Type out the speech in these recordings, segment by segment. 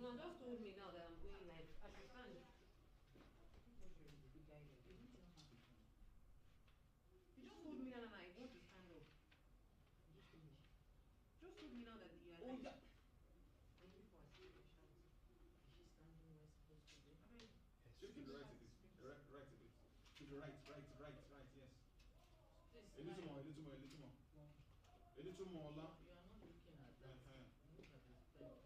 No, just told me now that I'm going live. I should stand. You just told me now that I want to stand up. Just told me now that you are live. Yeah. And before I see you shout. Is she standing where it's supposed to be? Just to the right a bit. Right a bit. To the right, yes. A little more, a little more, a little more. A little more, La. You are not looking at that. Look at this pen.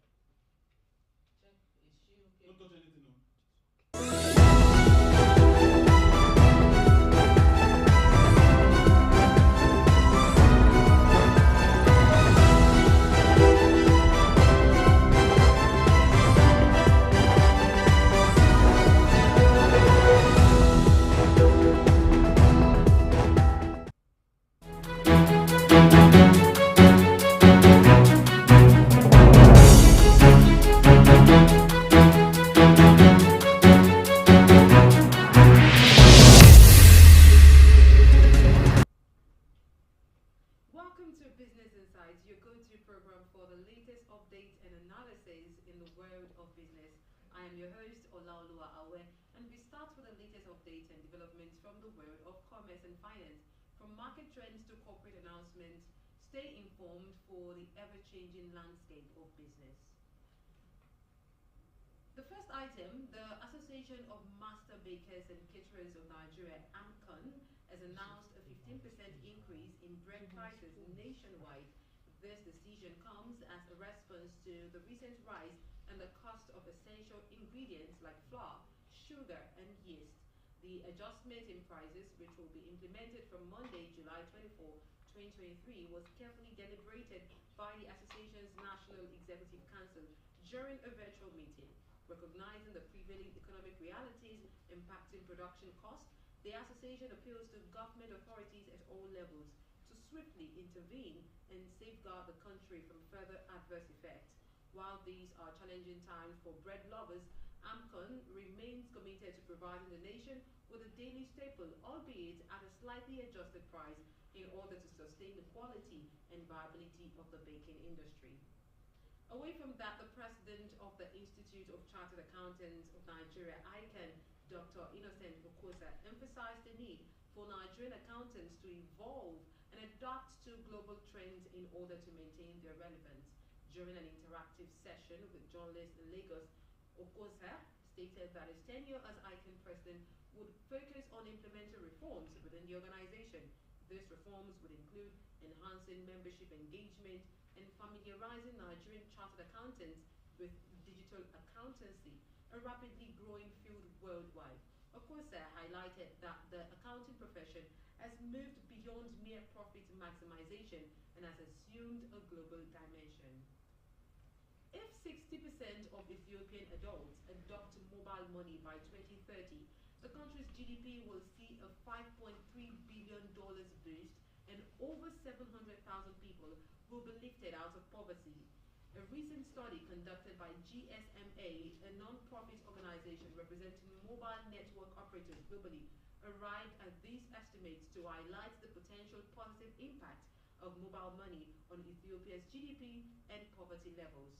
Check, is she okay? Don't touch anything, no. Welcome to Business Insights, your go-to program for the latest updates and analysis in the world of business. I am your host, Olaoluwa Awe, and we start with the latest updates and developments from the world of commerce and finance. From market trends to corporate announcements, stay informed for the ever-changing landscape of business. The first item, the Association of Master Bakers and Caterers of Nigeria, AMCON, has announced a 15% increase in bread prices nationwide. This decision comes as a response to the recent rise in the cost of essential ingredients like flour, sugar, and yeast. The adjustment in prices, which will be implemented from Monday, July 24, 2023, was carefully deliberated by the association's National Executive Council during a virtual meeting. Recognizing the prevailing economic realities impacting production costs, the association appeals to government authorities at all levels to swiftly intervene and safeguard the country from further adverse effects. While these are challenging times for bread lovers, AMCON remains committed to providing the nation with a daily staple, albeit at a slightly adjusted price, in order to sustain the quality and viability of the baking industry. Away from that, the president of the Institute of Chartered Accountants of Nigeria, ICANN, Dr. Innocent Okosa, emphasized the need for Nigerian accountants to evolve and adapt to global trends in order to maintain their relevance. During an interactive session with journalists in Lagos, Okosa stated that his tenure as ICANN president would focus on implementing reforms within the organization. These reforms would include enhancing membership engagement and familiarizing Nigerian chartered accountants with digital accountancy, a rapidly growing field worldwide. Okosa highlighted that the accounting profession has moved beyond mere profit maximization and has assumed a global dimension. If 60% of Ethiopian adults adopt mobile money by 2030, the country's GDP will see a $5.3 billion boost and over 700,000 people will be lifted out of poverty. A recent study conducted by GSMA, a non-profit organization representing mobile network operators globally, arrived at these estimates to highlight the potential positive impact of mobile money on Ethiopia's GDP and poverty levels.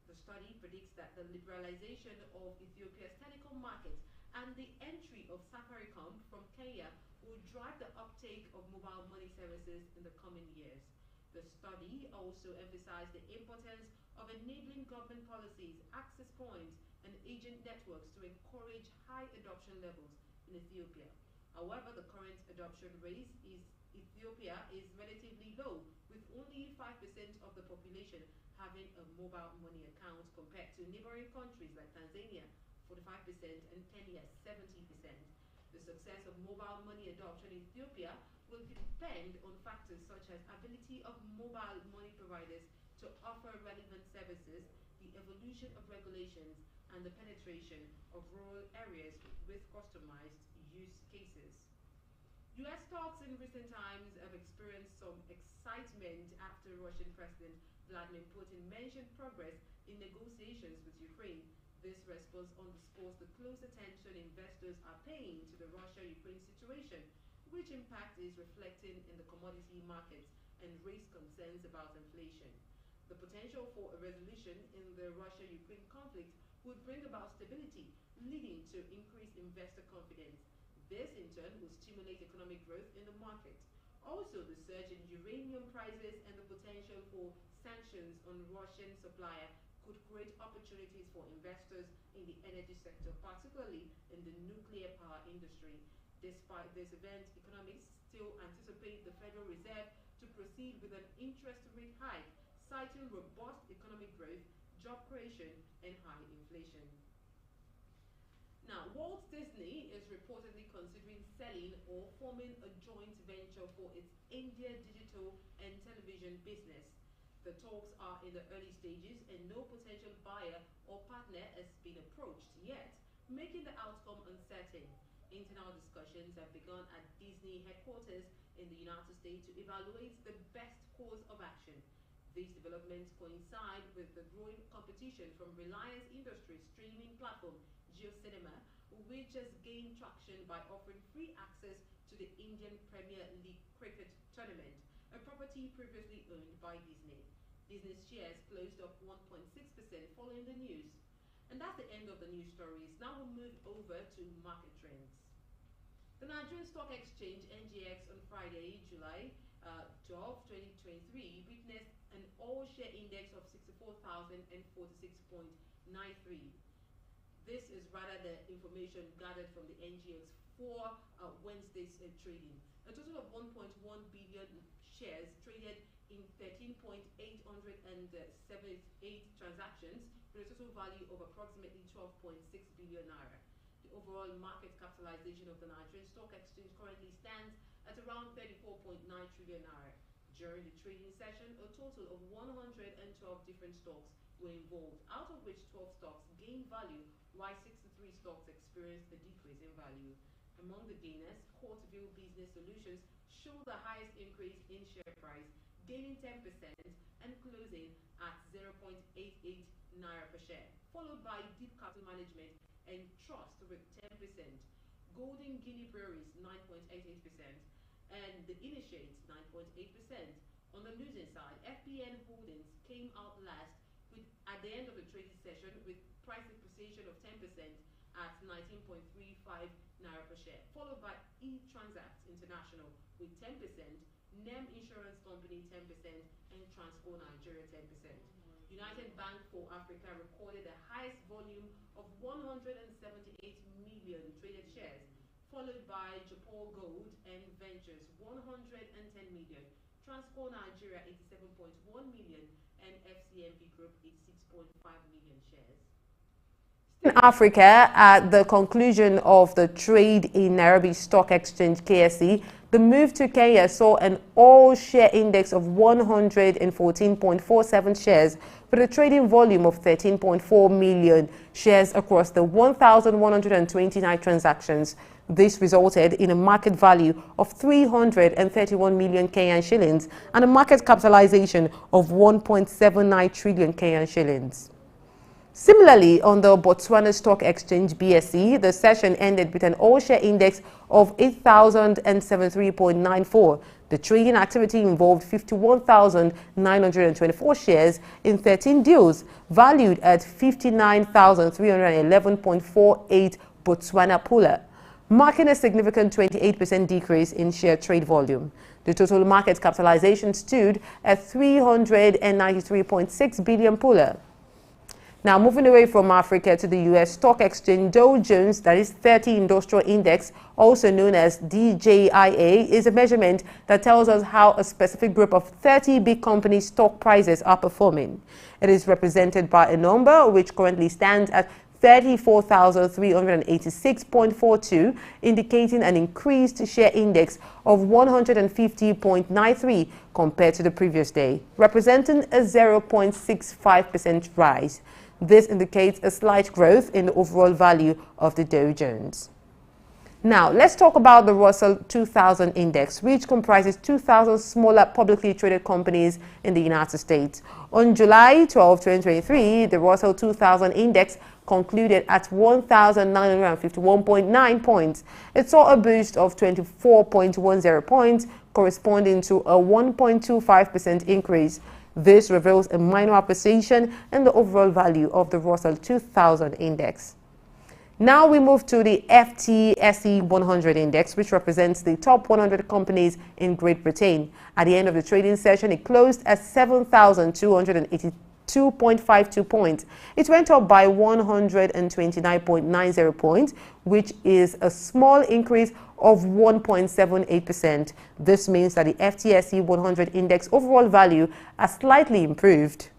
The study predicts that the liberalization of Ethiopia's telecom market and the entry of Safaricom from Kenya will drive the uptake of mobile money services in the coming years. The study also emphasized the importance of enabling government policies, access points, and agent networks to encourage high adoption levels in Ethiopia. However, the current adoption rate is Ethiopia is relatively low, with only 5% of the population having a mobile money account compared to neighboring countries like Tanzania, 45%, and Kenya, 70%. The success of mobile money adoption in Ethiopia will depend on factors such as ability of mobile money providers to offer relevant services, the evolution of regulations, and the penetration of rural areas with customized use cases. U.S. stocks in recent times have experienced some excitement after Russian President Vladimir Putin mentioned progress in negotiations with Ukraine. This response underscores the close attention investors are paying to the Russia-Ukraine situation, which impact is reflecting in the commodity markets and raised concerns about inflation. The potential for a resolution in the Russia-Ukraine conflict would bring about stability, leading to increased investor confidence. This, in turn, will stimulate economic growth in the market. Also, the surge in uranium prices and the potential for sanctions on Russian supplier could create opportunities for investors in the energy sector, particularly in the nuclear power industry. Despite this event, economists still anticipate the Federal Reserve to proceed with an interest rate hike, citing robust economic growth, job creation, and high inflation. Now, Walt Disney is reportedly considering selling or forming a joint venture for its India digital and television business. The talks are in the early stages and no potential buyer or partner has been approached yet, making the outcome uncertain. Internal discussions have begun at Disney headquarters in the United States to evaluate the best course of action. These developments coincide with the growing competition from Reliance Industries' streaming platform JioCinema, which has gained traction by offering free access to the Indian Premier League cricket tournament, a property previously owned by Disney. Disney's shares closed up 1.6% following the news. And that's the end of the news stories. Now we'll move over to market trends. The Nigerian Stock Exchange, NGX, on Friday, July 12, 2023, witnessed an all-share index of 64,046.93. This is rather the information gathered from the NGX for Wednesday's trading. A total of 1.1 billion shares traded in 13.878 transactions with a total value of approximately 12.6 billion naira. The overall market capitalization of the Nigerian Stock Exchange currently stands at around 34.9 trillion naira. During the trading session, a total of 112 different stocks were involved, out of which 12 stocks gained value, while 63 stocks experienced a decrease in value. Among the gainers, Courtview Business Solutions showed the highest increase in share price, gaining 10% and closing at 0.88 naira per share, followed by Deep Capital Management and Trust with 10%, Golden Guinea Breweries 9.88%, and the Initiates 9.8%. On the losing side, FPN Holdings came out last at the end of the trading session with price depreciation of 10% at 19.35 naira per share, followed by eTranzact International with 10%, NEM Insurance Company 10%, and Transco Nigeria 10%. United Bank for Africa recorded the highest volume of 178 million traded shares, followed by Japan Gold and Ventures 110 million, Transco Nigeria 87.1 million, and FCMB Group 86.5 million shares. In Africa, at the conclusion of the trade in Nairobi Stock Exchange KSE, the move to Kenya saw an all-share index of 114.47 shares with a trading volume of 13.4 million shares across the 1,129 transactions. This resulted in a market value of 331 million Kenyan shillings and a market capitalization of 1.79 trillion Kenyan shillings. Similarly, on the Botswana Stock Exchange BSE, the session ended with an all-share index of 8,073.94. The trading activity involved 51,924 shares in 13 deals, valued at 59,311.48 Botswana pula, marking a significant 28% decrease in share trade volume. The total market capitalization stood at 393.6 billion pula. Now, moving away from Africa to the U.S. Stock Exchange, Dow Jones, that is 30 Industrial Index, also known as DJIA, is a measurement that tells us how a specific group of 30 big companies' stock prices are performing. It is represented by a number which currently stands at 34,386.42, indicating an increased share index of 150.93 compared to the previous day, representing a 0.65% rise. This indicates a slight growth in the overall value of the Dow Jones. Now, let's talk about the Russell 2000 Index, which comprises 2,000 smaller publicly traded companies in the United States. On July 12, 2023, the Russell 2000 Index concluded at 1,951.9 points. It saw a boost of 24.10 points, corresponding to a 1.25% increase. This reveals a minor appreciation in the overall value of the Russell 2000 index. Now we move to the FTSE 100 index, which represents the top 100 companies in Great Britain. At the end of the trading session, it closed at 7,282.52 points. It went up by 129.90 points, which is a small increase of 1.78%. This means that the FTSE 100 index overall value has slightly improved.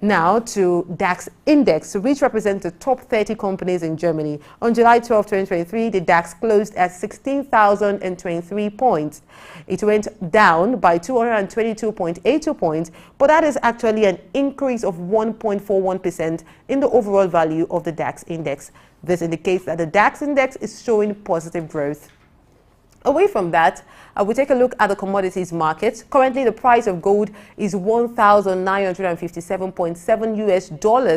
Now to DAX index, which represents the top 30 companies in Germany. On July 12, 2023, the DAX closed at 16,023 points. It went down by 222.82 points, but that is actually an increase of 1.41% in the overall value of the DAX index. This indicates that the DAX index is showing positive growth. Away from that, we take a look at the commodities market. Currently, the price of gold is $1,957.7 US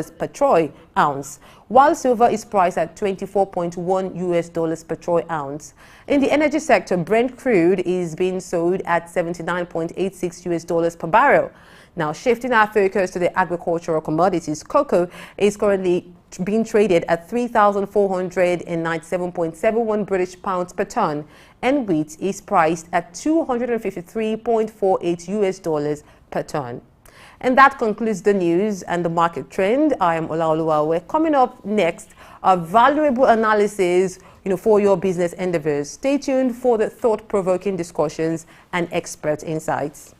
per troy ounce, while silver is priced at $24.1 US per troy ounce. In the energy sector, Brent crude is being sold at $79.86 US per barrel. Now, shifting our focus to the agricultural commodities, cocoa is currently being traded at 3,497.71 British pounds per ton, and wheat is priced at $253.48 US per ton. And that concludes the news and the market trend. I am Olaoluwa. We're coming up next, a valuable analysis for your business endeavors. Stay tuned for the thought-provoking discussions and expert insights.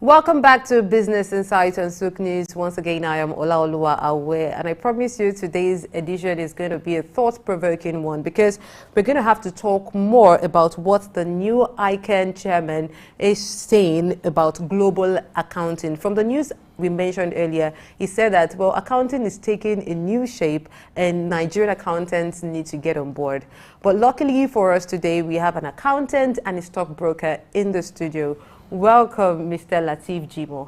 Welcome back to Business Insight on Souk News. Once again, I am Olaoluwa Awe, and I promise you today's edition is going to be a thought-provoking one, because we're going to have to talk more about what the new ICANN chairman is saying about global accounting. From the news we mentioned earlier, he said that, well, accounting is taking a new shape and Nigerian accountants need to get on board. But luckily for us today, we have an accountant and a stockbroker in the studio. Welcome, Mr. Lateef Jimoh.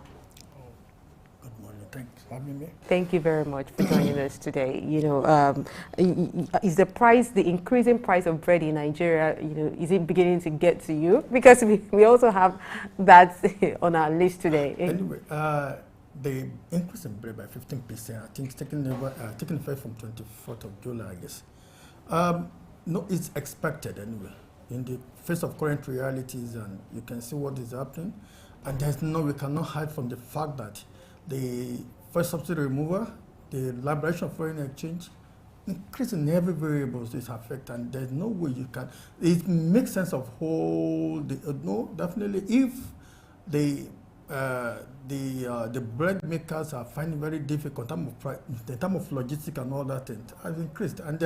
Good morning. Thanks for having me. Thank you very much for joining us today. Is the increasing price of bread in Nigeria, is it beginning to get to you? Because we also have that on our list today. Anyway, the increase in bread by 15%, I think, taking effect from 24th of July, I guess. No, it's expected anyway. In the face of current realities, and you can see what is happening, and we cannot hide from the fact that the first subsidy removal, the liberation of foreign exchange, increase in every variable is affected, and there's no way you can. It makes sense of whole. No, definitely, if the bread makers are finding very difficult in terms of logistics and all that, has increased, and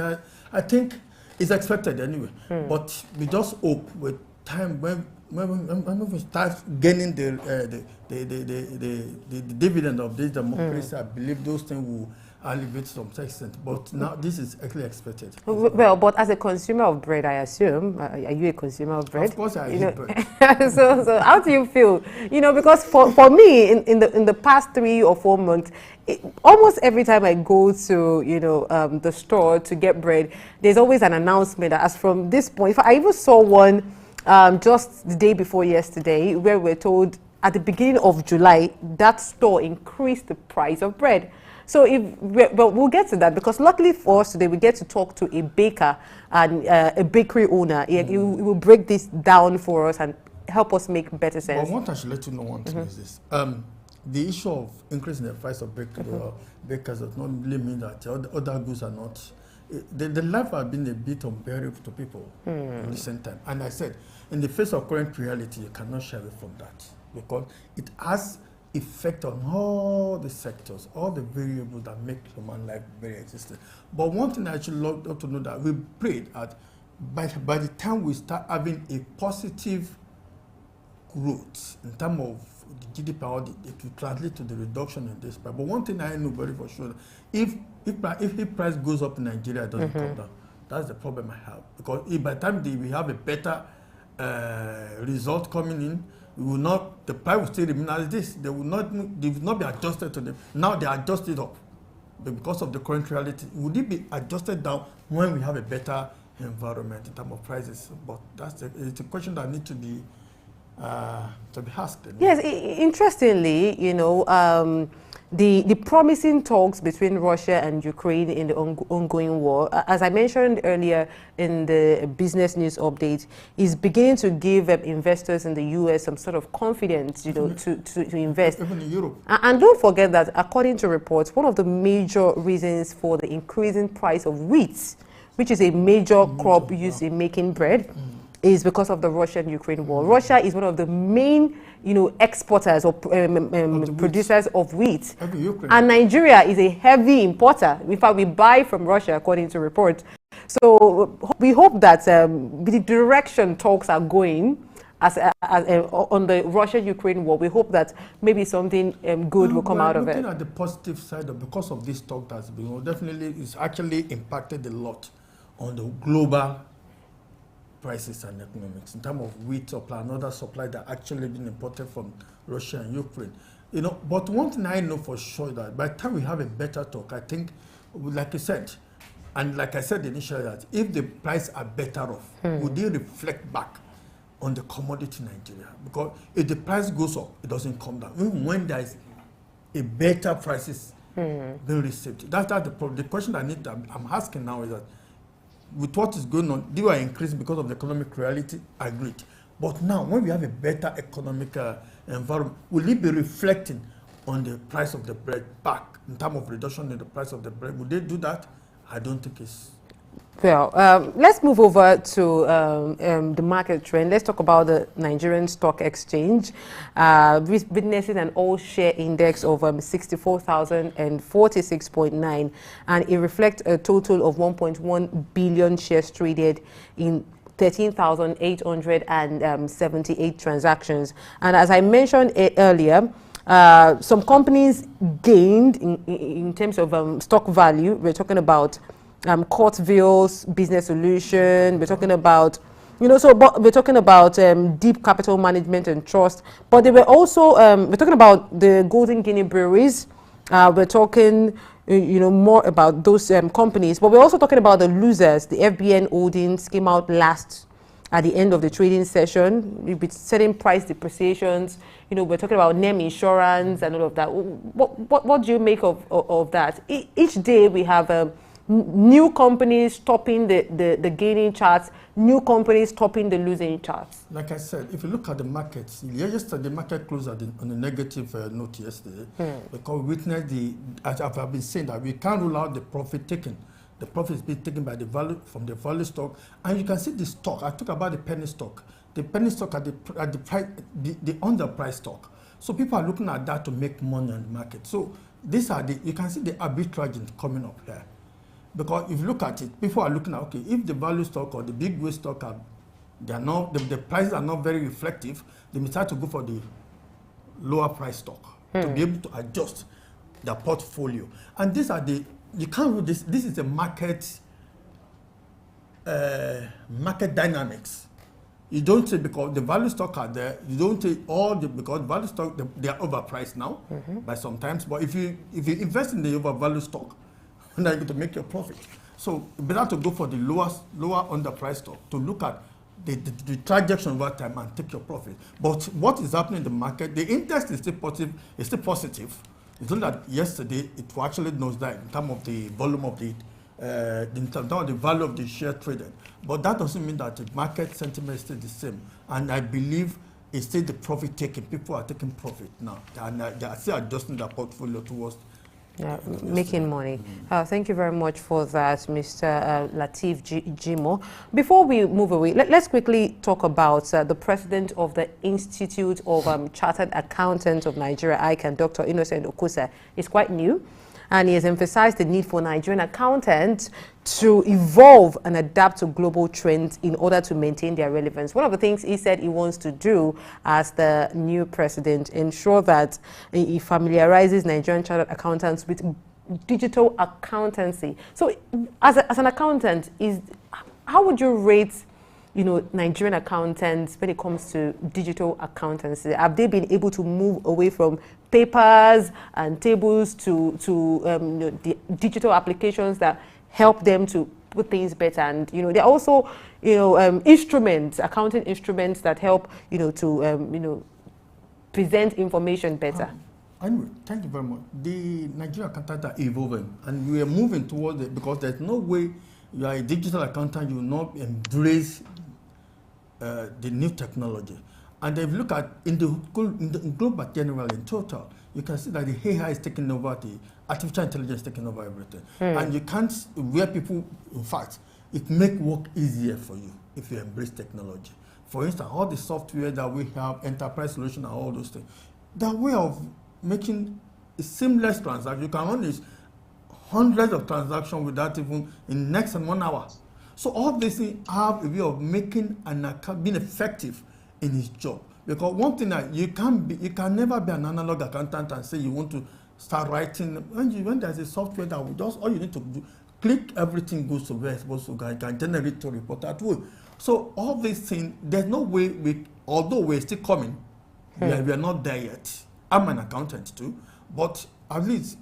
I think it's expected anyway. But we just hope with time when we start gaining the dividend of this democracy, I believe those things will elevate to some extent. But now this is actually expected. Well, but as a consumer of bread, I assume, are you a consumer of bread? Of course, I eat bread. so how do you feel? You know, because for me, in the past 3 or 4 months, almost every time I go to the store to get bread, there's always an announcement that as from this point. I even saw one just the day before yesterday, where we're told at the beginning of July that store increased the price of bread. So we'll get to that, because luckily for us today, we get to talk to a baker and a bakery owner. He will break this down for us and help us make better sense. But I should let you know one thing is this. The issue of increasing the price of bakers does not really mean that other goods are not. The life has been a bit unbearable to people in recent time. And I said, in the face of current reality, you cannot shy away from that, because it has effect on all the sectors, all the variables that make human life very existent. But one thing I should love to know, that we prayed that by the time we start having a positive growth in terms of the GDP, it will translate to the reduction in this price. But one thing I know very for sure, if price goes up in Nigeria, it doesn't come down. That's the problem I have. Because by the time we have a better result coming in, the price will still remain as this. They will not be adjusted to them. Now they are adjusted up. But because of the current reality, would it be adjusted down when we have a better environment in terms of prices? But it's a question that needs to be asked. Yes, interestingly, the promising talks between Russia and Ukraine in the ongoing war, as I mentioned earlier in the business news update, is beginning to give investors in the U.S. some sort of confidence, to invest. Even in Europe. And don't forget that, according to reports, one of the major reasons for the increasing price of wheat, which is a major crop used in making bread, is because of the Russian-Ukraine war. Russia is one of the main, exporters or producers of wheat. And Nigeria is a heavy importer. In fact, we buy from Russia, according to reports. So we hope that the direction talks are going on the Russia-Ukraine war, we hope that maybe something good will come out of it. Looking at the positive side, because of this talk that's been, definitely it's actually impacted a lot on the global prices and economics in terms of wheat supply and other supply that actually been imported from Russia and Ukraine. But one thing I know for sure that by the time we have a better talk, I think, like you said, and like I said initially, that if the prices are better off, would they reflect back on the commodity in Nigeria? Because if the price goes up, it doesn't come down. Even when there is a better prices being received, that's the problem. The question I'm asking now is that, with what is going on, they are increasing because of the economic reality, agreed. But now, when we have a better economic environment, will it be reflecting on the price of the bread back in terms of reduction in the price of the bread? Would they do that? I don't think it's... Well, let's move over to the market trend. Let's talk about the Nigerian Stock Exchange, witnessing an all-share index of 64,046.9, and it reflects a total of 1.1 billion shares traded in 13,878 transactions. And as I mentioned earlier, some companies gained in terms of stock value. We're talking about Courtville's Business Solution. We're talking about, we're talking about Deep Capital Management and Trust. But they were also, we're talking about the Golden Guinea Breweries. We're talking, more about those companies. But we're also talking about the losers. The FBN Holdings came out last at the end of the trading session with certain price depreciations. We're talking about NEM Insurance and all of that. What do you make of that? Each day we have new companies topping the gaining charts, new companies topping the losing charts. Like I said, if you look at the markets, yesterday the market closed on a negative note yesterday, because we witnessed as I've been saying, that we can't rule out the profit taken The profit is being taken by the value from the value stock, and you can see the stock. I talk about the penny stock. The penny stock at the price, the underpriced stock. So people are looking at that to make money on the market. So these are you can see the arbitrage coming up here. Because if you look at it, people are looking at, okay, if the value stock or the big weight stock the prices are not very reflective, they may start to go for the lower price stock to be able to adjust their portfolio. And these are you can't do this. This is a market dynamics. You don't say because the value stock are there, you don't say because value stock, they are overpriced now by sometimes. But if you invest in the overvalued stock, then you're going to make your profit. So better to go for the lower underpriced stock to look at the trajectory over time and take your profit. But what is happening in the market, the index is still positive. It's only that yesterday it actually knows that in terms of the volume of in terms of the value of the share traded. But that doesn't mean that the market sentiment is still the same. And I believe it's still the profit taking. People are taking profit now. And they are still adjusting their portfolio towards making money. Thank you very much for that, Mr. Lateef Jimoh. Before we move away, let's quickly talk about the president of the Institute of Chartered Accountants of Nigeria, ICAN, Dr. Innocent Okusa, is quite new. And he has emphasized the need for Nigerian accountants to evolve and adapt to global trends in order to maintain their relevance. One of the things he said he wants to do as the new president, ensure that he familiarizes Nigerian chartered accountants with digital accountancy. So as an accountant, how would you rate Nigerian accountants when it comes to digital accountancy? Have they been able to move away from papers and tables to the digital applications that help them to put things better? And there are also instruments, accounting instruments that help to present information better. Anyway, thank you very much. The Nigerian accountants are evolving, and we are moving towards it because there's no way you are a digital accountant, you will not embrace the new technology. And if you look at in the global general in total, you can see that the AI is taking over, the artificial intelligence is taking over everything. And you can't, where people, in fact, it makes work easier for you if you embrace technology. For instance, all the software that we have, enterprise solution and all those things, the way of making a seamless transaction, you can run this hundreds of transactions without even in less than 1 hour. So all these things have a way of making an account being effective in his job. Because one thing that you can never be an analog accountant and say you want to start writing. When there's a software that will just all you need to do, click, everything goes to where it's supposed to go. You can generate a report that way. So all these things, there's no way although we're still coming, we are not there yet. I'm an accountant too, but at least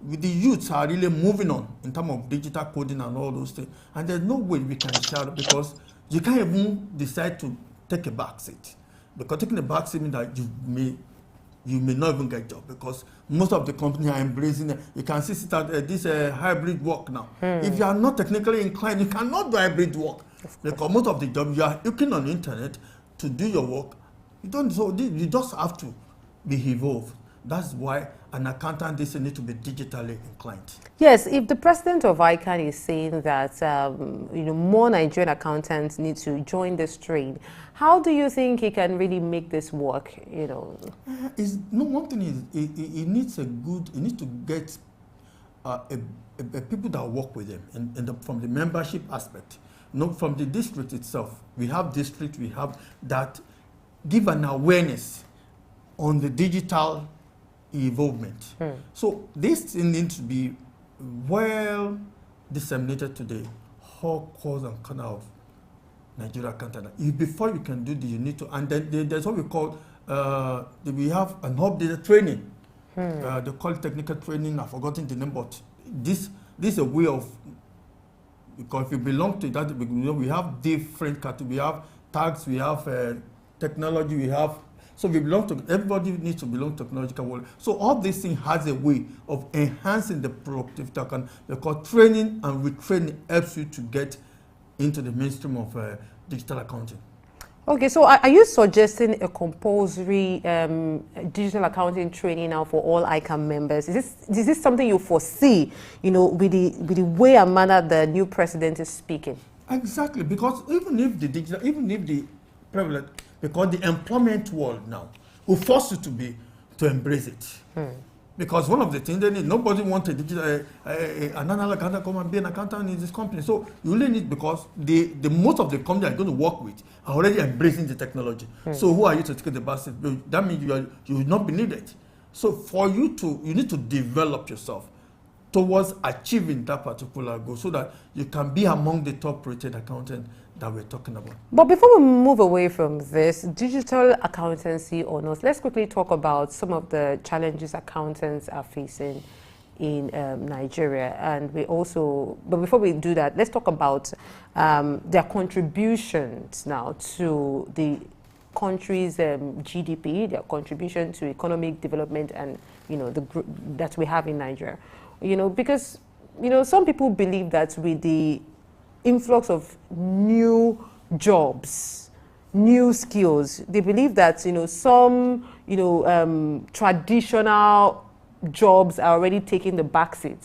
the youths are really moving on in terms of digital coding and all those things. And there's no way we can shout because you can't even decide to take a back seat. Because taking a back seat means that you may not even get a job because most of the companies are embracing it. You can see this hybrid work now. If you are not technically inclined, you cannot do hybrid work. Because most of the jobs you are looking on the internet to do your work. You just have to be evolved. That's why an accountant doesn't need to be digitally inclined. Yes, if the president of ICAN is saying that more Nigerian accountants need to join this trade, how do you think he can really make this work? One thing is he needs to get people that work with him from the membership aspect. From the district itself, we have that give an awareness on the digital involvement. So this thing needs to be well disseminated to the whole cause and corner of Nigeria accountant. Before you can do this, you need to, and then there's what we call, we have an updated training. They call it technical training. I've forgotten the name, but this is a way of, because if you belong to that, we have different categories. We have tax, we have technology, we have. So everybody needs to belong to technological world. So all these things has a way of enhancing the productivity, because training and retraining helps you to get into the mainstream of digital accounting. Okay, so are you suggesting a compulsory digital accounting training now for all ICAM members? Is this something you foresee, with the way and manner the new president is speaking? Exactly, because even if the prevalent, because the employment world now will force you to embrace it. Because one of the things they need, nobody wants a digital, an analog accountant come and be an accountant in this company. So you really need, because the most of the company are going to work with are already embracing the technology. So who are you to take the bus? That means you will not be needed. So for you need to develop yourself towards achieving that particular goal, so that you can be among the top-rated accountants that we're talking about. But before we move away from this, digital accountancy or not, let's quickly talk about some of the challenges accountants are facing in Nigeria. And but before we do that, let's talk about their contributions now to the country's GDP, their contribution to economic development, and the group that we have in Nigeria. Because some people believe that with the influx of new jobs, new skills, they believe that some traditional jobs are already taking the backseat.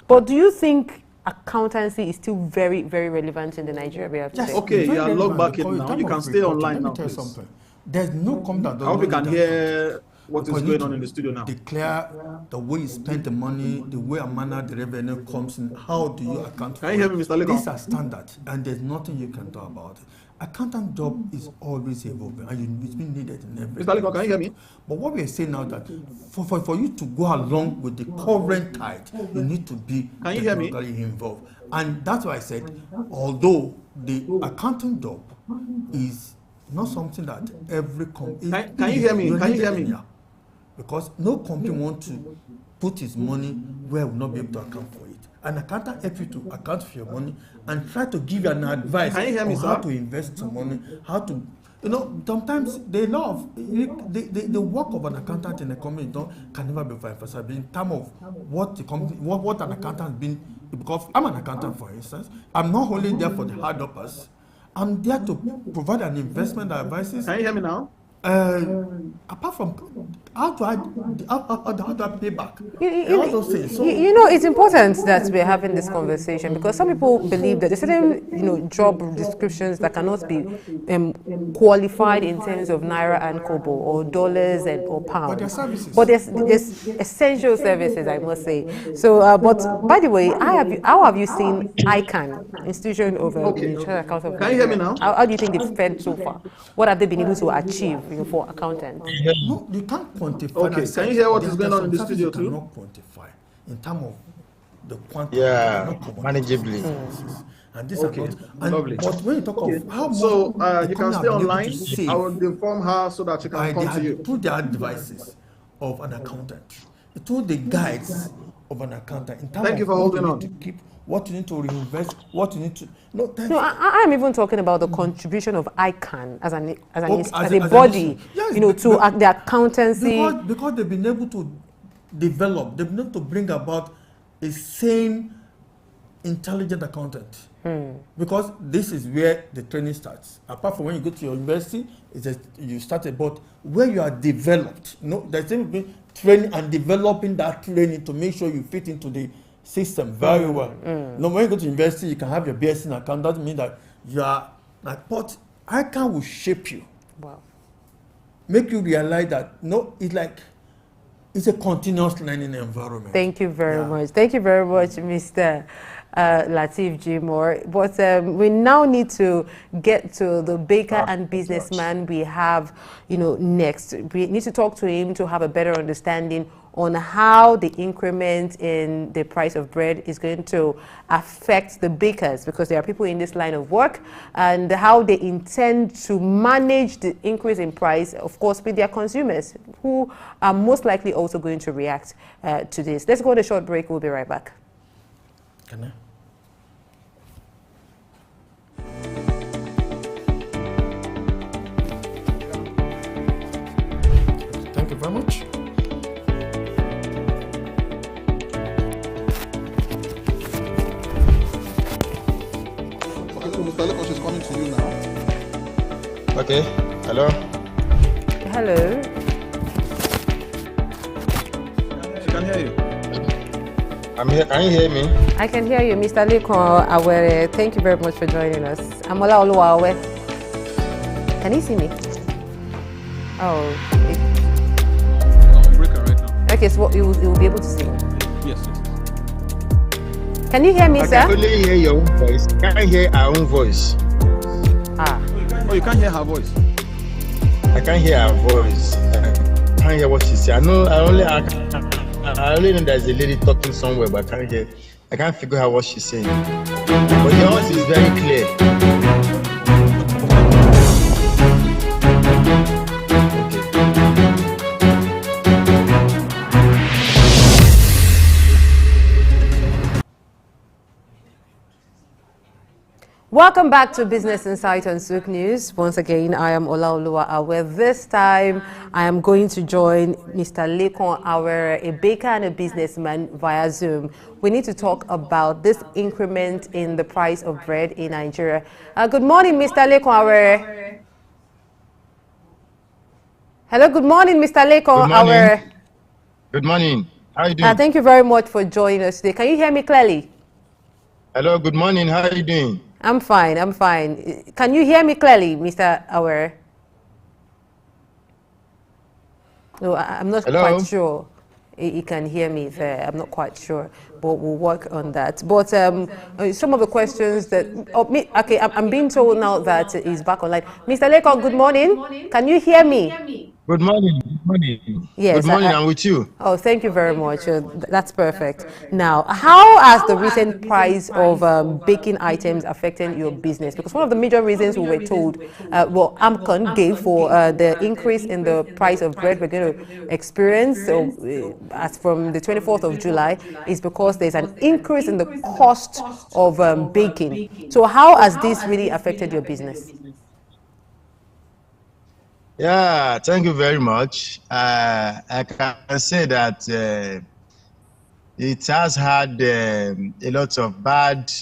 But do you think accountancy is still very, very relevant in the Nigeria today? Yes. Okay, you are logged back in now. You can stay online now, please. There's no company that I hope you can hear what is going on in the studio now. Declare the way you spend the money, the way and manner the revenue comes in. How do you account for it? Can you hear me, Mr. Legon? These are standard, and there's nothing you can do about it. Accountant job is always evolving, and it's been needed in every. Mr. Legon, can you hear me? But what we are saying now that for you to go along with the current tide, you need to be technically involved, and that's why I said, although the accountant job is not something that every company. Can you hear me? Can you hear me? Because no company wants to put his money where it will not be able to account for it. An accountant helps you to account for your money and try to give you an advice on how to invest your money, how to, sometimes the work of an accountant in a company can never be emphasized in terms of what the company, what an accountant has been. Because I'm an accountant, for instance, I'm not only there for the hard uppers, I'm there to provide an investment advice. Can you hear me now? Apart from how do I pay back? All those things. So, it's important that we're having this conversation, because some people believe that there's certain job descriptions that cannot be qualified in terms of naira and kobo or dollars or pounds. But there's services. But there's essential services, I must say. So, but by the way, how have you seen ICAN, Institution of International Accounts of Nigeria? Can you hear me now? How do you think they've fared so far? What have they been able to achieve for accountants? No, you can't quantify. Okay, can you hear what is going on in the studio too? You cannot quantify in terms of the quantity. Manageably. And this okay, lovely. But when you talk of how much, so you can stay online. I will inform her so that she can come to you. Through the advices of an accountant, through the guides of an accountant. In terms Thank you for holding on. To keep, what you need to reinvest, what you need to. No, I'm even talking about the contribution of ICAN as a body, yes, to the accountancy. Because they've been able to develop, they've been able to bring about a sane, intelligent accountant. Because this is where the training starts. Apart from when you go to your university, you start about where you are developed. There's been training and developing that training to make sure you fit into the system very well. Now, when you go to university, you can have your BSc in account. That doesn't mean that you are like, but ICAN will shape you. Wow. Make you realize that it's a continuous learning environment. Thank you very much. Thank you very much, Mr. Lateef Jimoh. But we now need to get to the baker and businessman we have, next. We need to talk to him to have a better understanding on how the increment in the price of bread is going to affect the bakers, because there are people in this line of work, and how they intend to manage the increase in price, of course, with their consumers, who are most likely also going to react to this. Let's go on a short break. We'll be right back. Can I? Thank you very much. Mr. Legon is coming to you now. Okay. Hello. Hello. She can hear you. I'm here. Can you hear me? I can hear you, Mr. Lekon Awere. Thank you very much for joining us. I'm Ola Oluwawe. Can you see me? Oh. I'm breaking right now. Okay, so you will be able to see me. Yes. Can you hear me, I sir? can only hear your own voice. I can't hear our own voice. Ah. Oh, you can't hear her voice. I can't hear her voice. I can't hear what she said. I only know there's a lady talking somewhere, but I can't figure out what she's saying. But yours is very clear. Welcome back to Business Insight on Souk News. Once again, I am Olaoluwa Awe. This time, I am going to join Mr. Lekon Awere, a baker and a businessman, via Zoom. We need to talk about this increment in the price of bread in Nigeria. Good morning, Mr. Lekon Awere. Hello, good morning, Mr. Lekon Awere. Good morning. How are you doing? Thank you very much for joining us today. Can you hear me clearly? Hello, good morning. How are you doing? I'm fine, I'm fine. Can you hear me clearly, Mr. Awere? No, I'm not quite sure he can hear me there. I'm not quite sure, but we'll work on that. But some of the questions that... okay, I'm being told now that he's back online. Mr. Lekon, good morning. Can you hear me? Good morning. Good morning. Yes, good morning, I'm with you. Oh, thank you very much. That's perfect. Now, how has the recent price of baking items affected your business? Because one of the major reasons we were told, AMCON gave for the increase in the price of bread we're going to experience as from the 24th of July is because there's an increase in the cost of baking. So how has this really affected your business? Yeah, thank you very much. I can say that it has had a lot of bad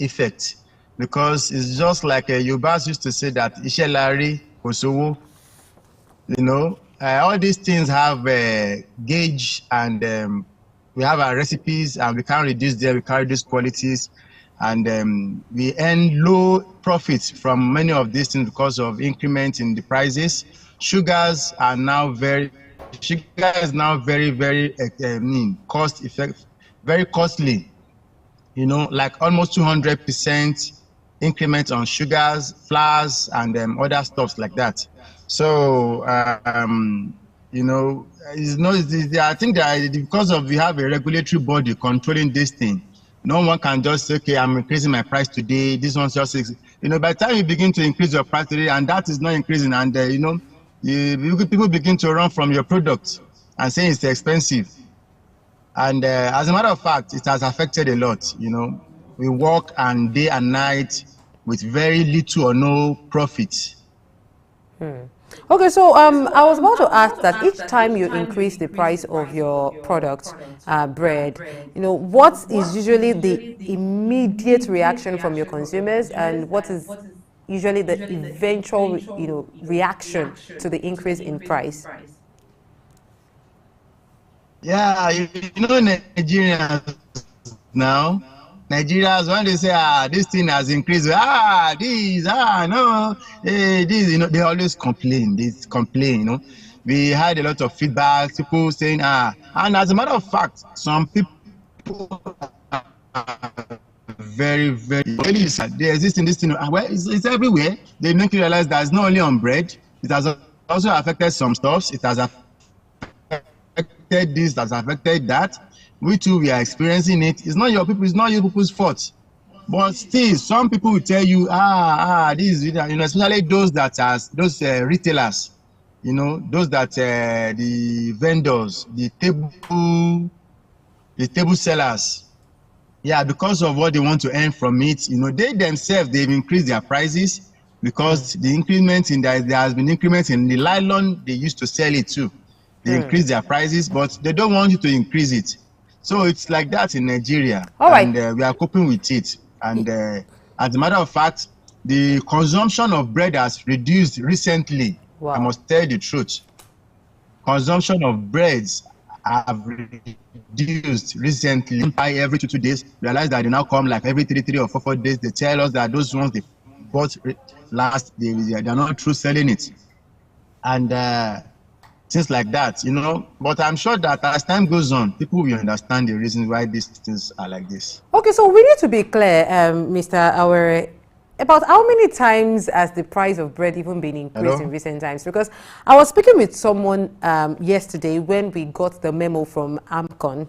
effect because it's just like Yobas used to say that Ishe Lari Kosowo, you know, all these things have a gauge and we have our recipes and we can't reduce them, we can't reduce qualities. And we earn low profits from many of these things because of increment in the prices. Sugar is now very, very cost effective, very costly. You know, like almost 200% increment on sugars, flours, and other stuffs like that. So you know, I think that because of we have a regulatory body controlling this thing. No one can just say, okay, I'm increasing my price today. This one's just, you know, by the time you begin to increase your price today and that is not increasing and, you know, people begin to run from your product and say it's expensive. And as a matter of fact, it has affected a lot, you know. We work and day and night with very little or no profit. Okay, so I was about to ask that each time you increase the price of your product, bread, you know, what is usually the immediate reaction from your consumers and what is usually the eventual, you know, reaction to the increase in price? Yeah, you know, Nigerians, when they say, this thing has increased, you know, they always complain, you know. We had a lot of feedback, people saying, and as a matter of fact, some people are very, they exist in this thing, well, it's everywhere. They make you realize that it's not only on bread, it has also affected some stuffs, it has affected this, it has affected that. We too, we are experiencing it. It's not your people, it's not your people's fault. But still, some people will tell you, this, you know, especially those that are those retailers, you know, those that the vendors, the table sellers. Yeah, because of what they want to earn from it, you know, they themselves, they've increased their prices because the increment in there has been increment in the nylon they used to sell it to. They increase their prices, but they don't want you to increase it. So it's like that in Nigeria. All right. And we are coping with it. And as a matter of fact, the consumption of bread has reduced recently. Wow. I must tell you the truth. Consumption of breads have reduced recently. Buy every 2 days. Realize that they now come like every 3 or 4 days. They tell us that those ones they bought last, they are not true selling it. And things like that, you know. But I'm sure that as time goes on, people will understand the reasons why these things are like this. Okay, so we need to be clear, Mr. Awere, about how many times has the price of bread even been increased in recent times? Because I was speaking with someone yesterday when we got the memo from AMCON,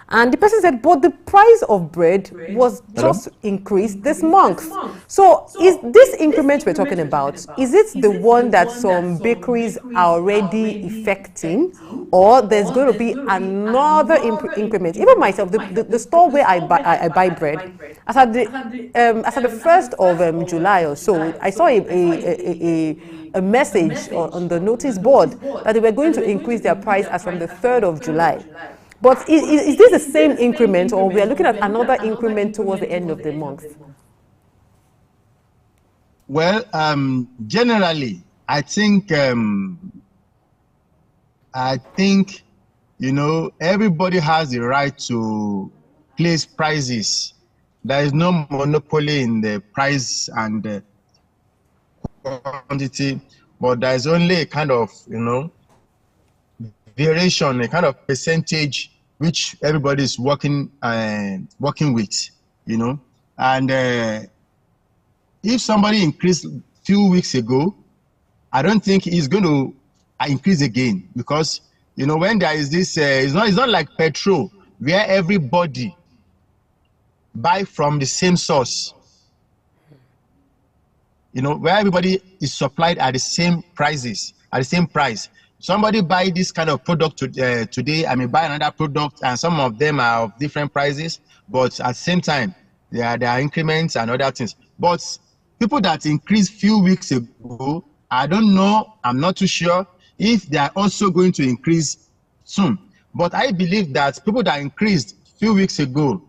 and the person said, but the price of bread was just increased this month. So is this increment we're talking about, is it the one that some bakeries are already effecting, or there's going to be another increment? Even myself, the store where I buy bread, as at the 1st of July or so, I saw a message on the notice board that they were going to increase their price as from the 3rd of July. But is this the same increment, or we are looking at another increment towards the end of the month? Well, generally, I think, you know, everybody has the right to place prices. There is no monopoly in the price and the quantity, but there is only a kind of, you know, variation, a kind of percentage which everybody is working with, you know. And if somebody increased a few weeks ago, I don't think he's going to increase again, because, you know, when there is this, it's not like petrol where everybody buy from the same source, you know, where everybody is supplied at the same prices, at the same price. Somebody buy this kind of product today, I may buy another product, and some of them are of different prices, but at the same time, there are increments and other things. But people that increased few weeks ago, I don't know, I'm not too sure if they are also going to increase soon. But I believe that people that increased few weeks ago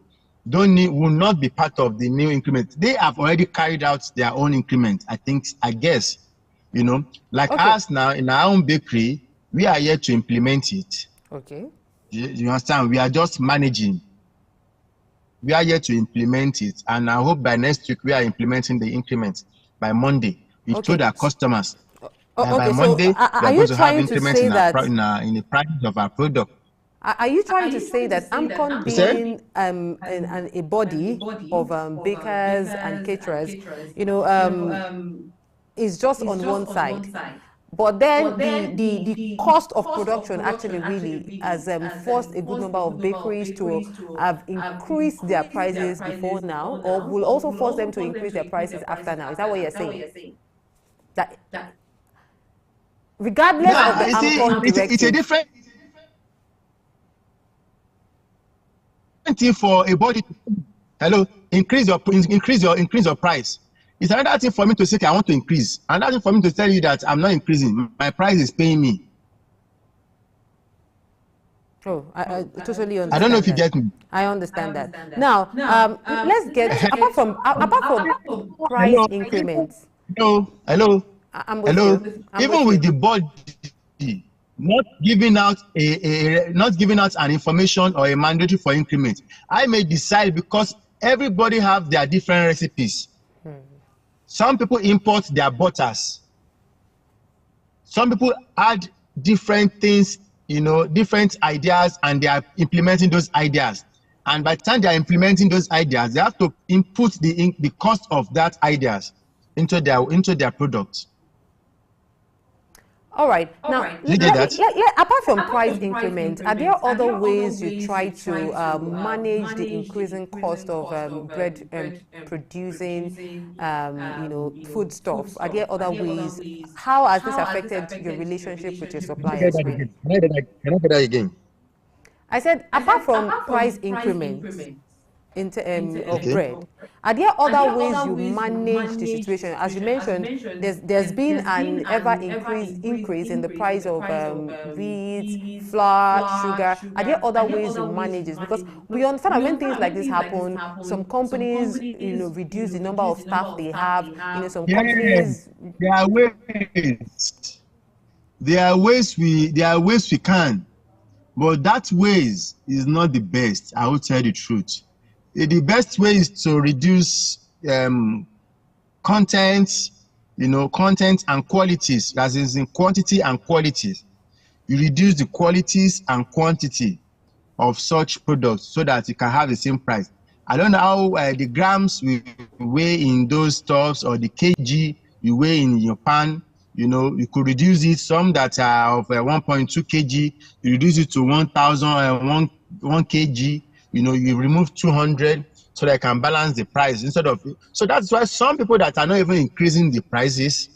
will not be part of the new increment. They have already carried out their own increment, I guess. You know, like us now in our own bakery, we are here to implement it. Okay. You understand? We are just managing. We are here to implement it, and I hope by next week we are implementing the increment by Monday. We've told our customers by Monday we are going to have increments in the price of our product. Are you trying to say that AMCON being a body of bakers and caterers, you know, is just on one side, but then the cost of production actually really has forced a good number of bakeries to have increased their prices before now, or will also force them to increase their prices after now? Is that what you're saying? That regardless of the AMCON directive, it's a different thing for a body to increase your price. It's another thing for me to say, I want to increase. Another thing for me to tell you that I'm not increasing. My price is paying me. Oh, I totally understand. I don't know if you get me. I understand that. Now, let's get apart from price increments. Hello. I'm with you. Even with the body not giving out an information or a mandatory for increment, I may decide, because everybody have their different recipes. Some people import their butters. Some people add different things, you know, different ideas, and they are implementing those ideas. And by the time they are implementing those ideas, they have to input the cost of that ideas into their products. All right. Now, apart from price increment, are there other ways you try to manage the increasing cost of bread producing, you know, foodstuff? Are there other ways? How has this affected your relationship with your suppliers? Can I say that again? I said, apart from price increment, of bread. Are there other ways you manage the situation? As you mentioned, there's been an ever increase in the price of wheat, flour, sugar. Are there other ways you manage this? Because we understand that when things like this happen, some companies, reduce the number of staff they have. Some companies. There are ways. There are ways we can, but that ways is not the best. I will tell you the truth. The best way is to reduce content, content and qualities, as is in quantity and qualities. You reduce the qualities and quantity of such products so that you can have the same price. I don't know how the grams we weigh in those stuffs or the kg you weigh in your pan. You could reduce it. Some that are of 1.2 kg, you reduce it to 1,000 1 kg. You remove 200 so that I can balance the price instead of. So that's why some people that are not even increasing the prices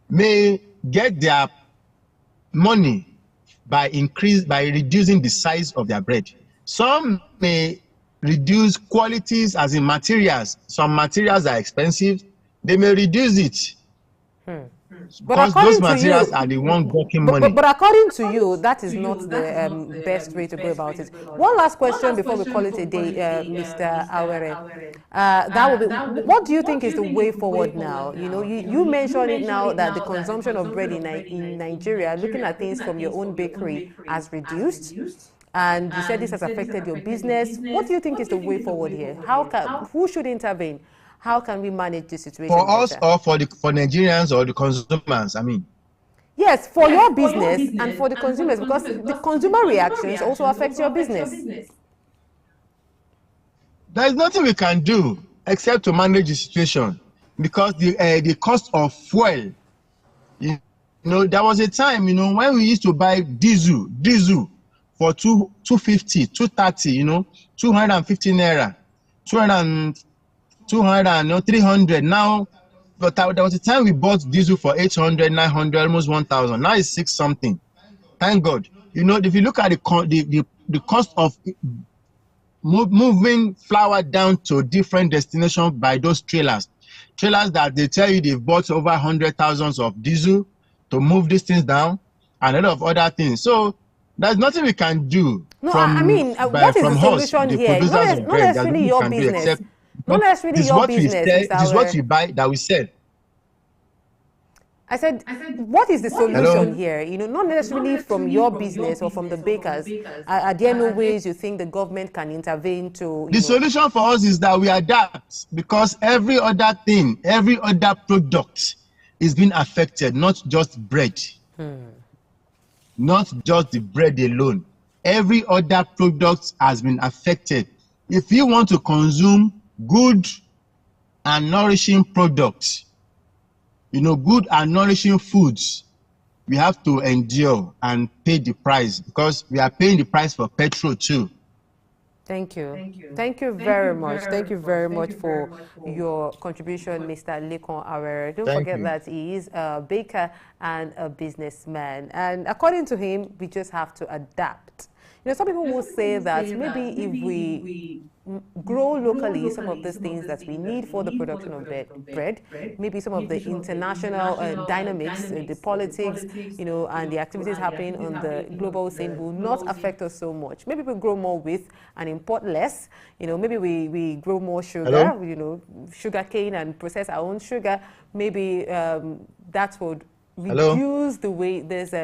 may get their money by reducing the size of their bread. Some may reduce qualities, as in materials. Some materials are expensive. They may reduce it. Because those materials are the one working money. But according to you, that is not the best way to go about it. One last question before we call it a day, Mr. Awere. That will be, what do you think is the way forward now? You mentioned it now that the consumption of bread in Nigeria, looking at things from your own bakery, has reduced. And you said this has affected your business. What do you think is the way forward here? Who should intervene? How can we manage this situation? For us or for Nigerians or the consumers, I mean? Yes, for your business and for the consumers, because the consumer reactions also affect your business. There is nothing we can do except to manage the situation, because the cost of fuel, there was a time, when we used to buy diesel for 250, 230, 250 naira, 200, 300. Now, but there was a time we bought diesel for 800, 900, almost 1,000. Now it's 6 something. Thank God. If you look at the cost of moving flour down to different destinations by those trailers that they tell you they've bought over 100,000 of diesel to move these things down, and a lot of other things. So there's nothing we can do. No, what is the solution here? Not necessarily your business. Not necessarily your business. It is what we buy that we sell. I said, what is the solution here? Not necessarily from your business or from the bakers. Are there no ways you think the government can intervene to? The solution for us is that we adapt, because every other thing, every other product is being affected, not just bread. Not just the bread alone. Every other product has been affected. If you want to consume good and nourishing products, good and nourishing foods, we have to endure and pay the price, because we are paying the price for petrol too. Thank you. Thank you very much. Thank you very much for your contribution, Mr. Lekan Awere. Don't forget that he is a baker and a businessman. And according to him, we just have to adapt. Some people will say that maybe if we grow locally some of these things that we need for the production of bread, maybe some of the international dynamics, the politics, and the activities happening on the global scene will not affect us so much. Maybe we grow more wheat and import less. Maybe we grow more sugar, sugar cane, and process our own sugar. Maybe that would reduce the way there's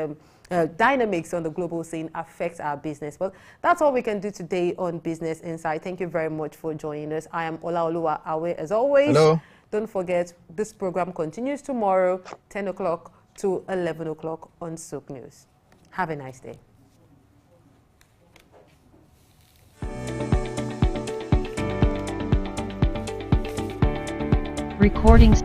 dynamics on the global scene affects our business. But that's all we can do today on Business Insight. Thank you very much for joining us. I am Olaoluwa Awe, as always. Hello. Don't forget, this program continues tomorrow, 10 o'clock to 11 o'clock on Soak News. Have a nice day. Recordings.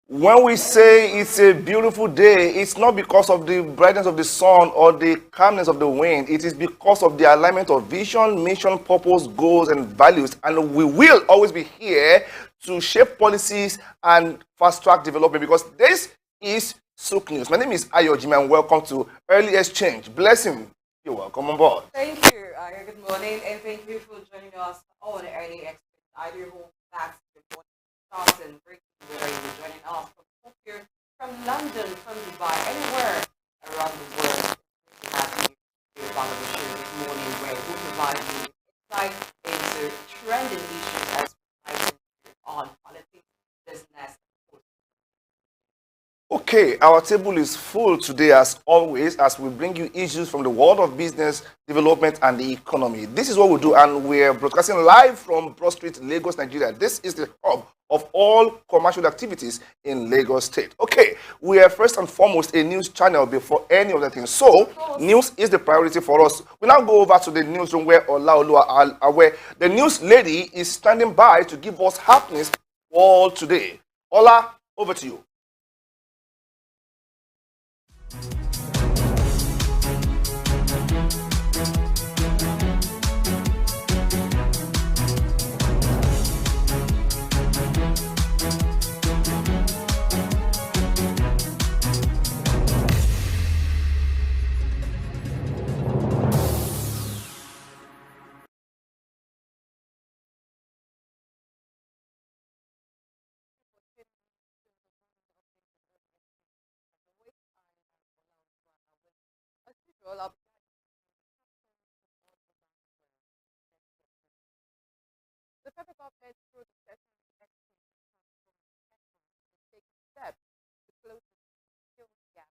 When we say it's a beautiful day, it's not because of the brightness of the sun or the calmness of the wind. It is because of the alignment of vision, mission, purpose, goals, and values. And we will always be here to shape policies and fast-track development, because this is Souk News. My name is Ayo Jimmy, and welcome to Early Exchange. Blessing. You're welcome on board. Thank you. Good morning, and thank you for joining us on Early Exchange. I do hope that's the morning starts and breaking, whether you're joining us from Tokyo, from London, from Dubai, anywhere around the world. We have you about the show this morning, where we provide you insight into trending issues as on politics, business. Okay, our table is full today as always, as we bring you issues from the world of business, development, and the economy. This is what we do, and we're broadcasting live from Broad Street, Lagos, Nigeria. This is the hub of all commercial activities in Lagos State. Okay, we are first and foremost a news channel before any other thing. So, news is the priority for us. We now go over to the newsroom where Olaoluwa, where the news lady is standing by to give us happenings all today. Ola, over to you. The federal government, through the session of is taking steps to close the skills gap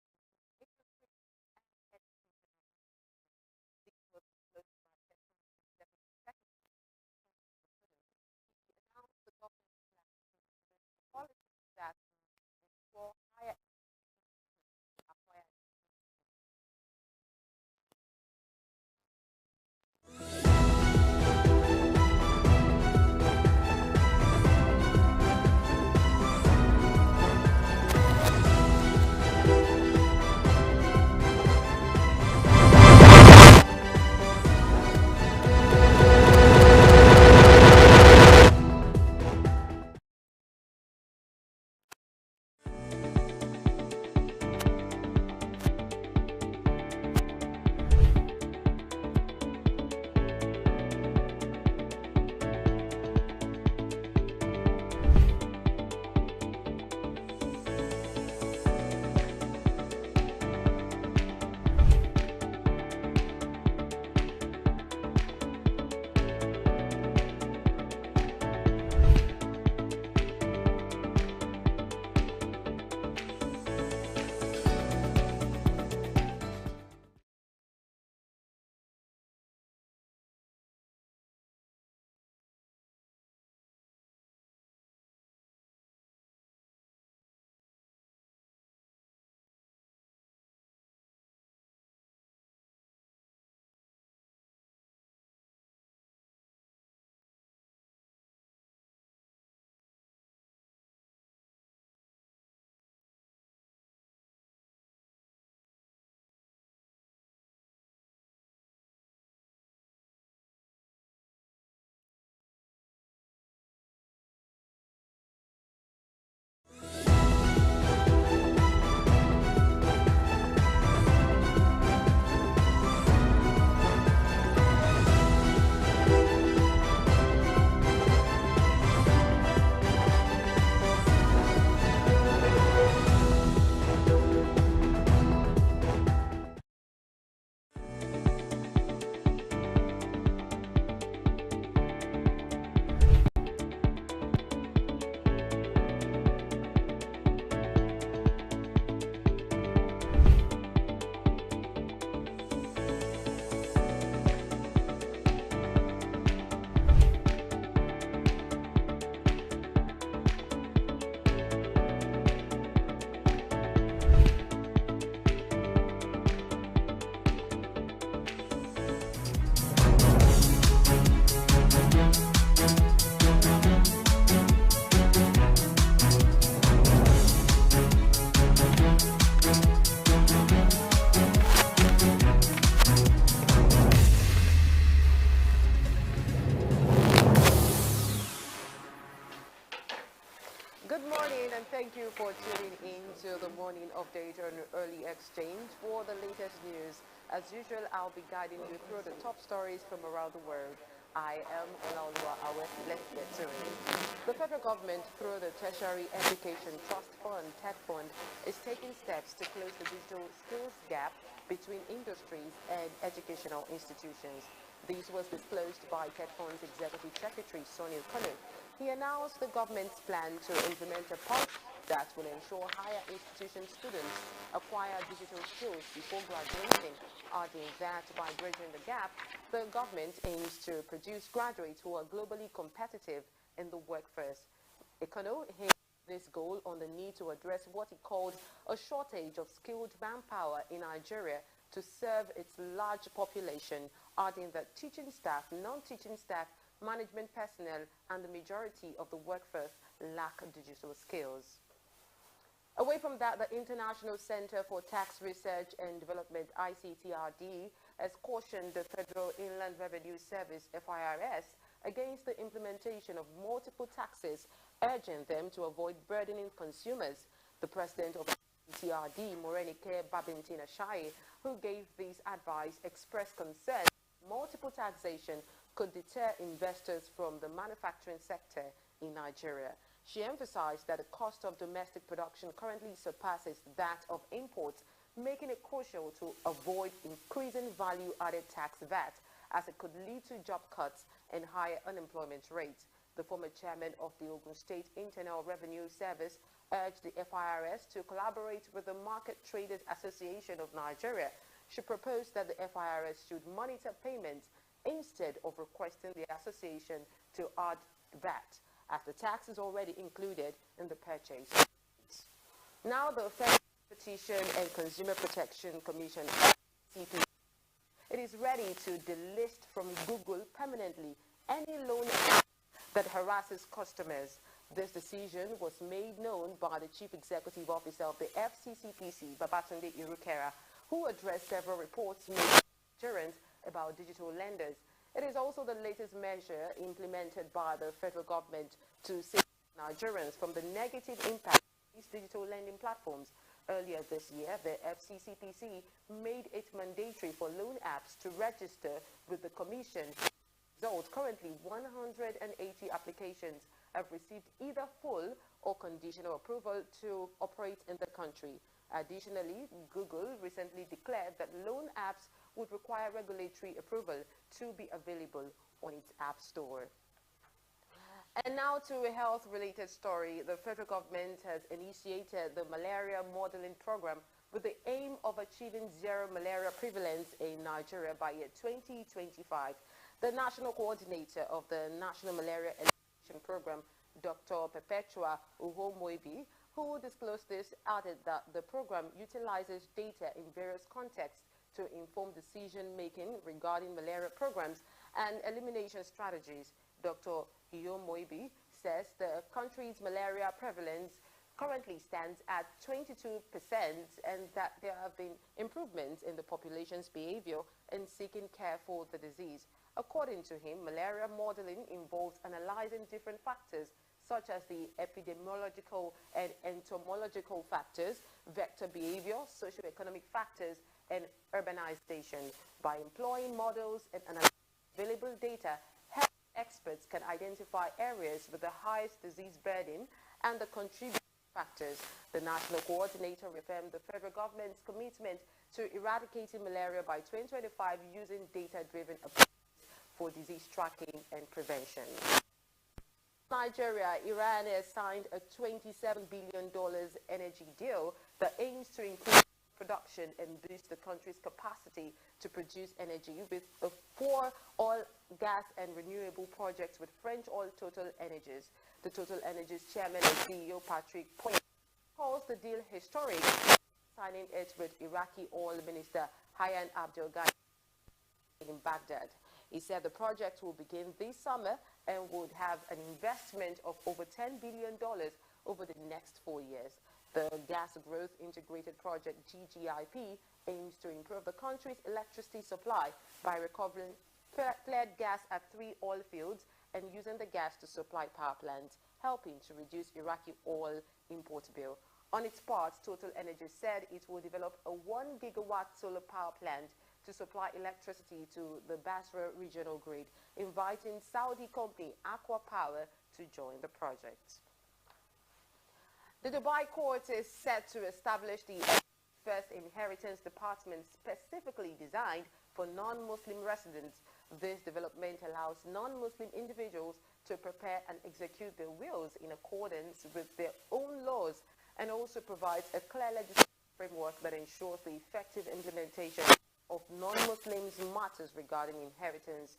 between industry and education. This was disclosed by Section 7 He announced the government's plan to implement a policy that will restore higher education acquire. Good morning, and thank you for tuning in to the morning update on Early Exchange. For the latest news, as usual, I'll be guiding you through the top stories from around the world. I am Olaoluwa Awe. Let's get to it. The federal government, through the Tertiary Education Trust Fund, TED Fund, is taking steps to close the digital skills gap between industries and educational institutions. This was disclosed by TED Fund's Executive Secretary, Sonny Kanu. He announced the government's plan to implement a policy that will ensure higher institution students acquire digital skills before graduating, adding that by bridging the gap, the government aims to produce graduates who are globally competitive in the workforce. Econo hit this goal on the need to address what he called a shortage of skilled manpower in Nigeria to serve its large population, adding that teaching staff, non-teaching staff, management personnel, and the majority of the workforce lack digital skills. Away from that, the International Center for Tax Research and Development, ICTRD, has cautioned the Federal Inland Revenue Service, FIRS, against the implementation of multiple taxes, urging them to avoid burdening consumers. The president of ICTRD, Morenike Babintina Shai, who gave this advice, expressed concern multiple taxation could deter investors from the manufacturing sector in Nigeria. She emphasized that the cost of domestic production currently surpasses that of imports, making it crucial to avoid increasing value-added tax VAT, as it could lead to job cuts and higher unemployment rates. The former chairman of the Ogun State Internal Revenue Service urged the FIRS to collaborate with the Market Traders Association of Nigeria. She proposed that the FIRS should monitor payments instead of requesting the association to add VAT, as the tax is already included in the purchase. Now the Federal Competition and Consumer Protection Commission, FCC, it is ready to delist from Google permanently any loan app that harasses customers. This decision was made known by the Chief Executive Officer of the FCCPC, Babatunde Irukera, who addressed several reports made by Nigerians about digital lenders. It is also the latest measure implemented by the federal government to save Nigerians from the negative impact of these digital lending platforms. Earlier this year, the FCCPC made it mandatory for loan apps to register with the Commission. Result, currently 180 applications have received either full or conditional approval to operate in the country. Additionally, Google recently declared that loan apps would require regulatory approval to be available on its app store. And now to a health-related story. The federal government has initiated the malaria modeling program with the aim of achieving zero malaria prevalence in Nigeria by year 2025. The national coordinator of the National Malaria Elimination Program, Dr. Perpetua Uhomoibi, who disclosed this, added that the program utilizes data in various contexts to inform decision-making regarding malaria programs and elimination strategies. Dr. Uhomoibi says the country's malaria prevalence currently stands at 22% and that there have been improvements in the population's behavior in seeking care for the disease. According to him, malaria modeling involves analyzing different factors such as the epidemiological and entomological factors, vector behavior, socioeconomic factors, and urbanization. By employing models and analyzing available data, health experts can identify areas with the highest disease burden and the contributing factors. The national coordinator reaffirmed the federal government's commitment to eradicating malaria by 2025 using data-driven approaches for disease tracking and prevention. Nigeria, Iran has signed a $27 billion energy deal that aims to increase production and boost the country's capacity to produce energy with 4 oil, gas and renewable projects with French oil Total Energies. The Total Energies chairman and CEO Patrick Poy calls the deal historic, signing it with Iraqi oil minister Hayyan Abdel Ghani in Baghdad. He said the project will begin this summer and would have an investment of over $10 billion over the next 4 years. The Gas Growth Integrated Project, GGIP, aims to improve the country's electricity supply by recovering flared gas at 3 oil fields and using the gas to supply power plants. helping to reduce Iraqi oil import bill. On its part, Total Energies said it will develop a 1 gigawatt solar power plant to supply electricity to the Basra regional grid, inviting Saudi company Aqua Power to join the project. The Dubai court is set to establish the first inheritance department specifically designed for non-Muslim residents. This development allows non-Muslim individuals to prepare and execute their wills in accordance with their own laws, and also provides a clear legislative framework that ensures the effective implementation of non-Muslims matters regarding inheritance.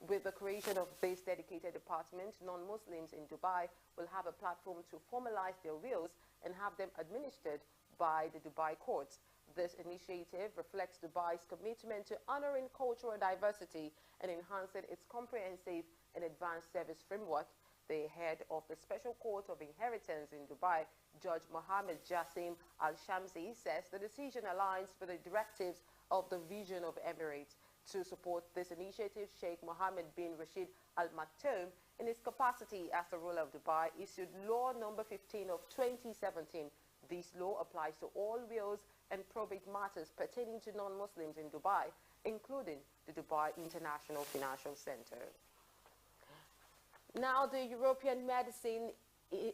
With the creation of this dedicated department, non-Muslims in Dubai will have a platform to formalize their wills and have them administered by the Dubai courts. This initiative reflects Dubai's commitment to honoring cultural diversity and enhancing its comprehensive and advanced service framework. The head of the Special Court of Inheritance in Dubai, Judge Mohammed Jassim Al-Shamsi, says the decision aligns with the directives of the Vision of Emirates. To support this initiative, Sheikh Mohammed bin Rashid Al Maktoum, in his capacity as the ruler of Dubai, issued Law Number 15 of 2017. This law applies to all wills and probate matters pertaining to non-Muslims in Dubai, including the Dubai International Financial Center. Now, the European Medicine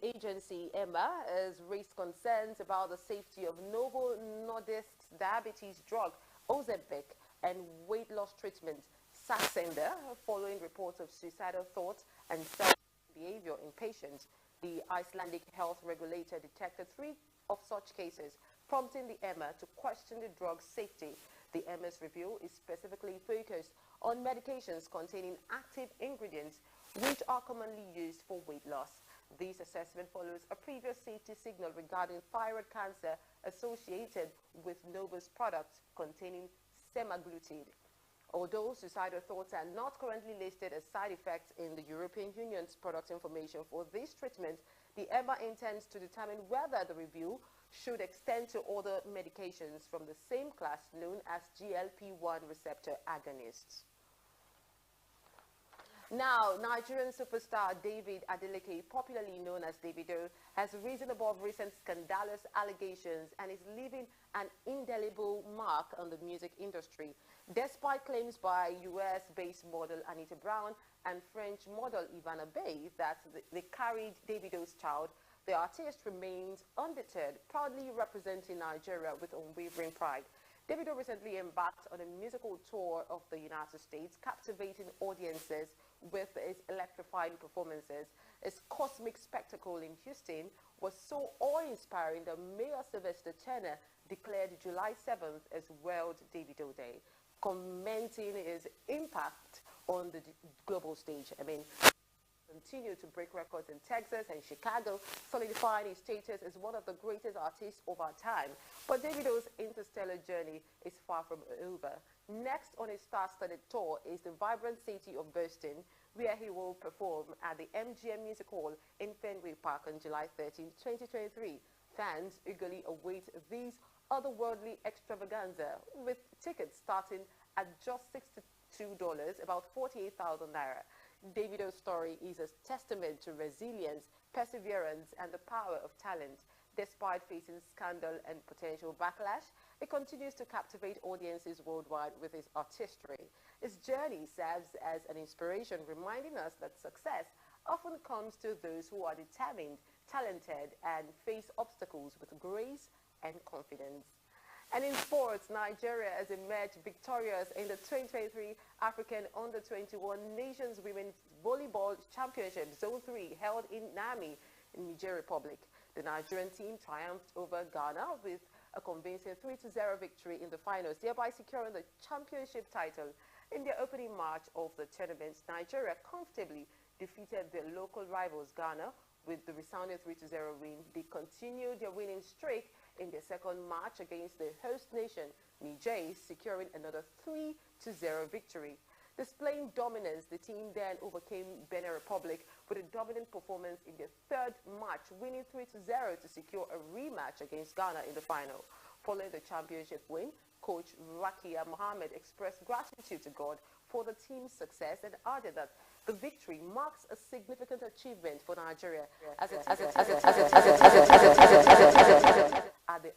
Agency, EMA, has raised concerns about the safety of Novo Nordisk's diabetes drug, Ozempic, and weight loss treatment, Saxenda, following reports of suicidal thoughts and self-behavior in patients. The Icelandic health regulator detected 3 of such cases, prompting the EMA to question the drug's safety. The EMA's review is specifically focused on medications containing active ingredients which are commonly used for weight loss. This assessment follows a previous safety signal regarding thyroid cancer associated with Novo's products containing semaglutide. Although suicidal thoughts are not currently listed as side effects in the European Union's product information for this treatment, the EMA intends to determine whether the review should extend to other medications from the same class known as GLP-1 receptor agonists. Now, Nigerian superstar David Adeleke, popularly known as Davido, has risen above recent scandalous allegations and is leaving an indelible mark on the music industry. Despite claims by US-based model Anita Brown and French model Ivana Bay that they carried Davido's child, the artist remains undeterred, proudly representing Nigeria with unwavering pride. Davido recently embarked on a musical tour of the United States, captivating audiences with his electrifying performances. His cosmic spectacle in Houston was so awe-inspiring that Mayor Sylvester Turner declared July 7th as World Davido Day, commenting his impact on the global stage. Continued to break records in Texas and Chicago, solidifying his status as one of the greatest artists of our time. But Davido's interstellar journey is far from over. Next on his star-studded tour is the vibrant city of Boston, where he will perform at the MGM Music Hall in Fenway Park on July 13, 2023. Fans eagerly await these otherworldly extravaganza, with tickets starting at just $62, about 48,000 naira. Davido's story is a testament to resilience, perseverance, and the power of talent. Despite facing scandal and potential backlash, he continues to captivate audiences worldwide with his artistry. His journey serves as an inspiration, reminding us that success often comes to those who are determined, talented, and face obstacles with grace and confidence. And in sports, Nigeria has emerged victorious in the 2023 African Under-21 Nations Women's Volleyball Championship Zone 3 held in Niamey, in Niger Republic. The Nigerian team triumphed over Ghana with a convincing 3-0 victory in the finals, thereby securing the championship title. In their opening match of the tournament, Nigeria comfortably defeated their local rivals Ghana with the resounding 3-0 win. They continued their winning streak in their second match against the host nation, Niger, securing another 3-0 victory. Displaying dominance, the team then overcame Benin Republic with a dominant performance in their third match, winning 3-0 to secure a rematch against Ghana in the final. Following the championship win, coach Rakia Mohammed expressed gratitude to God for the team's success and added that The victory marks a significant achievement for Nigeria at the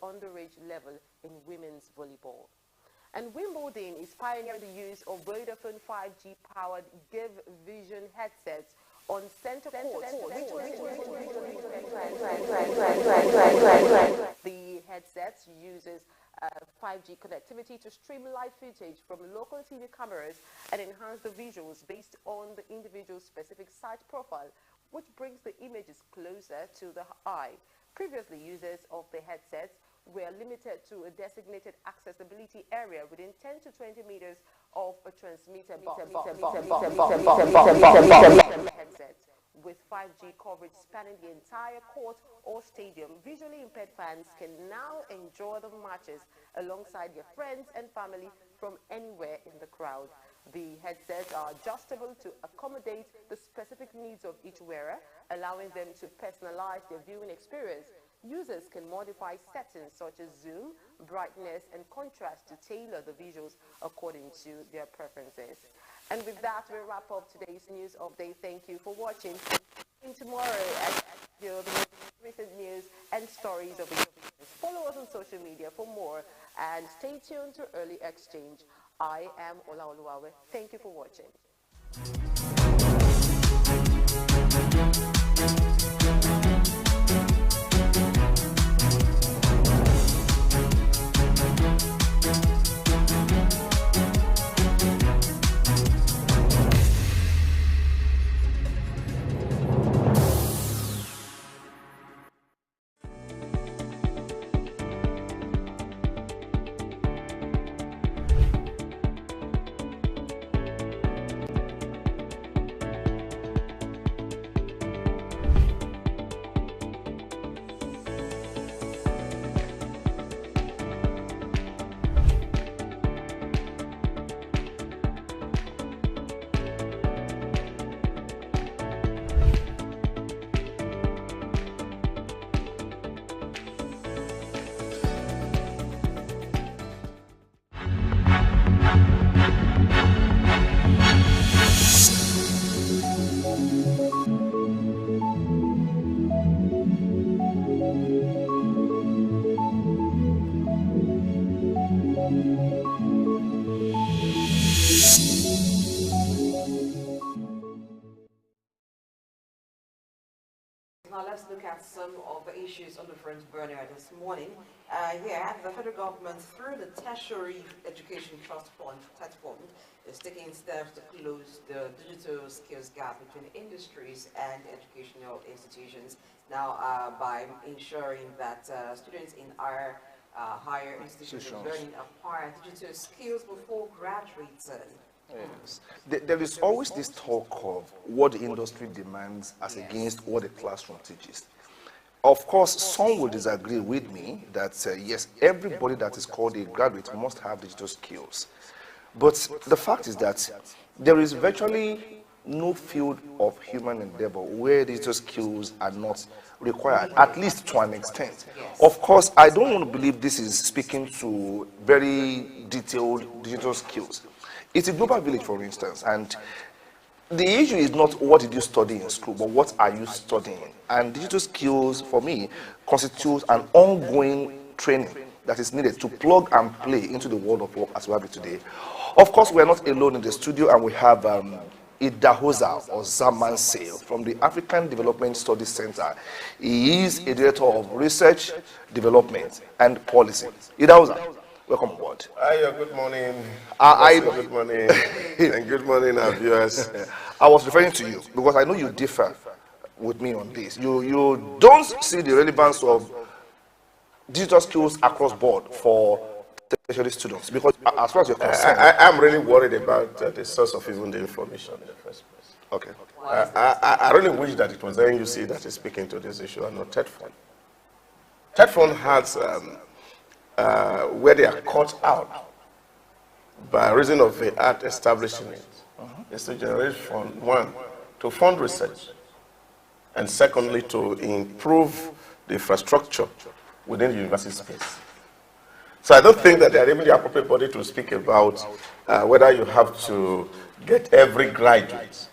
underage level in women's volleyball. And Wimbledon is pioneering the use of Vodafone 5G-powered Give Vision headsets on center courts. The headsets uses 5G connectivity to stream live footage from local TV cameras and enhance the visuals based on the individual's specific site profile, which brings the images closer to the eye. Previously, users of the headsets were limited to a designated accessibility area within 10 to 20 meters of a transmitter box. Headsets with 5G coverage spanning the entire court or stadium, visually impaired fans can now enjoy the matches alongside their friends and family from anywhere in the crowd. The headsets are adjustable to accommodate the specific needs of each wearer, allowing them to personalize their viewing experience. Users can modify settings such as zoom, brightness, and contrast to tailor the visuals according to their preferences. And with that, we wrap up today's news update. Thank you for watching. Tomorrow at the most recent news and stories of the business. Follow us on social media for more and stay tuned to Early Exchange. I am Ola Oluwawe. Thank you for watching. Now let's look at some of the issues on the front burner this morning. Here, the federal government, through the Tertiary Education Trust Fund, TET Fund, is taking steps to close the digital skills gap between industries and educational institutions. Now, by ensuring that students in our higher institutions are learning acquire digital skills before graduating. Yes. There is always this talk of what the industry demands as against what the classroom teaches. Of course, some will disagree with me that, yes, everybody that is called a graduate must have digital skills. But the fact is that there is virtually no field of human endeavor where digital skills are not required, at least to an extent. Of course, I don't want to believe this is speaking to very detailed digital skills. It's a global village, for instance, and the issue is not what did you study in school, but what are you studying? And digital skills, for me, constitute an ongoing training that is needed to plug and play into the world of work as we have it today. Of course, we are not alone in the studio, and we have Idahosa or Zaman Sale from the African Development Studies Center. He is a director of research, development, and policy. Idahosa, welcome aboard. Hi, good morning. Good morning. And good morning, our viewers. I was referring to you because I know you differ with me on this. You don't see the relevance of digital skills across board for tertiary students because as far as you're concerned, I'm really worried about the source of even the information in the first place. Okay. I really wish that it was NUC that is speaking to this issue and not TET Fund. TET Fund has where they are caught out by reason of the act establishing it is to generate fund, one, to fund research, and secondly, to improve the infrastructure within the university space. So I don't think that they are even the appropriate body to speak about whether you have to get every graduate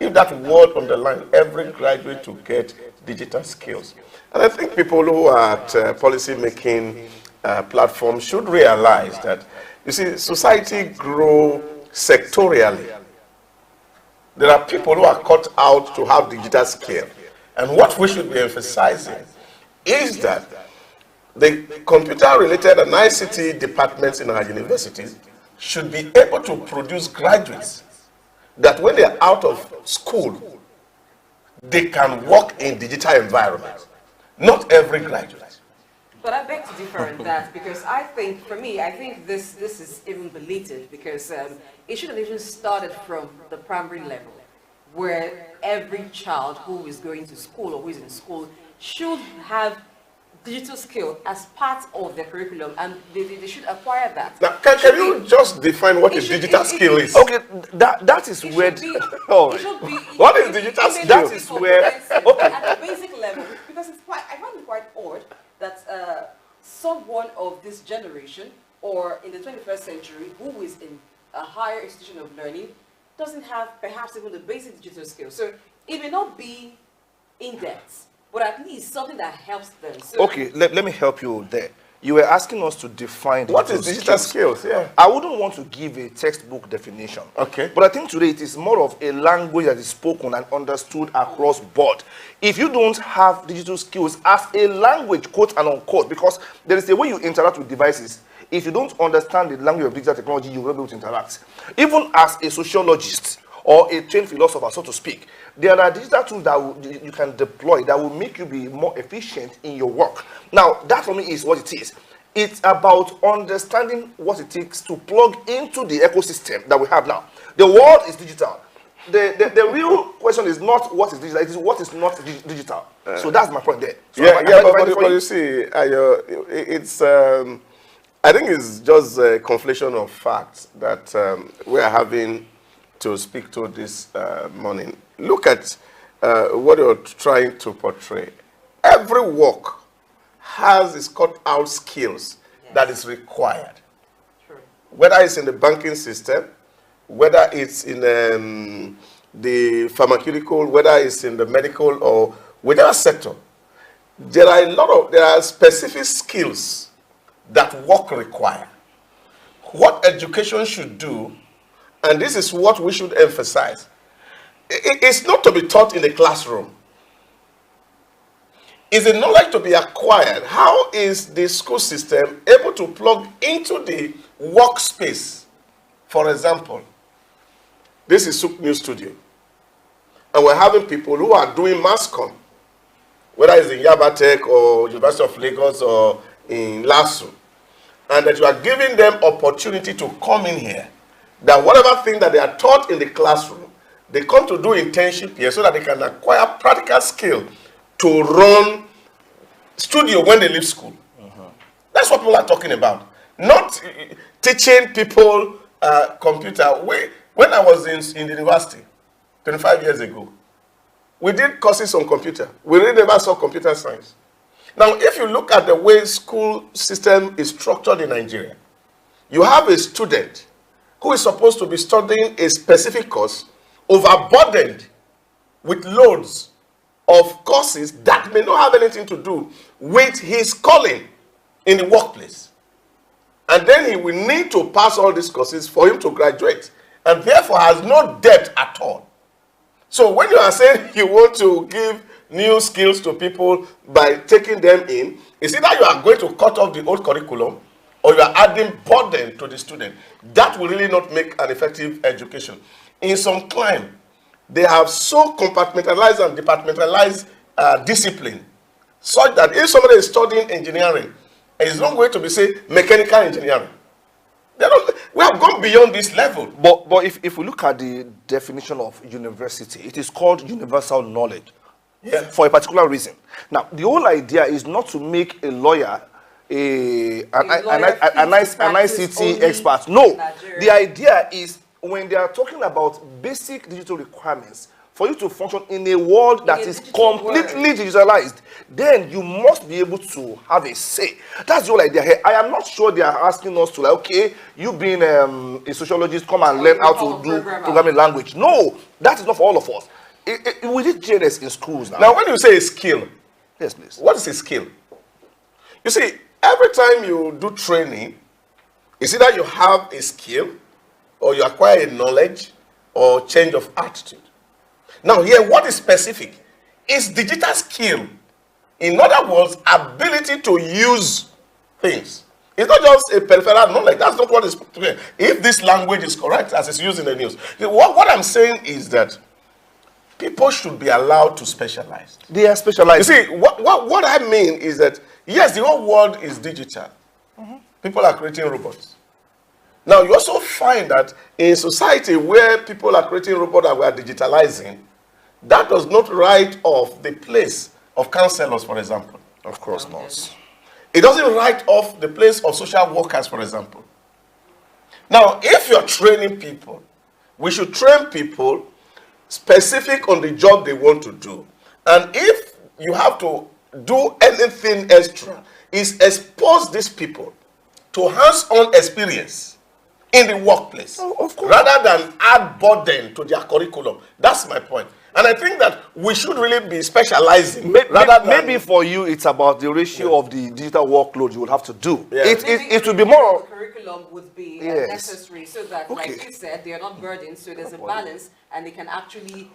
if that word underlined every graduate to get digital skills. And I think people who are at policy-making platforms should realize that, you see, society grows sectorially. There are people who are cut out to have digital skill. And what we should be emphasizing is that the computer-related and ICT departments in our universities should be able to produce graduates that when they are out of school, they can work in digital environments. Not every graduate. But I beg to differ in that, because I think, for me, I think this is even belated, because it should have even started from the primary level, where every child who is going to school or who is in school should have digital skill as part of their curriculum, and they should acquire that. Now, can you just define what a digital skill is? Okay, that is where... What is digital skill? That is where... Okay. At the basic level, because it's quite, I find it quite odd that someone of this generation, or in the 21st century, who is in a higher institution of learning, doesn't have perhaps even the basic digital skills. So it may not be in depth, but at least something that helps them. So okay, let me help you there. You were asking us to define what is digital skills. Yeah. I wouldn't want to give a textbook definition. Okay. But I think today it is more of a language that is spoken and understood across board. If you don't have digital skills as a language, quote and unquote, because there is a way you interact with devices. If you don't understand the language of digital technology, you will not be able to interact. Even as a sociologist or a trained philosopher, so to speak, there are digital tools that you can deploy that will make you be more efficient in your work. Now, that for me is what it is. It's about understanding what it takes to plug into the ecosystem that we have now. The world is digital. The real question is not what is digital, it is what is not digital. So that's my point there. So but you see, it's... I think it's just a conflation of facts that we are having to speak to this morning. Look at what you're trying to portray. Every work has its cut-out skills that is required. True. Whether it's in the banking system, whether it's in the pharmaceutical, whether it's in the medical or whatever sector, there are specific skills that work require. What education should do, and this is what we should emphasize, it's not to be taught in the classroom. It's a knowledge to be acquired. How is the school system able to plug into the workspace? For example, this is Souk News Studio, and we're having people who are doing mass comm, whether it's in Yaba Tech or University of Lagos or in LASU, and that you are giving them opportunity to come in here, that whatever thing that they are taught in the classroom, they come to do internship here so that they can acquire practical skill to run studio when they leave school. That's what people are talking about. Not teaching people computer. When I was in university 25 years ago, we did courses on computer. We really never saw computer science. Now, if you look at the way school system is structured in Nigeria, you have a student who is supposed to be studying a specific course, overburdened with loads of courses that may not have anything to do with his calling in the workplace. And then he will need to pass all these courses for him to graduate, and therefore has no depth at all. So when you are saying you want to give new skills to people by taking them in, it's either you are going to cut off the old curriculum or you are adding burden to the student. That will really not make an effective education. In some climes, they have so compartmentalized and departmentalized discipline, such that if somebody is studying engineering, it's not going to be, say, mechanical engineering. We have gone beyond this level. But if we look at the definition of university, it is called universal knowledge. Yeah. For a particular reason. Now, the whole idea is not to make a lawyer an ICT expert. No. The idea is when they are talking about basic digital requirements for you to function in a world that is completely digitalized, then you must be able to have a say. That's the whole idea here. I am not sure they are asking us to, like, okay, you being a sociologist, come and learn how to do programming language. No, that is not for all of us. We did GNS in schools now. Now, when you say a skill, yes, please. What is a skill? You see, every time you do training, it's either you have a skill, or you acquire a knowledge, or change of attitude. Now here, what is specific is digital skill. In other words, ability to use things. It's not just a peripheral knowledge. That's not what is. If this language is correct, as it's used in the news. What I'm saying is that people should be allowed to specialize. They are specialized. You see, what I mean is that, yes, the whole world is digital. People are creating robots. Now, you also find that in society where people are creating robots that we are digitalizing, that does not write off the place of counselors, for example. Of course not. It doesn't write off the place of social workers, for example. Now, if you're training people, we should train people specific on the job they want to do. And if you have to do anything extra, is expose these people to hands-on experience in the workplace, rather than add burden to their curriculum. That's my point. And I think that we should really be specializing. Maybe for you, it's about the ratio of the digital workload you will have to do. Yeah. It will be more. The curriculum would be necessary so that, like you said, they are not burdened. So there's a balance, and they can actually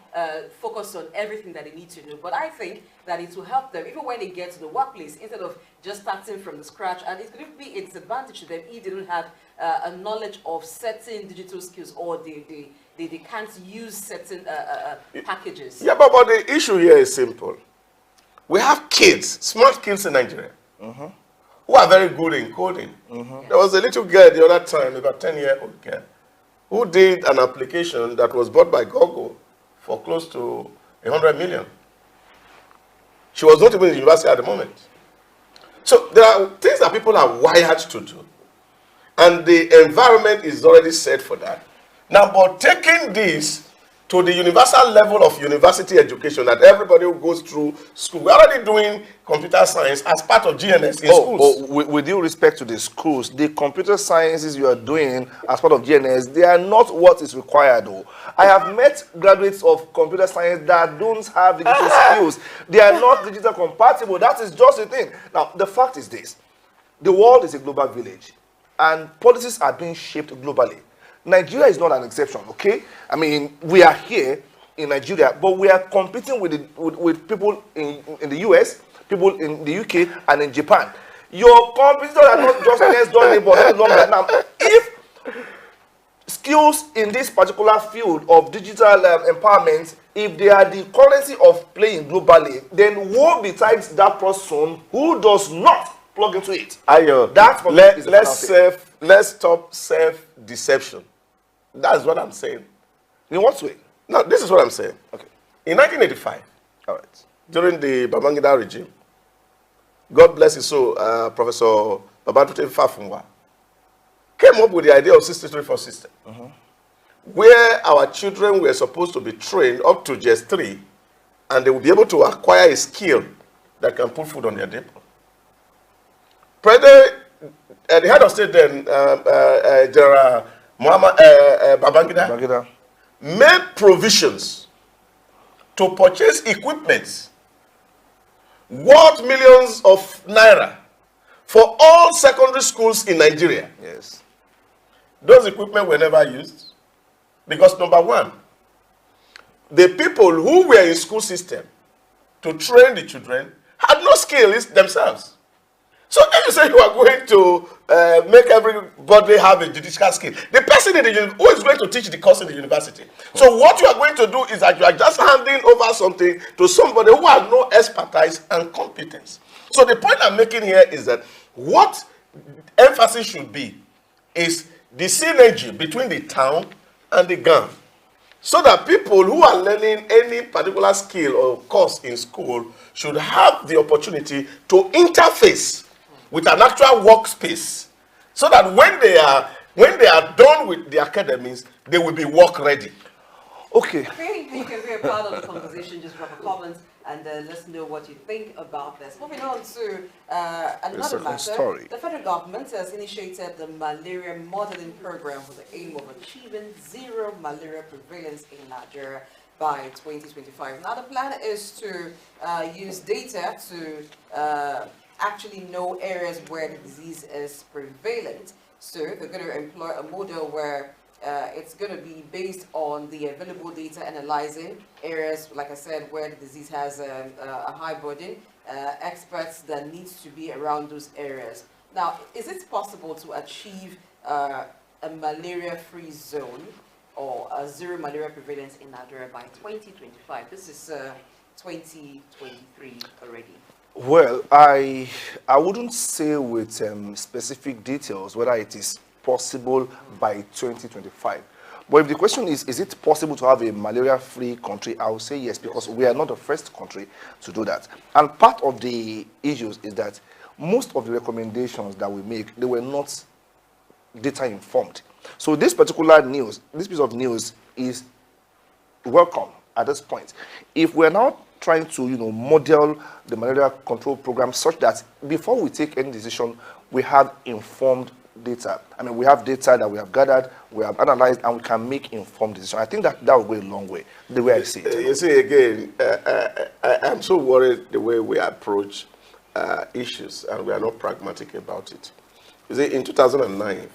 focus on everything that they need to do. But I think that it will help them even when they get to the workplace, instead of just starting from the scratch. And it could be a disadvantage to them if they don't have a knowledge of certain digital skills, or they can't use certain packages. Yeah, but the issue here is simple. We have kids, smart kids in Nigeria, who are very good in coding. There was a little girl the other time, about 10-year-old girl, who did an application that was bought by Google for close to 100 million. She was not even in the university at the moment. So there are things that people are wired to do. And the environment is already set for that. Now, but taking this to the universal level of university education, that everybody who goes through school, we're already doing computer science as part of GNS in schools. With due respect to the schools, the computer sciences you are doing as part of GNS, they are not what is required, though. I have met graduates of computer science that don't have digital skills. They are not digital compatible. That is just the thing. Now, the fact is this. The world is a global village, and policies are being shaped globally. Nigeria is not an exception, okay? I mean, we are here in Nigeria, but we are competing with people in the US, people in the UK, and in Japan. Your competitors are not just against door neighbors any longer. Now, if skills in this particular field of digital empowerment, if they are the currency of playing globally, then woe betides that person who does not plug into it. Ayo, let's stop self-deception. That's what I'm saying. In what way? Now, this is what I'm saying. Okay. In 1985, all right, during the Babangida regime, God bless his soul, Professor Babatoute Fafungwa came up with the idea of 63-4 system, where our children were supposed to be trained up to just 3, and they will be able to acquire a skill that can put food on their table. The head of state then, General Babangida, made provisions to purchase equipment worth millions of naira for all secondary schools in Nigeria. Yes. Those equipment were never used because, number one, the people who were in school system to train the children had no skills themselves. So if you say you are going to make everybody have a judicial skill, the person in the who is going to teach the course in the university. So what you are going to do is that you are just handing over something to somebody who has no expertise and competence. So the point I'm making here is that what emphasis should be is the synergy between the town and the gang, so that people who are learning any particular skill or course in school should have the opportunity to interface with an actual workspace, so that when they are done with the academies, they will be work ready. Okay. You can be a part of the conversation. Just drop a comment and let us know what you think about this. Moving on to another matter. Story. The federal government has initiated the malaria modeling program with the aim of achieving zero malaria prevalence in Nigeria by 2025. Now, the plan is to use data to actually know areas where the disease is prevalent. So they're going to employ a model where it's going to be based on the available data, analyzing areas, like I said, where the disease has a high burden, experts that needs to be around those areas. Now, is it possible to achieve a malaria-free zone or a zero malaria prevalence in Nigeria by 2025? This is 2023 already. Well, I wouldn't say with specific details whether it is possible by 2025. But if the question is it possible to have a malaria-free country, I will say yes, because we are not the first country to do that. And part of the issues is that most of the recommendations that we make, they were not data informed. So this particular news, this piece of news is welcome at this point. If we're now trying to, model the malaria control program such that before we take any decision, we have informed data. I mean, we have data that we have gathered, we have analyzed, and we can make informed decisions. I think that will go a long way, the way I see it. You see, again, I'm so worried the way we approach issues, and we are not pragmatic about it. You see, in 2009,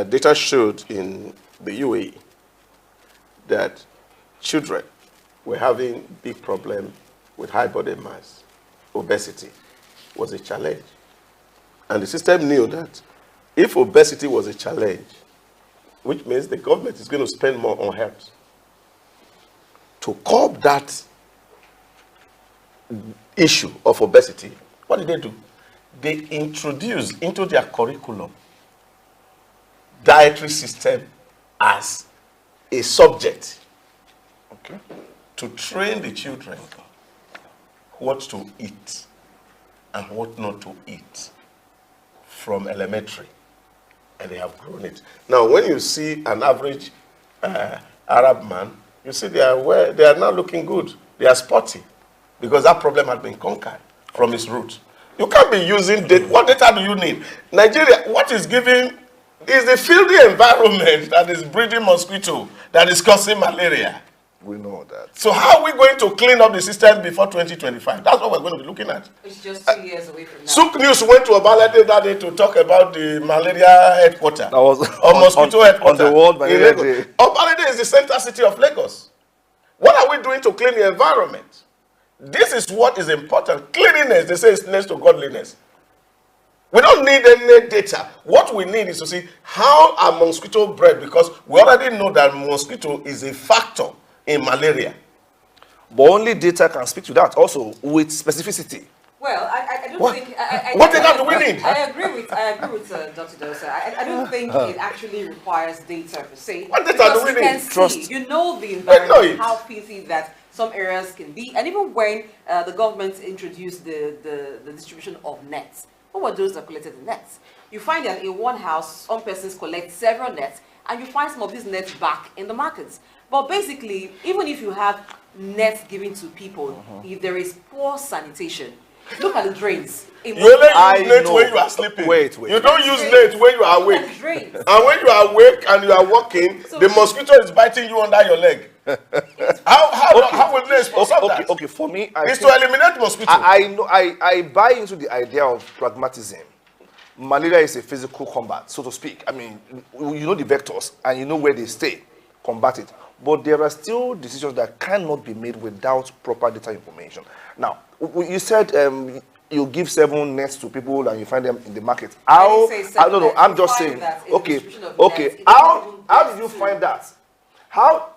data showed in the UAE that children were having big problem with high body mass. Obesity was a challenge. And the system knew that if obesity was a challenge, which means the government is going to spend more on health. To curb that issue of obesity, what did they do? They introduced into their curriculum dietary system as a subject, okay, to train the children what to eat and what not to eat from elementary, and they have grown it. Now, when you see an average Arab man, you see they are now looking good. They are sporty because that problem has been conquered from its root. You can't be using data. What data do you need? Nigeria, what is giving is the filthy environment that is breeding mosquito that is causing malaria. We know that. So how are we going to clean up the system before 2025? That's what we're going to be looking at. It's just 2 years away from now. Souk News went to Obalede that day to talk about the malaria headquarters. That was or mosquito headquarters. On the World Malaria Day. Obalede is the center city of Lagos. What are we doing to clean the environment? This is what is important. Cleanliness, they say, is next to godliness. We don't need any data. What we need is to see how are mosquito bred, because we already know that mosquito is a factor in malaria. But only data can speak to that, also with specificity. Well, I don't What? think... What data do we need? I agree with Dr. Dosa. I don't think it actually requires data per se. What data because do we you can need? see, Trust. you know the know environment, it. how filthy that some areas can be. And even when the government introduced the distribution of nets, what were those that collected the nets? You find that in one house, some persons collect several nets, and you find some of these nets back in the markets. But basically, even if you have nets given to people, if there is poor sanitation, look at the drains. You only use net know. when you are sleeping. Wait. You don't use net when you are Look at awake. the drains. And when you are awake and you are walking, So- the mosquito is biting you under your leg. How will they stop that? Okay, for me, It's to eliminate mosquito. I know. I buy into the idea of pragmatism. Malaria is a physical combat, so to speak. I mean, you know the vectors and you know where they stay. Combat it. But there are still decisions that cannot be made without proper data information. Now, you said you give 7 nets to people and you find them in the market. How? I didn't say I 7 don't know. nets. I'm You just find saying. that in the Okay. distribution of Okay. nets, it How doesn't how get did you to- find that? How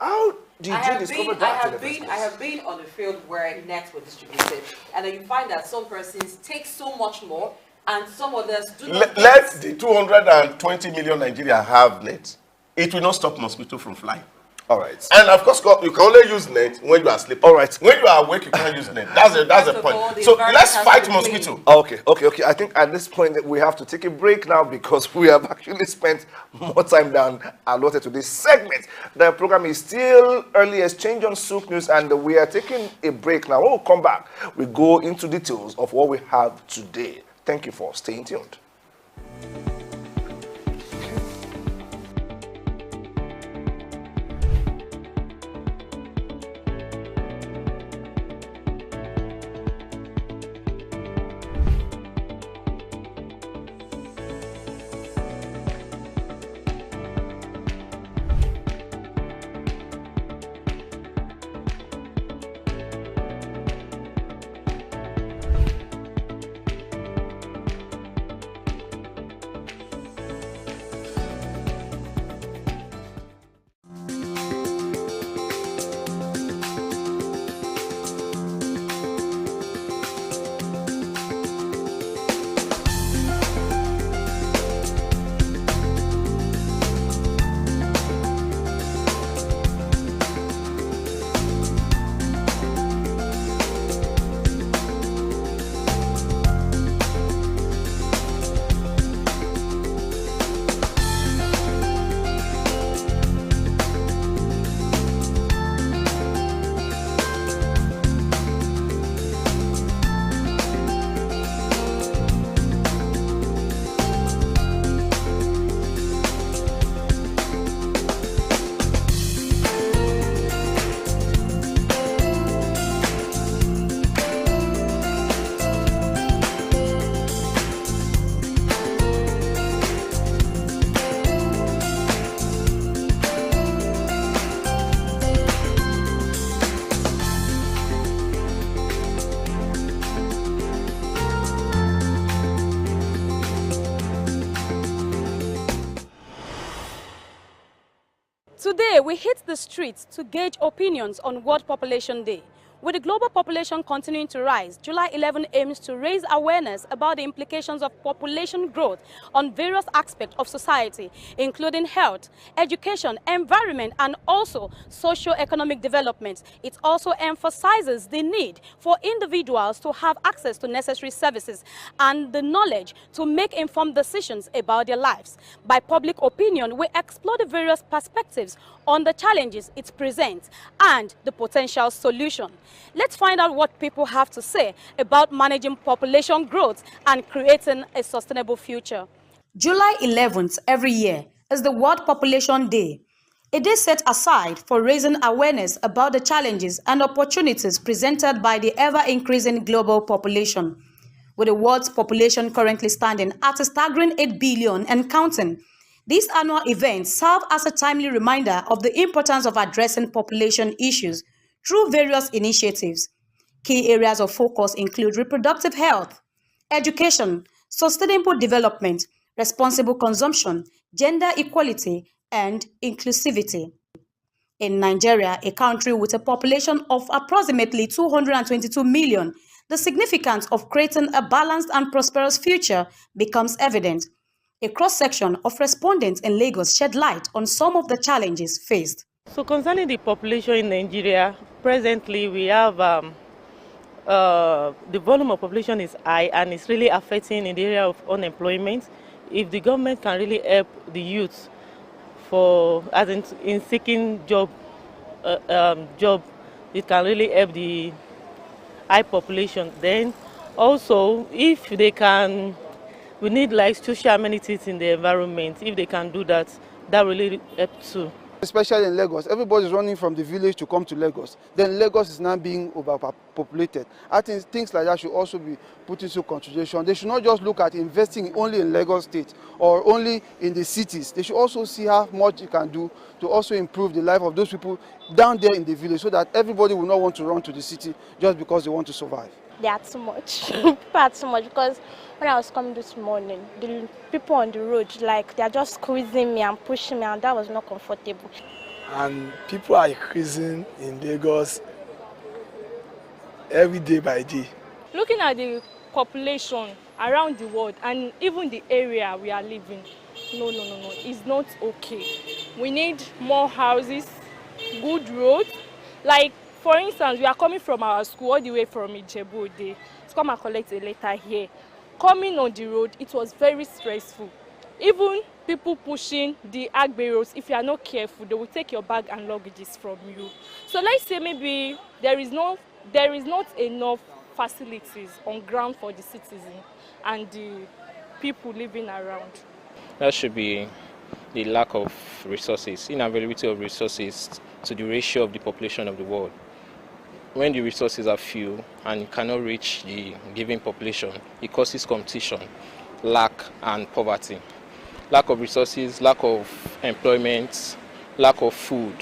did you discover that? I have been on a field where nets were distributed, and then you find that some persons take so much more, and some others do not. Let the 220 million Nigeria have net. It will not stop mosquito from flying. All right. And of course, you can only use net when you are sleeping. All right. When you are awake, you can't use net. That's the point. So let's fight mosquito. Okay. I think at this point that we have to take a break now because we have actually spent more time than allotted to this segment. The program is still early exchange on Souk News, and we are taking a break now. When we come back, we go into details of what we have today. Thank you for staying tuned. Today, we hit the streets to gauge opinions on World Population Day. With the global population continuing to rise, July 11 aims to raise awareness about the implications of population growth on various aspects of society, including health, education, environment, and also socio-economic development. It also emphasizes the need for individuals to have access to necessary services and the knowledge to make informed decisions about their lives. By public opinion, we explore the various perspectives on the challenges it presents and the potential solution. Let's find out what people have to say about managing population growth and creating a sustainable future. July 11th every year is the World Population Day. A day set aside for raising awareness about the challenges and opportunities presented by the ever-increasing global population. With the world's population currently standing at a staggering 8 billion and counting, these annual events serve as a timely reminder of the importance of addressing population issues through various initiatives. Key areas of focus include reproductive health, education, sustainable development, responsible consumption, gender equality, and inclusivity. In Nigeria, a country with a population of approximately 222 million, the significance of creating a balanced and prosperous future becomes evident. A cross-section of respondents in Lagos shed light on some of the challenges faced. So concerning the population in Nigeria, presently we have the volume of population is high and it's really affecting in the area of unemployment. If the government can really help the youth in seeking job, it can really help the high population. Then also if they can, we need like social amenities in the environment. If they can do that, that really helps too. Especially in Lagos, everybody is running from the village to come to Lagos. Then Lagos is now being overpopulated. I think things like that should also be put into consideration. They should not just look at investing only in Lagos State or only in the cities. They should also see how much you can do to also improve the life of those people down there in the village so that everybody will not want to run to the city just because they want to survive. They are too much. People are too much because when I was coming this morning, the people on the road, like, they are just squeezing me and pushing me, and that was not comfortable. And people are increasing in Lagos every day by day. Looking at the population around the world and even the area we are living, no, it's not okay. We need more houses, good roads. Like, for instance, we are coming from our school all the way from Ijebu-Ode to come and collect a letter here. Coming on the road, it was very stressful. Even people pushing the agberos, if you are not careful, they will take your bag and luggages from you. So let's say maybe there is not enough facilities on ground for the citizen and the people living around. That should be the lack of resources, inavailability of resources to the ratio of the population of the world. When the resources are few and cannot reach the given population, it causes competition, lack and poverty. Lack of resources, lack of employment, lack of food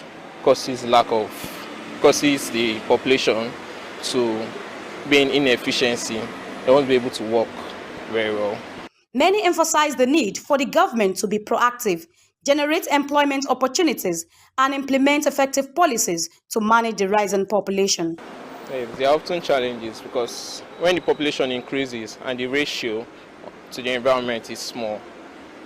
causes the population to be in inefficiency. They won't be able to work very well. Many emphasize the need for the government to be proactive, generate employment opportunities, and implement effective policies to manage the rising population. There are often challenges because when the population increases and the ratio to the environment is small,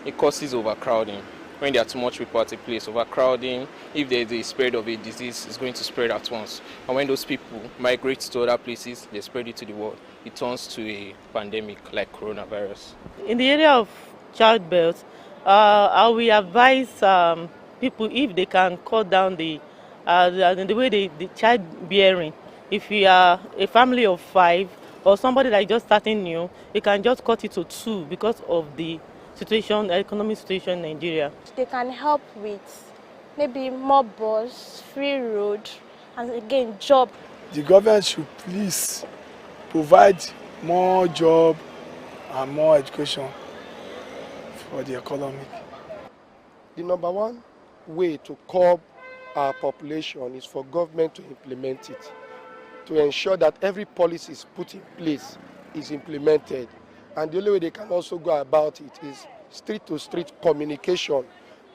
it causes overcrowding. When there are too much people at a place, overcrowding, if there is a spread of a disease, it's going to spread at once. And when those people migrate to other places, they spread it to the world. It turns to a pandemic like coronavirus. In the area of childbirth, I will advise people if they can cut down the way the childbearing. If you are a family of 5 or somebody that is just starting new, you can just cut it to 2 because of the economic situation in Nigeria. They can help with maybe more bus, free road, and again, job. The government should please provide more job and more education for the economy. The number one way to curb our population is for government to implement it, to ensure that every policy is put in place is implemented. And the only way they can also go about it is street-to-street communication,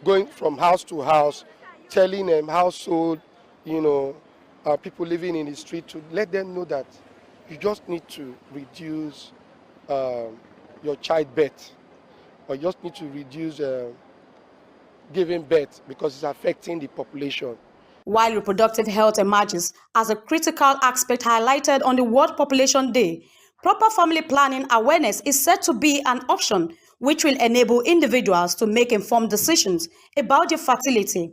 going from house to house, telling them household, people living in the street, to let them know that you just need to reduce your childbirth, or you just need to reduce giving birth because it's affecting the population. While reproductive health emerges as a critical aspect highlighted on the World Population Day, proper family planning awareness is said to be an option which will enable individuals to make informed decisions about their fertility.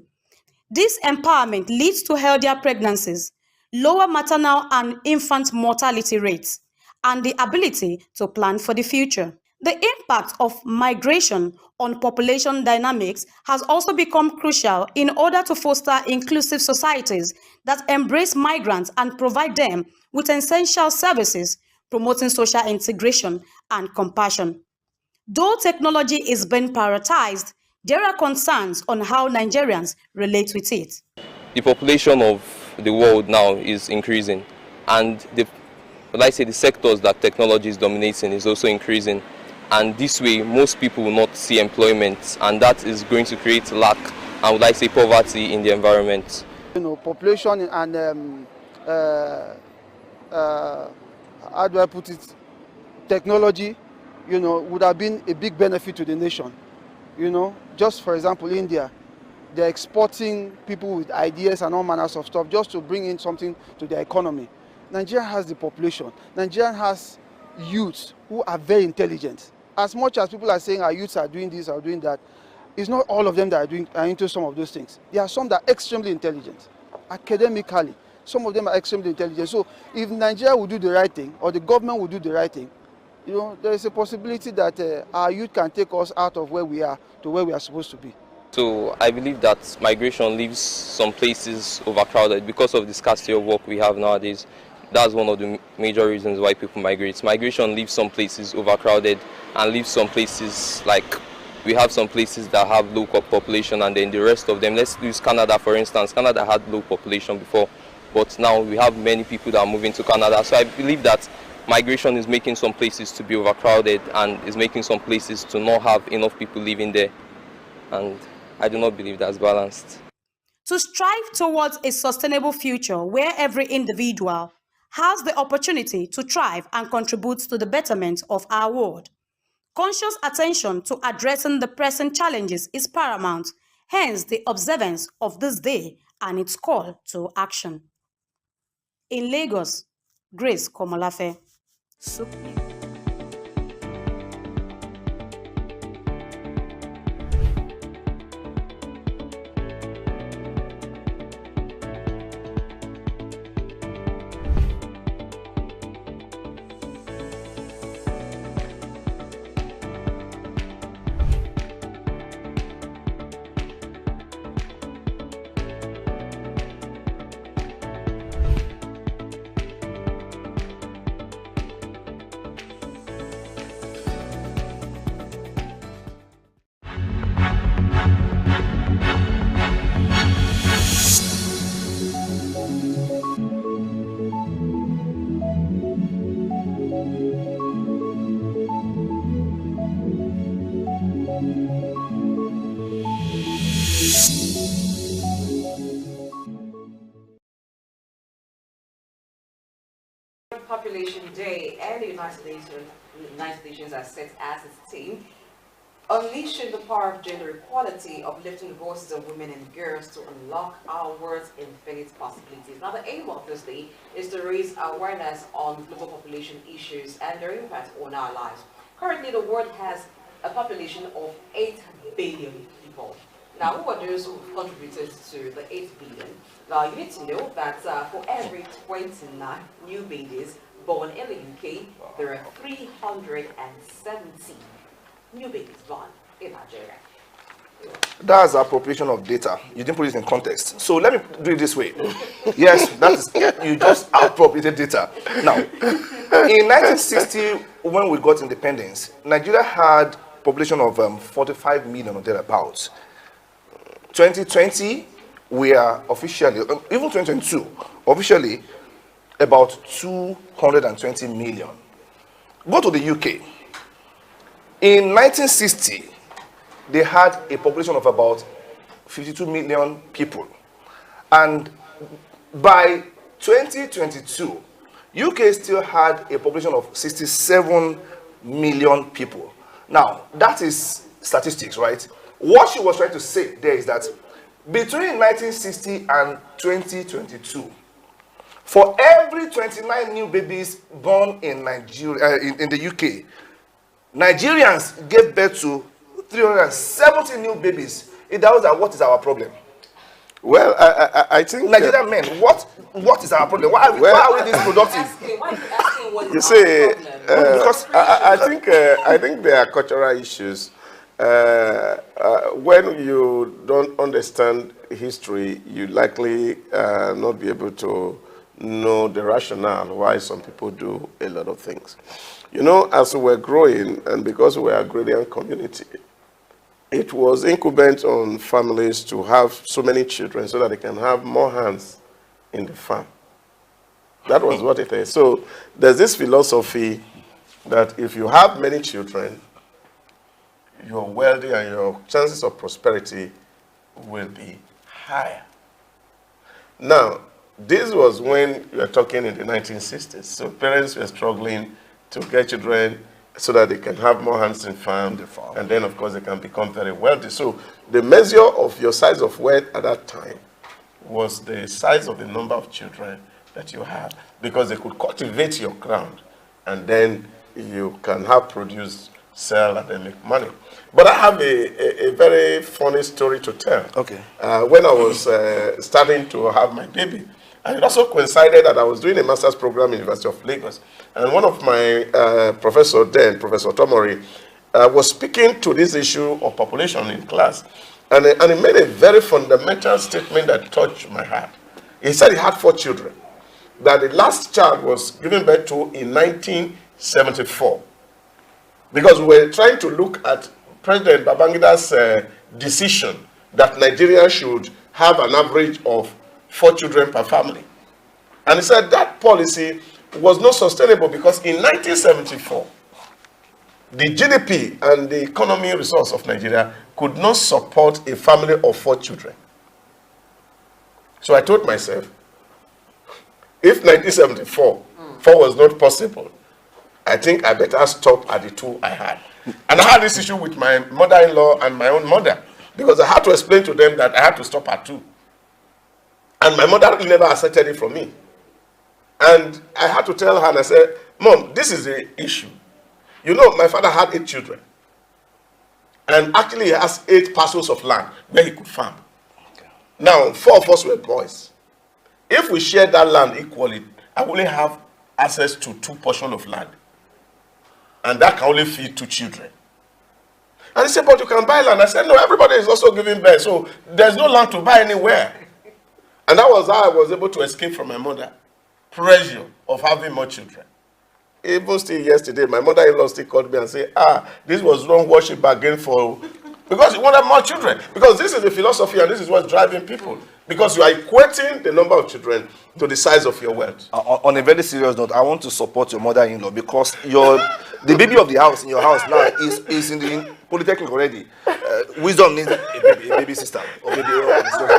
This empowerment leads to healthier pregnancies, lower maternal and infant mortality rates, and the ability to plan for the future. The impact of migration on population dynamics has also become crucial in order to foster inclusive societies that embrace migrants and provide them with essential services, promoting social integration and compassion. Though technology is being prioritized, there are concerns on how Nigerians relate with it. The population of the world now is increasing, and the sectors that technology is dominating is also increasing. And this way, most people will not see employment, and that is going to create lack and poverty in the environment. Population and how do I put it? Technology, would have been a big benefit to the nation. Just for example, India, they're exporting people with ideas and all manners of stuff just to bring in something to their economy. Nigeria has the population. Nigeria has youths who are very intelligent. As much as people are saying our youths are doing this or doing that, it's not all of them that are into some of those things. There are some that are extremely intelligent, academically. Some of them are extremely intelligent. So if Nigeria will do the right thing, or the government will do the right thing, there is a possibility that our youth can take us out of where we are to where we are supposed to be. So I believe that migration leaves some places overcrowded because of the scarcity of work we have nowadays. That's one of the major reasons why people migrate. Migration leaves some places overcrowded and leaves some places, like we have some places that have low population, and then the rest of them, let's use Canada for instance. Canada had low population before, but now we have many people that are moving to Canada. So I believe that migration is making some places to be overcrowded and is making some places to not have enough people living there. And I do not believe that's balanced. To strive towards a sustainable future where every individual has the opportunity to thrive and contribute to the betterment of our world, conscious attention to addressing the present challenges is paramount. Hence, the observance of this day and its call to action. In Lagos, Grace Komolafe, Super. Population Day, and the United Nations has set as its theme, unleashing the power of gender equality, uplifting the voices of women and girls to unlock our world's infinite possibilities. Now, the aim of this day is to raise awareness on global population issues and their impact on our lives. Currently, the world has a population of 8 billion people. Now, who are those who contributed to the 8 billion? Now, you need to know that for every 29 new babies born in the UK, there are 370 new babies born in Nigeria. That's appropriation of data. You didn't put it in context. So let me do it this way. Yes, that is, you just appropriated data. Now, in 1960, when we got independence, Nigeria had a population of 45 million or thereabouts. 2020, we are officially, even 2022, officially about 220 million. Go to the UK. In 1960, they had a population of about 52 million people. And by 2022, UK still had a population of 67 million people. Now, that is statistics, right? What she was trying to say there is that between 1960 and 2022, for every 29 new babies born in Nigeria, in the UK, Nigerians gave birth to 370 new babies. It tells that what is our problem? Well, I think Nigerian men, what is our problem? Why are we this productive? You see, I think there are cultural issues. When you don't understand history, you likely not be able to know the rationale why some people do a lot of things. You know, as we were growing, and because we are an agrarian community, it was incumbent on families to have so many children so that they can have more hands in the farm. That was what it is. So there's this philosophy that if you have many children, you're wealthy and your chances of prosperity will be higher. Now, this was when we were talking in the 1960s. So parents were struggling to get children so that they can have more hands in farm. And then, of course, they can become very wealthy. So the measure of your size of wealth at that time was the size of the number of children that you have, because they could cultivate your ground and then you can have produce, sell, and then make money. But I have a very funny story to tell. Okay. When I was starting to have my baby, and it also coincided that I was doing a master's program in the University of Lagos. And one of my professors then, Professor Tomori, was speaking to this issue of population in class. And he made a very fundamental statement that touched my heart. He said he had 4 children, that the last child was given birth to in 1974. Because we were trying to look at President Babangida's decision that Nigeria should have an average of 4 children per family. And he said that policy was not sustainable because in 1974, the GDP and the economy resource of Nigeria could not support a family of 4 children. So I told myself, if 1974, 4 was not possible, I think I better stop at the 2 I had. And I had this issue with my mother-in-law and my own mother, because I had to explain to them that I had to stop at 2. And my mother never accepted it from me. And I had to tell her, and I said, Mom, this is the issue. You know, my father had 8 children. And actually he has 8 parcels of land where he could farm. Now, 4 of us were boys. If we shared that land equally, I only have access to 2 portions of land. And that can only feed 2 children. And he said, but you can buy land. I said, no, everybody is also giving birth, so there's no land to buy anywhere. And that was how I was able to escape from my mother. Pressure of having more children. Even still yesterday, my mother-in-law still called me and said, this was wrong worship again for... Because he wanted more children. Because this is the philosophy and this is what's driving people. Because you are equating the number of children to the size of your wealth. On a very serious note, I want to support your mother-in-law because the baby of the house in your house now is in the polytechnic already. Wisdom needs a baby sister. Or baby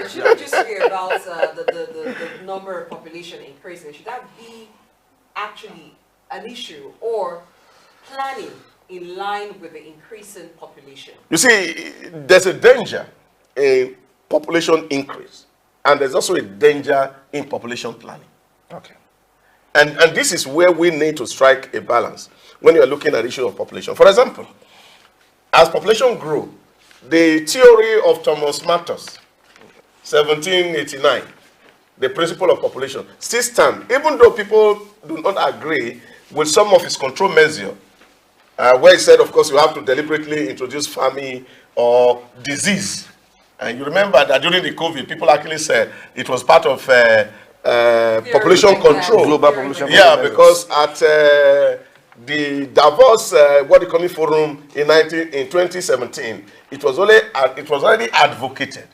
should we just say about the number of population increasing? Should that be actually an issue or planning in line with the increasing population? You see, there's a danger in population increase. And there's also a danger in population planning. Okay. And this is where we need to strike a balance when you're looking at the issue of population. For example, as population grew, the theory of Thomas Malthus, 1789, the principle of population, still stands, even though people do not agree with some of his control measures, where he said, of course, you have to deliberately introduce famine or disease. And you remember that during the COVID, people actually said it was part of population control. Global population control. Yeah, because at the Davos World Economic Forum in 2017, it was already advocated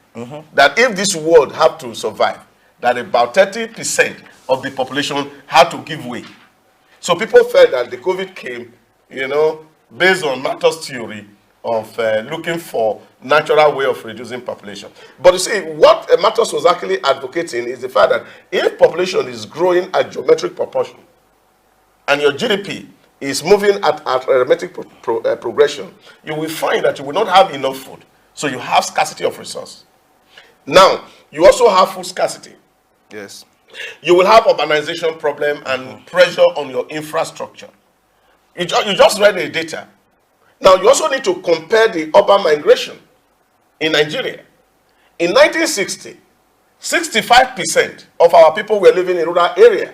that if this world had to survive, that about 30% of the population had to give way. So people felt that the COVID came, you know, based on Malthus' theory of looking for natural way of reducing population. But you see, what Malthus was actually advocating is the fact that if population is growing at geometric proportion and your GDP is moving at arithmetic progression, you will find that you will not have enough food. So you have scarcity of resource. Now, you also have food scarcity. Yes. You will have urbanization problem and pressure on your infrastructure. You just read the data. Now, you also need to compare the urban migration in Nigeria. In 1960, 65% of our people were living in rural area.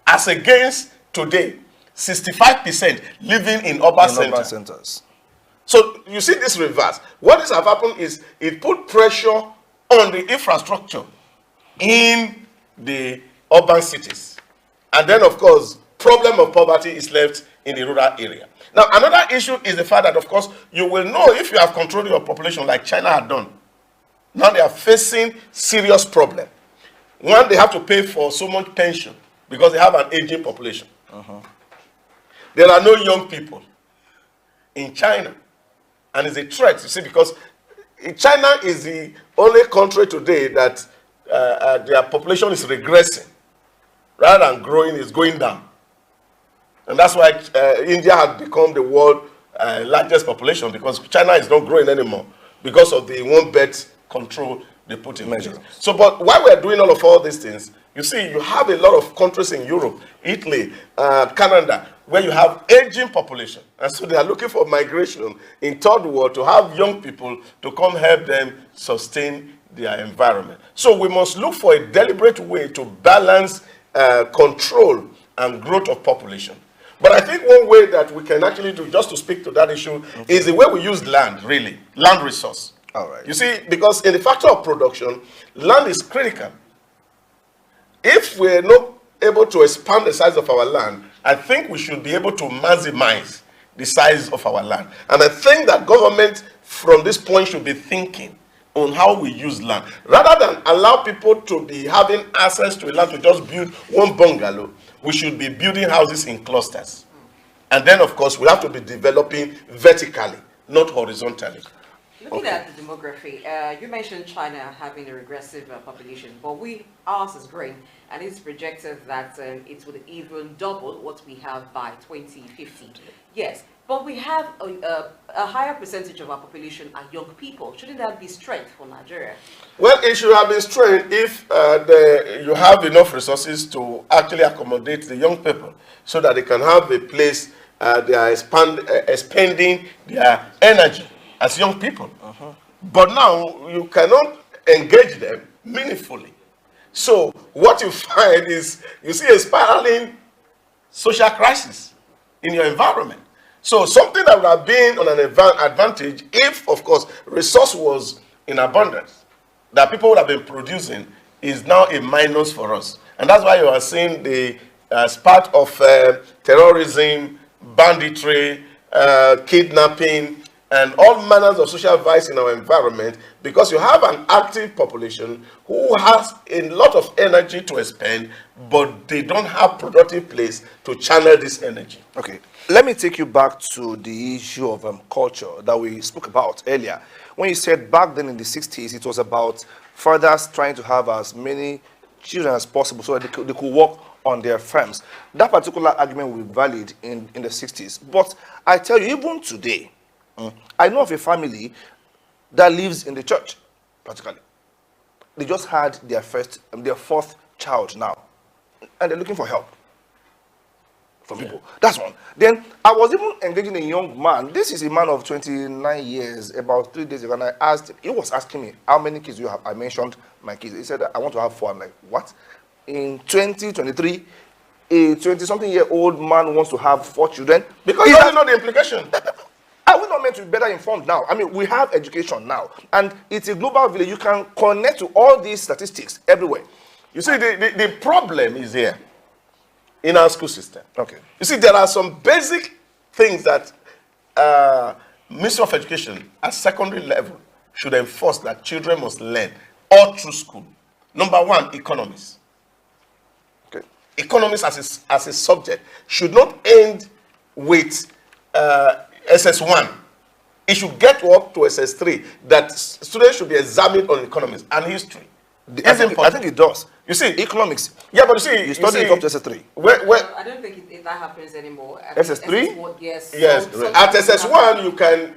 As against today, 65% living in urban centers. So you see this reverse. What has happened is it put pressure on the infrastructure in the urban cities. And then, of course, problem of poverty is left in the rural area. Now, another issue is the fact that, of course, you will know if you have controlled your population like China had done. Now they are facing serious problem. One, they have to pay for so much pension because they have an aging population. There are no young people in China. And it's a threat, you see, because China is the only country today that their population is regressing. Rather than growing, it's going down. And that's why India has become the world's largest population, because China is not growing anymore because of the one-bet control they put in place. So, but while we're doing all these things, you see, you have a lot of countries in Europe, Italy, Canada, where you have aging population. And so they are looking for migration in third world to have young people to come help them sustain their environment. So we must look for a deliberate way to balance control and growth of population. But I think one way that we can actually do, just to speak to that issue, is the way we use land, really, land resource. All right. You see, because in the factor of production, land is critical. If we're not able to expand the size of our land, I think we should be able to maximize the size of our land. And I think that government from this point should be thinking on how we use land. Rather than allow people to be having access to a land to just build one bungalow, we should be building houses in clusters. And then, of course, we have to be developing vertically, not horizontally. Looking at the demography, you mentioned China having a regressive population, but ours is growing, and it's projected that it will even double what we have by 2050. Yes, But we have a higher percentage of our population are young people. Shouldn't that be strength for Nigeria? Well, it should have been strength if you have enough resources to actually accommodate the young people so that they can have a place they are expending their energy as young people. But now you cannot engage them meaningfully. So what you find is you see a spiraling social crisis in your environment. So something that would have been on an advantage if, of course, resource was in abundance, that people would have been producing, is now a minus for us. And that's why you are seeing the spat of terrorism, banditry, kidnapping, and all manners of social vice in our environment, because you have an active population who has a lot of energy to expend, but they don't have productive place to channel this energy. Okay. Let me take you back to the issue of culture that we spoke about earlier. When you said back then in the 60s, it was about fathers trying to have as many children as possible so that they could work on their farms. That particular argument will be valid in the 60s. But I tell you, even today, I know of a family that lives in the church, practically. They just had their fourth child now, and they're looking for help from people. That's one. Then I was even engaging a young man. This is a man of 29 years, about 3 days ago, and I asked him, he was asking me, how many kids do you have? I mentioned my kids. He said, I want to have 4. I'm like, what? In 2023, a 20-something-year-old man wants to have 4 children? Because you don't know the implication. Are we not meant to be better informed now? I mean, we have education now, and it's a global village. You can connect to all these statistics everywhere. You see, the problem is here in our school system. Okay. You see, there are some basic things that Ministry of Education at secondary level should enforce that children must learn all through school. Number 1, economics. Okay. Economics as a subject should not end with SS1. It should get up to SS3, that students should be examined on economics and history. I think it does. You see, economics. Yeah, but you see, you study it up to SS3. I don't think that happens anymore. SS3? Yes. Yes. At SS1, you can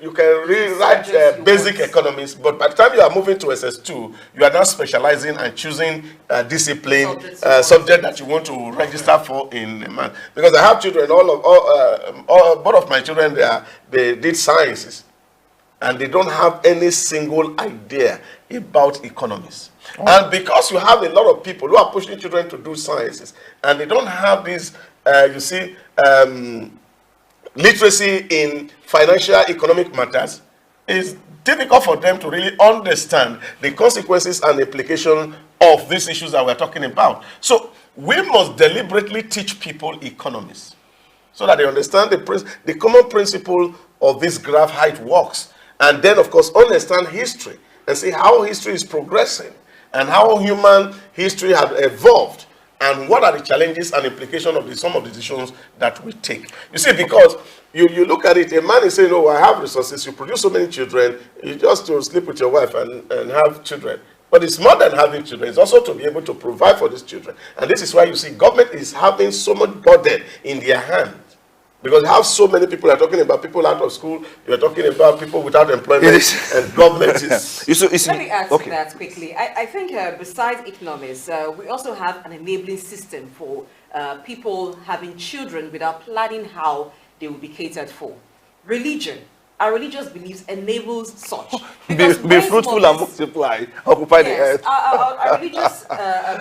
rewrite basic economics, but by the time you are moving to SS2, you are now specializing and choosing discipline, subject that you want to register for in a month. Because I have children, both of my children, they did sciences, and they don't have any single idea about economics. And because you have a lot of people who are pushing children to do sciences, and they don't have this, literacy in financial economic matters, it's difficult for them to really understand the consequences and implication of these issues that we're talking about. So we must deliberately teach people economics so that they understand the common principle of this graph, how it works. And then, of course, understand history and see how history is progressing and how human history has evolved and what are the challenges and implications of some of the decisions that we take. You see, because you look at it, a man is saying, oh, I have resources, you produce so many children, you just to sleep with your wife and have children. But it's more than having children, it's also to be able to provide for these children. And this is why you see government is having so much burden in their hands. Because you have so many people, you're talking about people out of school, you're talking about people without employment, and government is... Let me add to that quickly. I think besides economics, we also have an enabling system for people having children without planning how they will be catered for. Religion. Our religious beliefs enables such. Be fruitful and multiply, occupy the earth. Our religious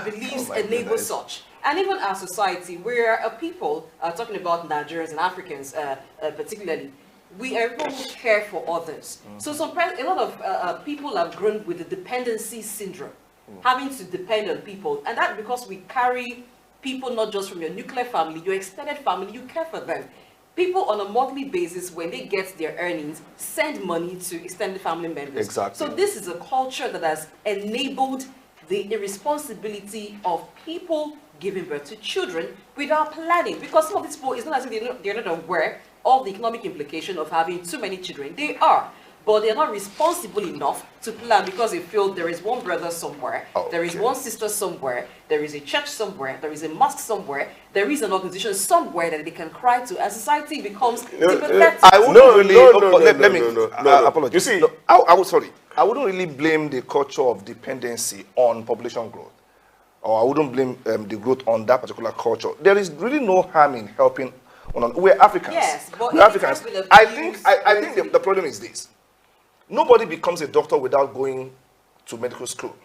beliefs enable such. And even our society, we're a people, talking about Nigerians and Africans particularly, we are people who care for others. So a lot of people have grown with the dependency syndrome, having to depend on people. And that's because we carry people not just from your nuclear family, your extended family, you care for them. People on a monthly basis, when they get their earnings, send money to extended family members. Exactly. So this is a culture that has enabled the irresponsibility of people giving birth to children without planning. Because some of these people, it's not as if they're not aware of the economic implication of having too many children. They are. but they're not responsible enough to plan because they feel there is one brother somewhere, there is one sister somewhere, there is a church somewhere, there is a mosque somewhere, there is an organization somewhere that they can cry to, and society becomes sympathetic. I wouldn't apologize. You see, I wouldn't really blame the culture of dependency on population growth, or I wouldn't blame the growth on that particular culture. There is really no harm in helping. We're Africans. Yes, but we're Africans. I think the problem is this. Nobody becomes a doctor without going to medical school.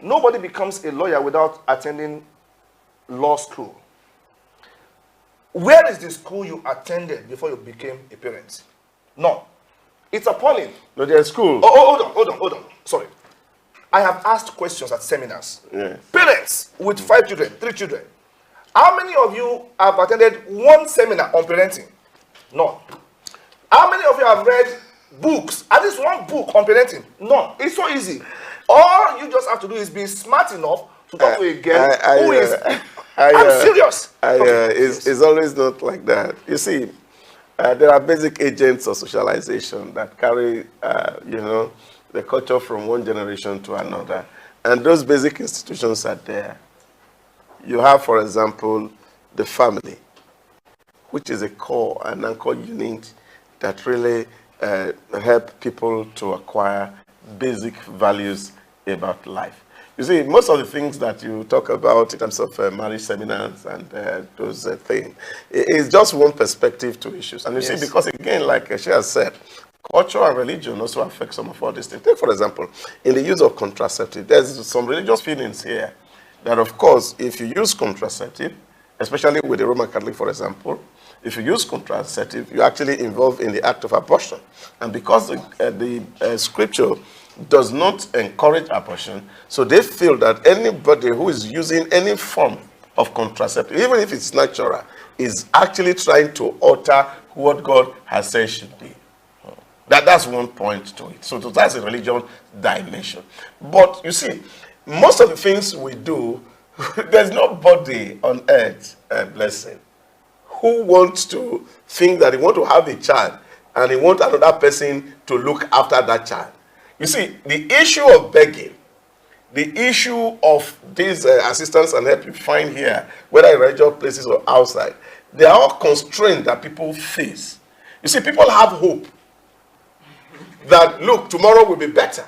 Nobody becomes a lawyer without attending law school. Where is the school you attended before you became a parent? No. It's appalling. No, there's school. Oh, hold on. Sorry. I have asked questions at seminars. Yeah. Parents with 5 children, 3 children. How many of you have attended one seminar on parenting? None. How many of you have read books, at least one book on parenting? None. It's so easy. All you just have to do is be smart enough to talk to a girl who is... I'm serious. It's always not like that. You see, there are basic agents of socialization that carry, the culture from one generation to another. And those basic institutions are there. You have, for example, the family, which is a core and anchor unit that really help people to acquire basic values about life. You see, most of the things that you talk about in terms of marriage seminars and those things, is just one perspective to issues. And you see, because again, like she has said, culture and religion also affect some of all these things. Take, for example, in the use of contraceptive, there's some religious feelings here that, of course, if you use contraceptive, especially with the Roman Catholic, for example, if you use contraceptive, you're actually involved in the act of abortion. And because the scripture does not encourage abortion, so they feel that anybody who is using any form of contraceptive, even if it's natural, is actually trying to alter what God has said should be. That's one point to it. So that's a religion dimension. But you see, most of the things we do, there's nobody on earth, blessing, who wants to think that he wants to have a child and he wants another person to look after that child. You see, the issue of begging, the issue of these assistance and help you find here, whether in religious places or outside, they are all constraints that people face. You see, people have hope that, look, tomorrow will be better.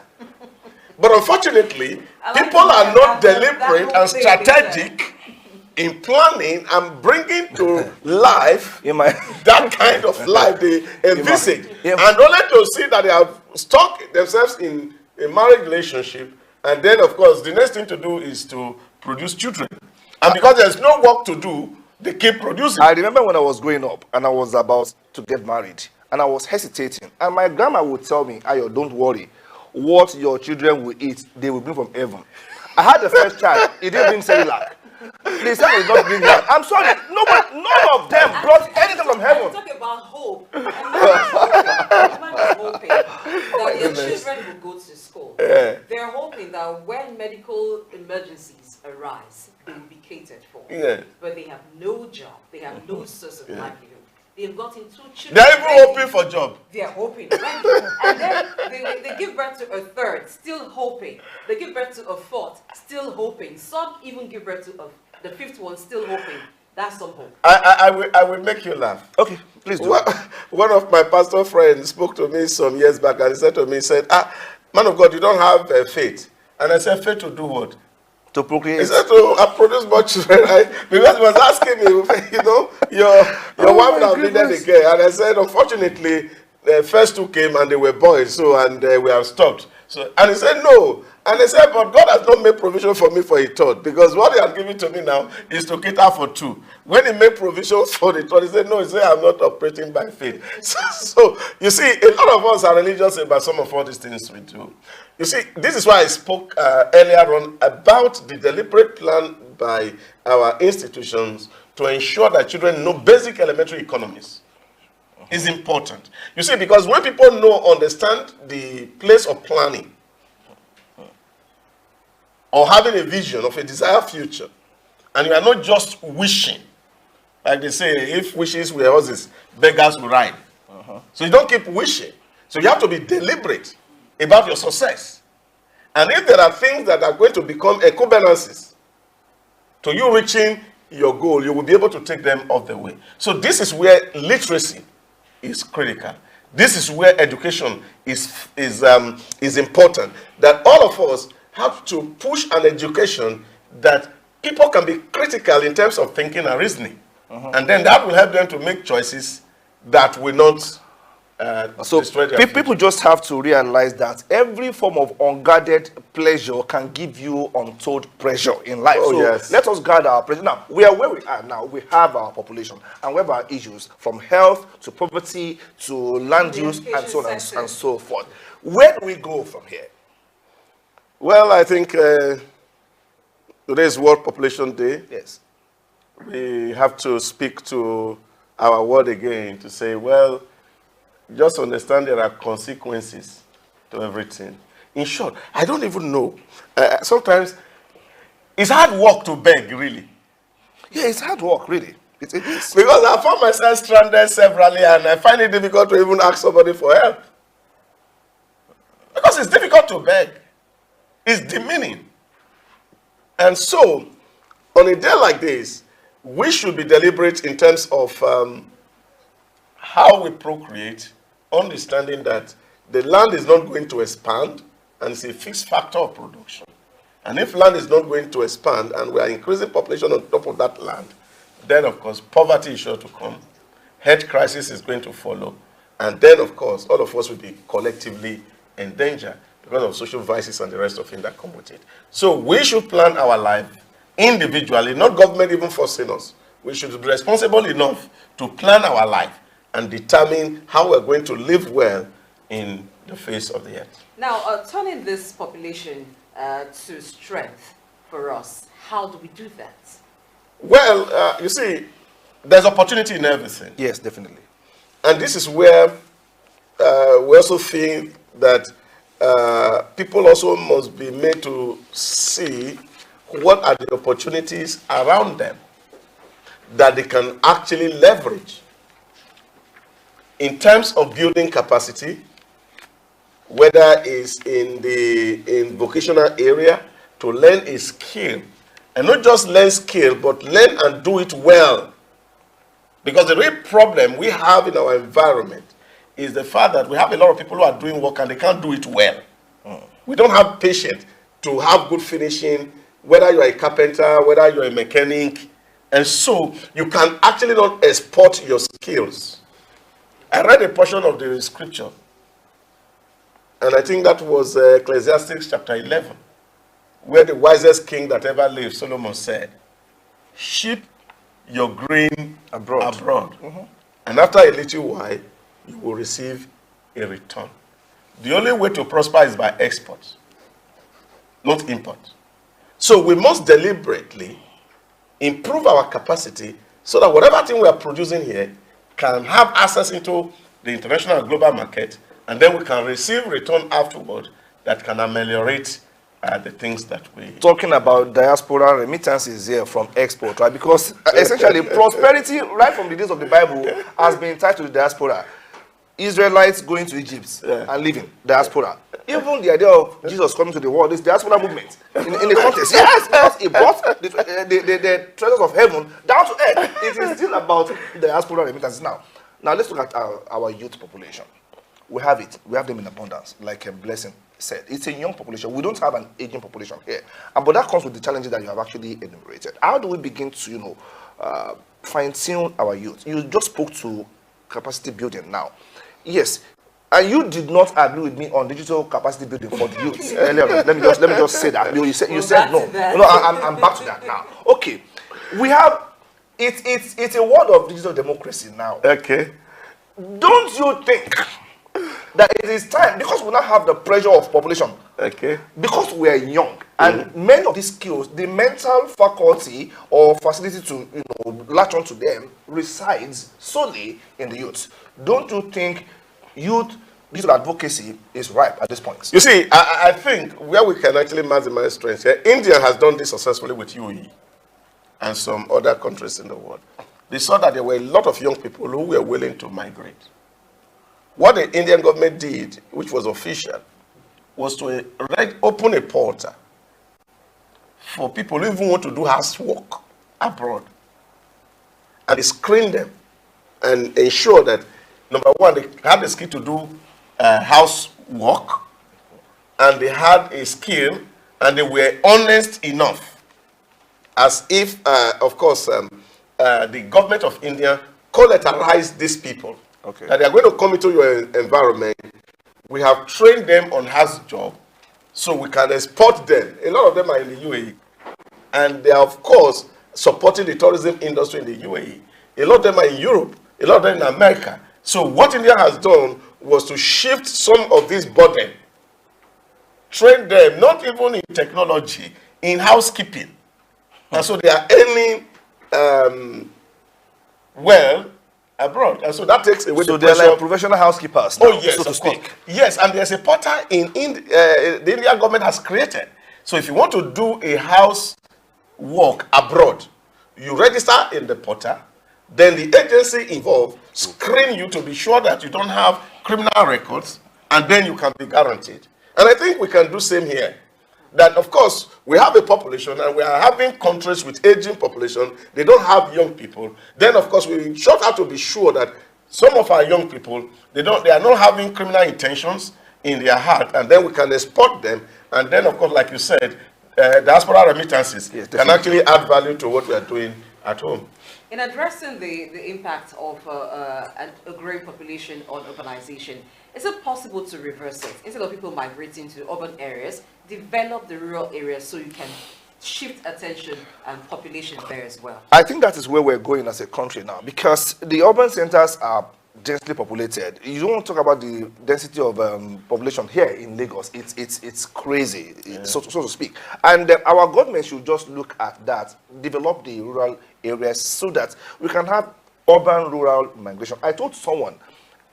But unfortunately, people are not deliberate and strategic in planning and bringing to life that kind of life they envisage. And only to see that they have stuck themselves in a marriage relationship. And then, of course, the next thing to do is to produce children. And because there's no work to do, they keep producing. I remember when I was growing up and I was about to get married and I was hesitating. And my grandma would tell me, Ayo, don't worry. What your children will eat, they will bring from heaven. I had the first child, it didn't bring Cerilac. They said it did not bring that. I'm sorry, none of them brought anything from heaven. Talk about hope. Man is hoping that their children will go to school. Yeah. They're hoping that when medical emergencies arise, they will be catered for. Yeah. But they have no job. They have no source of livelihood. They've gotten 2 children. They're even hoping for a job. They're hoping. And then they give birth to a 3rd, still hoping. They give birth to a 4th, still hoping. Some even give birth to the 5th one, still hoping. That's some hope. I will make you laugh. Okay, please do. One of my pastor friends spoke to me some years back and he said to me, man of God, you don't have faith. And I said, faith to do what? To procreate. He said to produce more children, right? Because he was asking me, your wife have needed again. And I said, unfortunately, the first 2 came and they were boys, and we have stopped. And he said, no. And I said, but God has not made provision for me for a 3rd, because what he has given to me now is to cater for 2. When he made provision for the 3rd, he said, no, I'm not operating by faith. So you see, a lot of us are religious about some of all these things we do. You see, this is why I spoke earlier on about the deliberate plan by our institutions to ensure that children know basic elementary economies. Is important. You see, because when people understand the place of planning or having a vision of a desired future, and you are not just wishing, like they say, if wishes were horses, beggars will ride. So you don't keep wishing. So you have to be deliberate about your success. And if there are things that are going to become equivalencies to you reaching your goal, you will be able to take them off the way. So this is where literacy is critical. This is where education is important. That all of us have to push an education that people can be critical in terms of thinking and reasoning. And then that will help them to make choices that will not so people just have to realize that every form of unguarded pleasure can give you untold pressure in life. Oh, so yes. let us guard our pleasure. Now, we are where we are now. We have our population and we have our issues from health to poverty to land use and so on and so forth. Where do we go from here? Well, I think today is World Population Day. Yes. We have to speak to our world again to say, well, just understand there are consequences to everything. In short, I don't even know. Sometimes it's hard work to beg, really. Yeah, it's hard work, really. It is. Because I found myself stranded severally and I find it difficult to even ask somebody for help. Because it's difficult to beg. It's demeaning. And so, on a day like this, we should be deliberate in terms of how we procreate, understanding that the land is not going to expand and it's a fixed factor of production. And if land is not going to expand and we are increasing population on top of that land, then of course poverty is sure to come, health crisis is going to follow, and then of course all of us will be collectively in danger because of social vices and the rest of things that come with it. So we should plan our life individually, not government even forcing us. We should be responsible enough to plan our life and determine how we're going to live well in the face of the earth. Now, turning this population to strength for us, how do we do that? Well, you see, there's opportunity in everything. Yes, definitely. And this is where we also feel that people also must be made to see what are the opportunities around them that they can actually leverage in terms of building capacity, whether it's in vocational area, to learn a skill. And not just learn skill, but learn and do it well. Because the real problem we have in our environment is the fact that we have a lot of people who are doing work and they can't do it well. We don't have patience to have good finishing, whether you're a carpenter, whether you're a mechanic. And so you can actually not export your skills. I read a portion of the scripture, and I think that was Ecclesiastes chapter 11, where the wisest king that ever lived, Solomon, said, ship your grain abroad. And after a little while, you will receive a return. The only way to prosper is by export, not import. So we must deliberately improve our capacity so that whatever thing we are producing here can have access into the international and global market, and then we can receive return afterward that can ameliorate the things that we... Talking about diaspora remittances here from export, right? Because essentially prosperity, right from the days of the Bible, has been tied to the diaspora. Israelites going to Egypt and living, diaspora. Even the idea of Jesus coming to the world is diaspora movement in the context. Yes, because he brought the treasures of heaven down to earth. It is still about diaspora remittances now. Now let's look at our youth population. We have it. We have them in abundance, like Blessing said. It's a young population. We don't have an aging population here. But that comes with the challenges that you have actually enumerated. How do we begin to, fine-tune our youth? You just spoke to capacity building now. Yes, and you did not agree with me on digital capacity building for the youth earlier on. Let me just say that. You said no. No, I'm back to that now. Okay, we have it's a world of digital democracy now. Okay, don't you think that it is time, because we now have the pressure of population? Okay, because we are young and many of these skills, the mental faculty or facility to latch on to them resides solely in the youth. Don't you think youth digital advocacy is ripe at this point? You see, I think where we can actually maximize strength here, India has done this successfully with UAE and some other countries in the world. They saw that there were a lot of young people who were willing to migrate. What the Indian government did, which was official, was to open a portal for people who even want to do housework abroad. And they screen them and ensure that, number one, they had the skill to do housework, and they had a skill, and they were honest enough, as if, of course, the government of India collateralized these people. Okay. That they are going to come into your environment. We have trained them on house job, so we can export them. A lot of them are in the UAE, and they are, of course, supporting the tourism industry in the UAE. A lot of them are in Europe. A lot of them in America. So what India has done was to shift some of this burden, train them, not even in technology, in housekeeping. And so they are earning well abroad. And so that takes away So the they're pressure. like professional housekeepers now, Oh, yes, so to of course. speak. Yes, and there's a portal the Indian government has created. So if you want to do a house work abroad, you register in the portal, then the agency involved screen you to be sure that you don't have criminal records, and then you can be guaranteed. And I think we can do same here. That, of course, we have a population, and we are having countries with aging population. They don't have young people. Then, of course, we should have to be sure that some of our young people, they are not having criminal intentions in their heart, and then we can export them. And then, of course, like you said, diaspora remittances can actually add value to what we are doing at home. In addressing the impact of a growing population on urbanization, is it possible to reverse it? Instead of people migrating to urban areas, develop the rural areas so you can shift attention and population there as well? I think that is where we're going as a country now, because the urban centers are densely populated. You don't want to talk about the density of population here in Lagos. It's crazy, so to speak. And our government should just look at that, develop the rural areas so that we can have urban-rural migration. I told someone,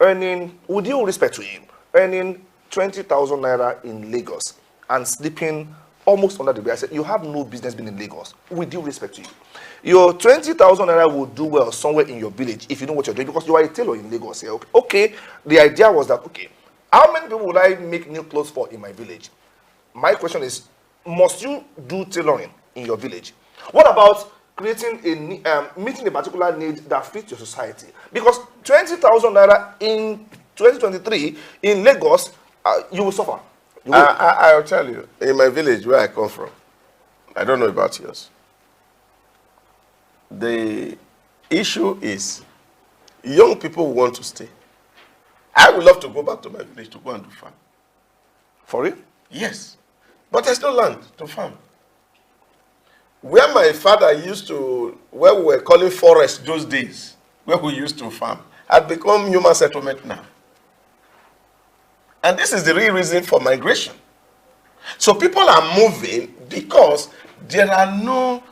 earning, with due respect to him, earning 20,000 naira in Lagos and sleeping almost under the bed. I said, you have no business being in Lagos, with due respect to you. Your 20,000 naira will do well somewhere in your village if you know what you're doing, because you are a tailor in Lagos. Yeah? Okay, the idea was that, okay, how many people would I make new clothes for in my village? My question is, must you do tailoring in your village? What about creating meeting a particular need that fits your society? Because 20,000 naira in 2023 in Lagos, you will suffer. I'll tell you, in my village where I come from, I don't know about yours, the issue is young people want to stay. I would love to go back to my village to go and do farm. For real? Yes. But there's no land to farm. Where my father used to, where we were calling forest those days, where we used to farm, had become human settlement now. And this is the real reason for migration. So people are moving because there are no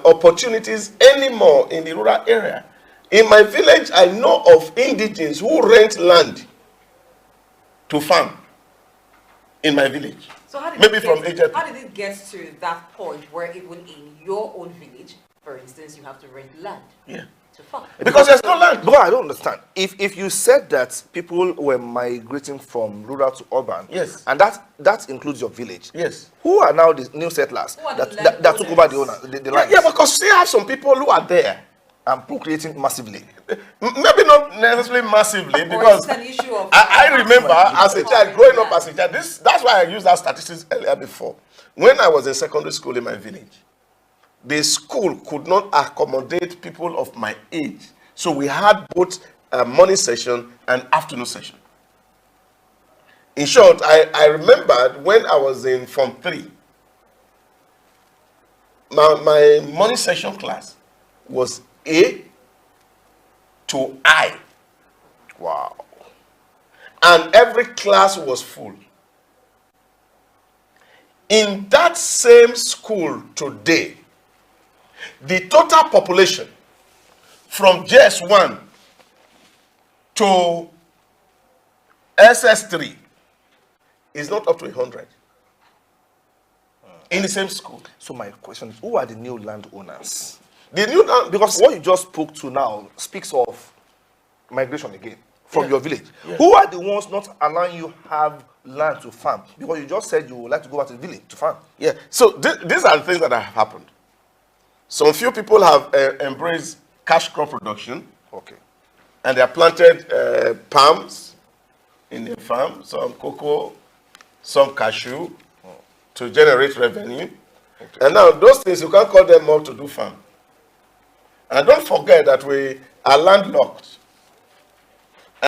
opportunities anymore in the rural area. In my village, I know of indigents who rent land to farm in my village. So how did Maybe from agent. How did it get to that point where even in your own village, for instance, you have to rent land? Yeah. To farm? Because there's no land. But I don't understand. If you said that people were migrating from rural to urban, yes, and that includes your village, yes, who are now the new settlers that took over the land? Yeah, because still have some people who are there and procreating massively. Maybe not necessarily massively, because it's an issue of I remember as a child, growing up as a child, that's why I used that statistics earlier before. When I was in secondary school in my village, the school could not accommodate people of my age. So we had both morning session and afternoon session. In short, I remembered when I was in Form 3, my morning session class was A to I. Wow. And every class was full. In that same school today, the total population from JS1 to SS3 is not up to 100 in the same school. So my question is, who are the new landowners? The new land, because what you just spoke to now speaks of migration again. from your village. Who are the ones not allowing you have land to farm? Because you just said you would like to go back to the village to farm. Yeah, so these are the things that have happened. Some few people have embraced cash crop production. Okay. And they have planted palms in the farm, some cocoa, some cashew, to generate revenue. Okay. And now those things, you can't call them up to do farm. And don't forget that we are landlocked.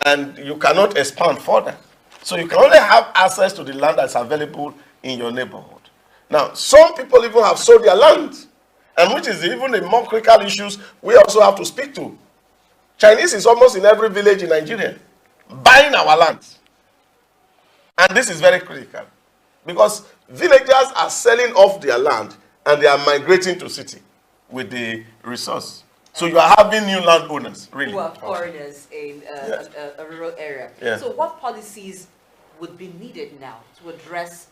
And you cannot expand further. So you can only have access to the land that's available in your neighborhood. Now, some people even have sold their land, and which is even the more critical issues we also have to speak to. Chinese is almost in every village in Nigeria, buying our land. And this is very critical, because villagers are selling off their land, and they are migrating to city with the resource. So you are having new landowners, really. Who are foreigners in a rural area. Yeah. So what policies would be needed now to address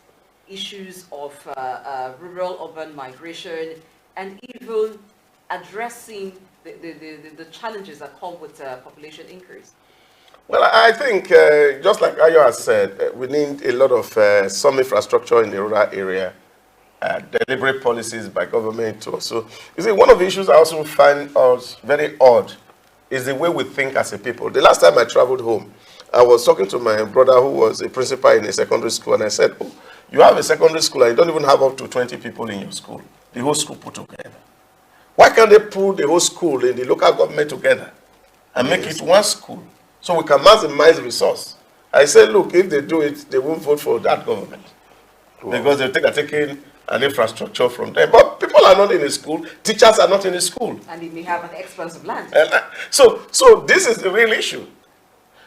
issues of rural-urban migration and even addressing the challenges that come with population increase? Well, I think, just like Ayo has said, we need a lot of some infrastructure in the rural area, deliberate policies by government also. You see, one of the issues I also find us very odd is the way we think as a people. The last time I traveled home, I was talking to my brother who was a principal in a secondary school, and I said, oh, you have a secondary school and you don't even have up to 20 people in your school, the whole school put together. Why can't they pull the whole school in the local government together and make it one school so we can maximize the resource? I said, look, if they do it, they won't vote for that government because they are taking an infrastructure from them. But people are not in the school, teachers are not in the school. And they may have an expanse of land. So this is the real issue.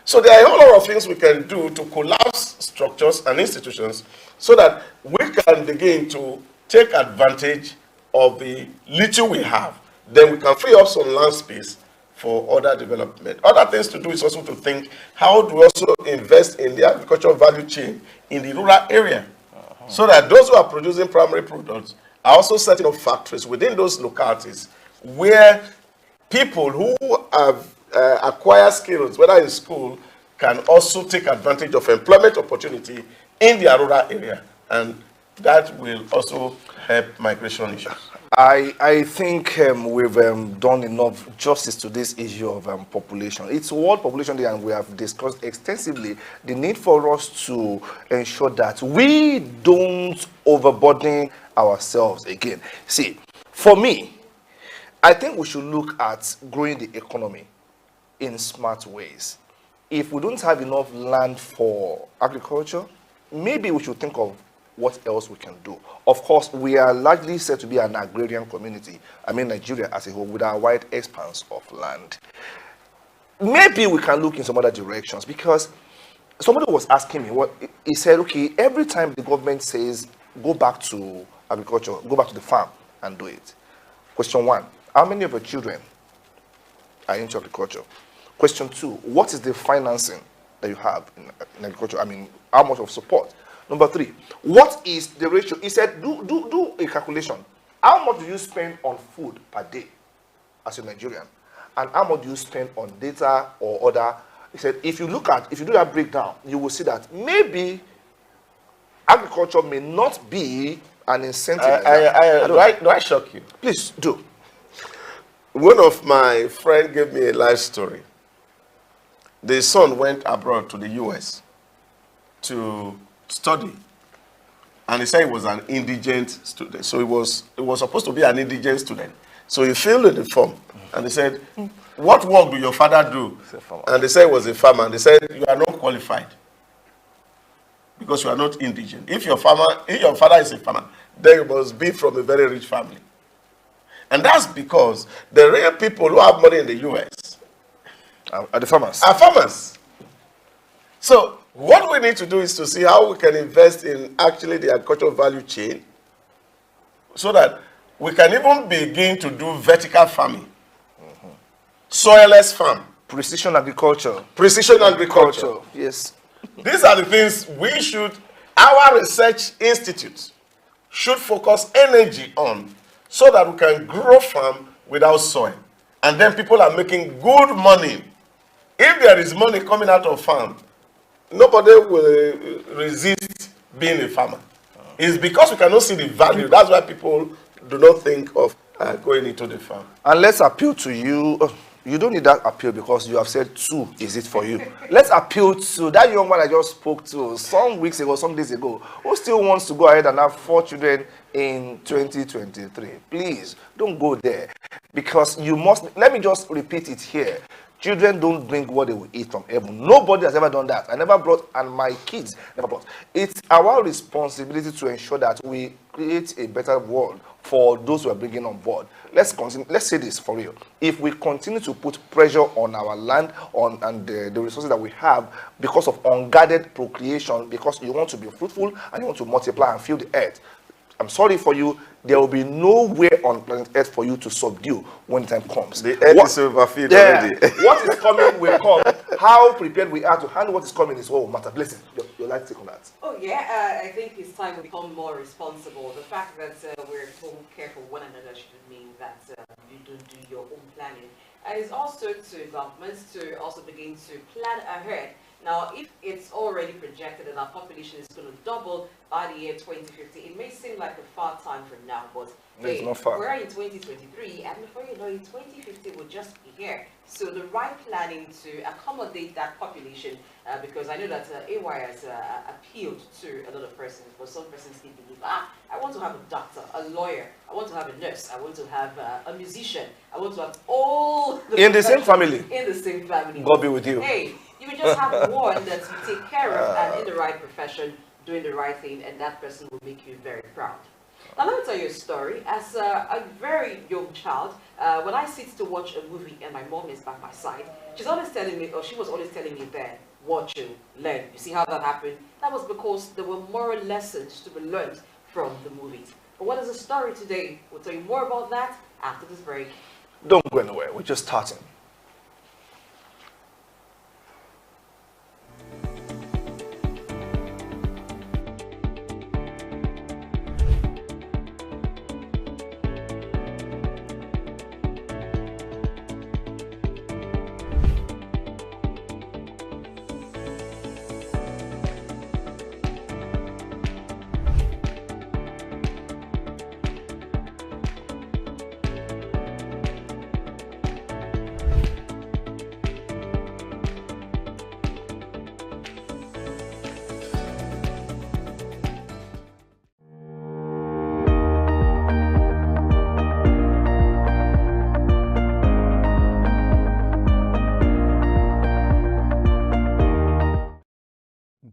So there are a whole lot of things we can do to collapse structures and institutions so that we can begin to take advantage of the little we have. Then we can free up some land space for other development. Other things to do is also to think, how do we also invest in the agricultural value chain in the rural area? So that those who are producing primary products are also setting up factories within those localities where people who have acquired skills, whether in school, can also take advantage of employment opportunity in their rural area. And that will also help migration issues. I think we've done enough justice to this issue of population. It's World Population Day, and we have discussed extensively the need for us to ensure that we don't overburden ourselves again. See, for me, I think we should look at growing the economy in smart ways. If we don't have enough land for agriculture, maybe we should think of what else we can do. Of course, we are largely said to be an agrarian community. I mean, Nigeria as a whole, with our wide expanse of land. Maybe we can look in some other directions, because somebody was asking me, he said, okay, every time the government says, go back to agriculture, go back to the farm and do it. Question one, how many of your children are into agriculture? Question two, what is the financing that you have in agriculture? I mean, how much of support? Number three, what is the ratio? He said, do a calculation. How much do you spend on food per day as a Nigerian? And how much do you spend on data or other? He said, if you do that breakdown, you will see that maybe agriculture may not be an incentive. Do I shock you? Please do. One of my friends gave me a life story. The son went abroad to the US to study, and he said he was an indigent student. So he was supposed to be an indigent student. So he filled in the form, and they said, what work do your father do? And they said he was a farmer. And they said, you are not qualified because you are not indigent. If your father is a farmer, then you must be from a very rich family. And that's because the real people who have money in the US are the farmers. Are farmers. So what we need to do is to see how we can invest in actually the agricultural value chain so that we can even begin to do vertical farming. Soilless farm. Precision agriculture. Precision agriculture. Yes. These are the things our research institutes should focus energy on so that we can grow farm without soil. And then people are making good money if there is money coming out of farm, nobody will resist being a farmer. It's because we cannot see the value. That's why people do not think of going into the farm. And let's appeal to you. You don't need that appeal because you have said too is it for you. Let's appeal to that young man I just spoke to some weeks ago, some days ago, who still wants to go ahead and have 4 children in 2023. Please, don't go there. Because you must, let me just repeat it here. Children don't bring what they will eat from heaven. Nobody has ever done that. I never brought, and my kids never brought. It's our responsibility to ensure that we create a better world for those who are bringing on board. Let's continue. Let's say this for real. If we continue to put pressure on our land, and the resources that we have, because of unguarded procreation, because you want to be fruitful and you want to multiply and fill the earth, I'm sorry for you, there will be nowhere on planet Earth for you to subdue when time comes. The earth is overfilled already. What is coming will come. How prepared we are to handle what is coming is what will matter. Blessing, your light take on that. Oh yeah, I think it's time we become more responsible. The fact that we're so careful one another shouldn't mean that you don't do your own planning. And it's also to governments to also begin to plan ahead. Now, if it's already projected that our population is going to double by the year 2050, it may seem like a far time from now, but it's not far. We're in 2023, and before you know it, 2050 will just be here. So the right planning to accommodate that population, because I know that AY has appealed to a lot of persons, but some persons still believe, I want to have a doctor, a lawyer, I want to have a nurse, I want to have a musician, I want to have all the in the same family. In the same family. God be with you. Hey, you will just have one that you take care of and in the right profession, doing the right thing, and that person will make you very proud. Now let me tell you a story. As a very young child, when I sit to watch a movie and my mom is by my side, she's always telling me, or she was always telling me then, watch you, learn. You see how that happened? That was because there were moral lessons to be learned from the movies. But what is the story today? We'll tell you more about that after this break. Don't go anywhere. We're just starting.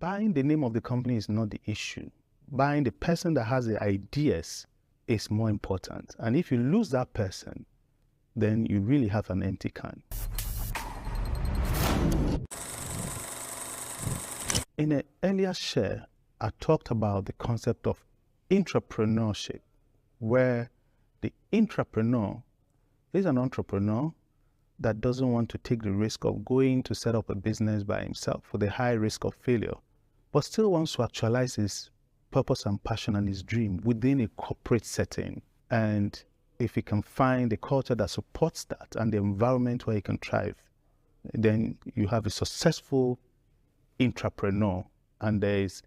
Buying the name of the company is not the issue. Buying the person that has the ideas is more important. And if you lose that person, then you really have an empty can. In an earlier share, I talked about the concept of entrepreneurship, where the entrepreneur is an entrepreneur that doesn't want to take the risk of going to set up a business by himself for the high risk of failure, but still wants to actualize his purpose and passion and his dream within a corporate setting. And if he can find a culture that supports that and the environment where he can thrive, then you have a successful entrepreneur, and there is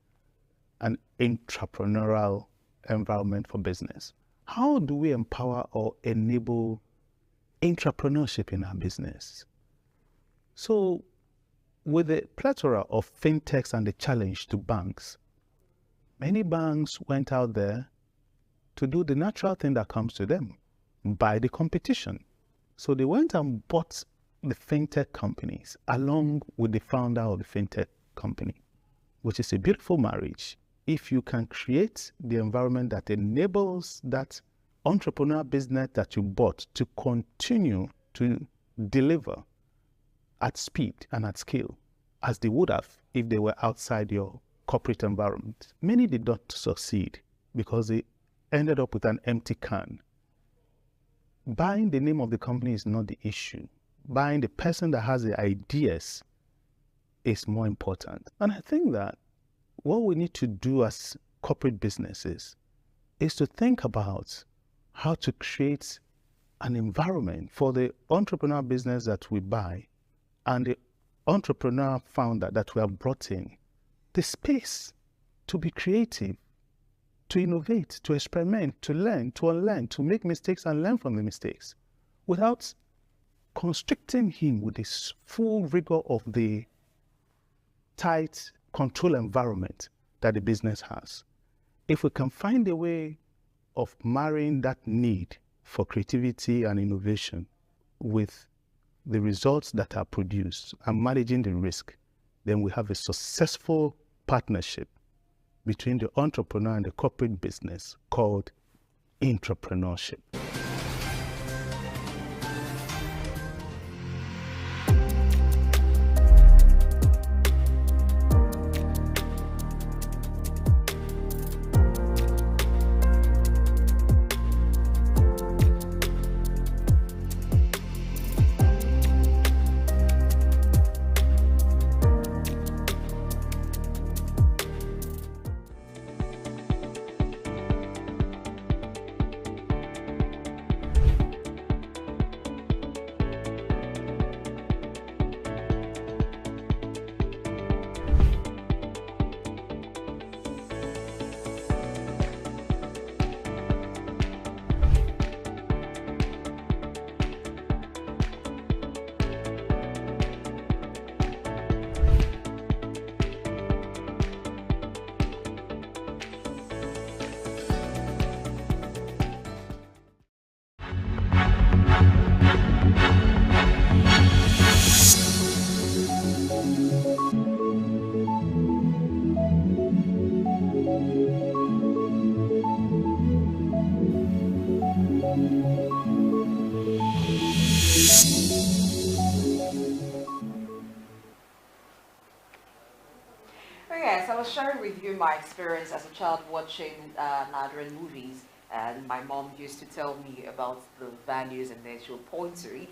an entrepreneurial environment for business. How do we empower or enable entrepreneurship in our business? So with the plethora of fintechs and the challenge to banks, many banks went out there to do the natural thing that comes to them, buy the competition. So they went and bought the fintech companies along with the founder of the fintech company, which is a beautiful marriage. If you can create the environment that enables that entrepreneur business that you bought to continue to deliver at speed and at scale, as they would have if they were outside your corporate environment. Many did not succeed because they ended up with an empty can. Buying the name of the company is not the issue. Buying the person that has the ideas is more important. And I think that what we need to do as corporate businesses is to think about how to create an environment for the entrepreneur business that we buy and the entrepreneur founder that we have brought in the space to be creative, to innovate, to experiment, to learn, to unlearn, to make mistakes and learn from the mistakes without constricting him with this full rigor of the tight control environment that the business has. If we can find a way of marrying that need for creativity and innovation with the results that are produced and managing the risk, then we have a successful partnership between the entrepreneur and the corporate business called intrapreneurship. Yes, I was sharing with you my experience as a child watching Nigerian movies, and my mom used to tell me about the values, and then she'll point to it,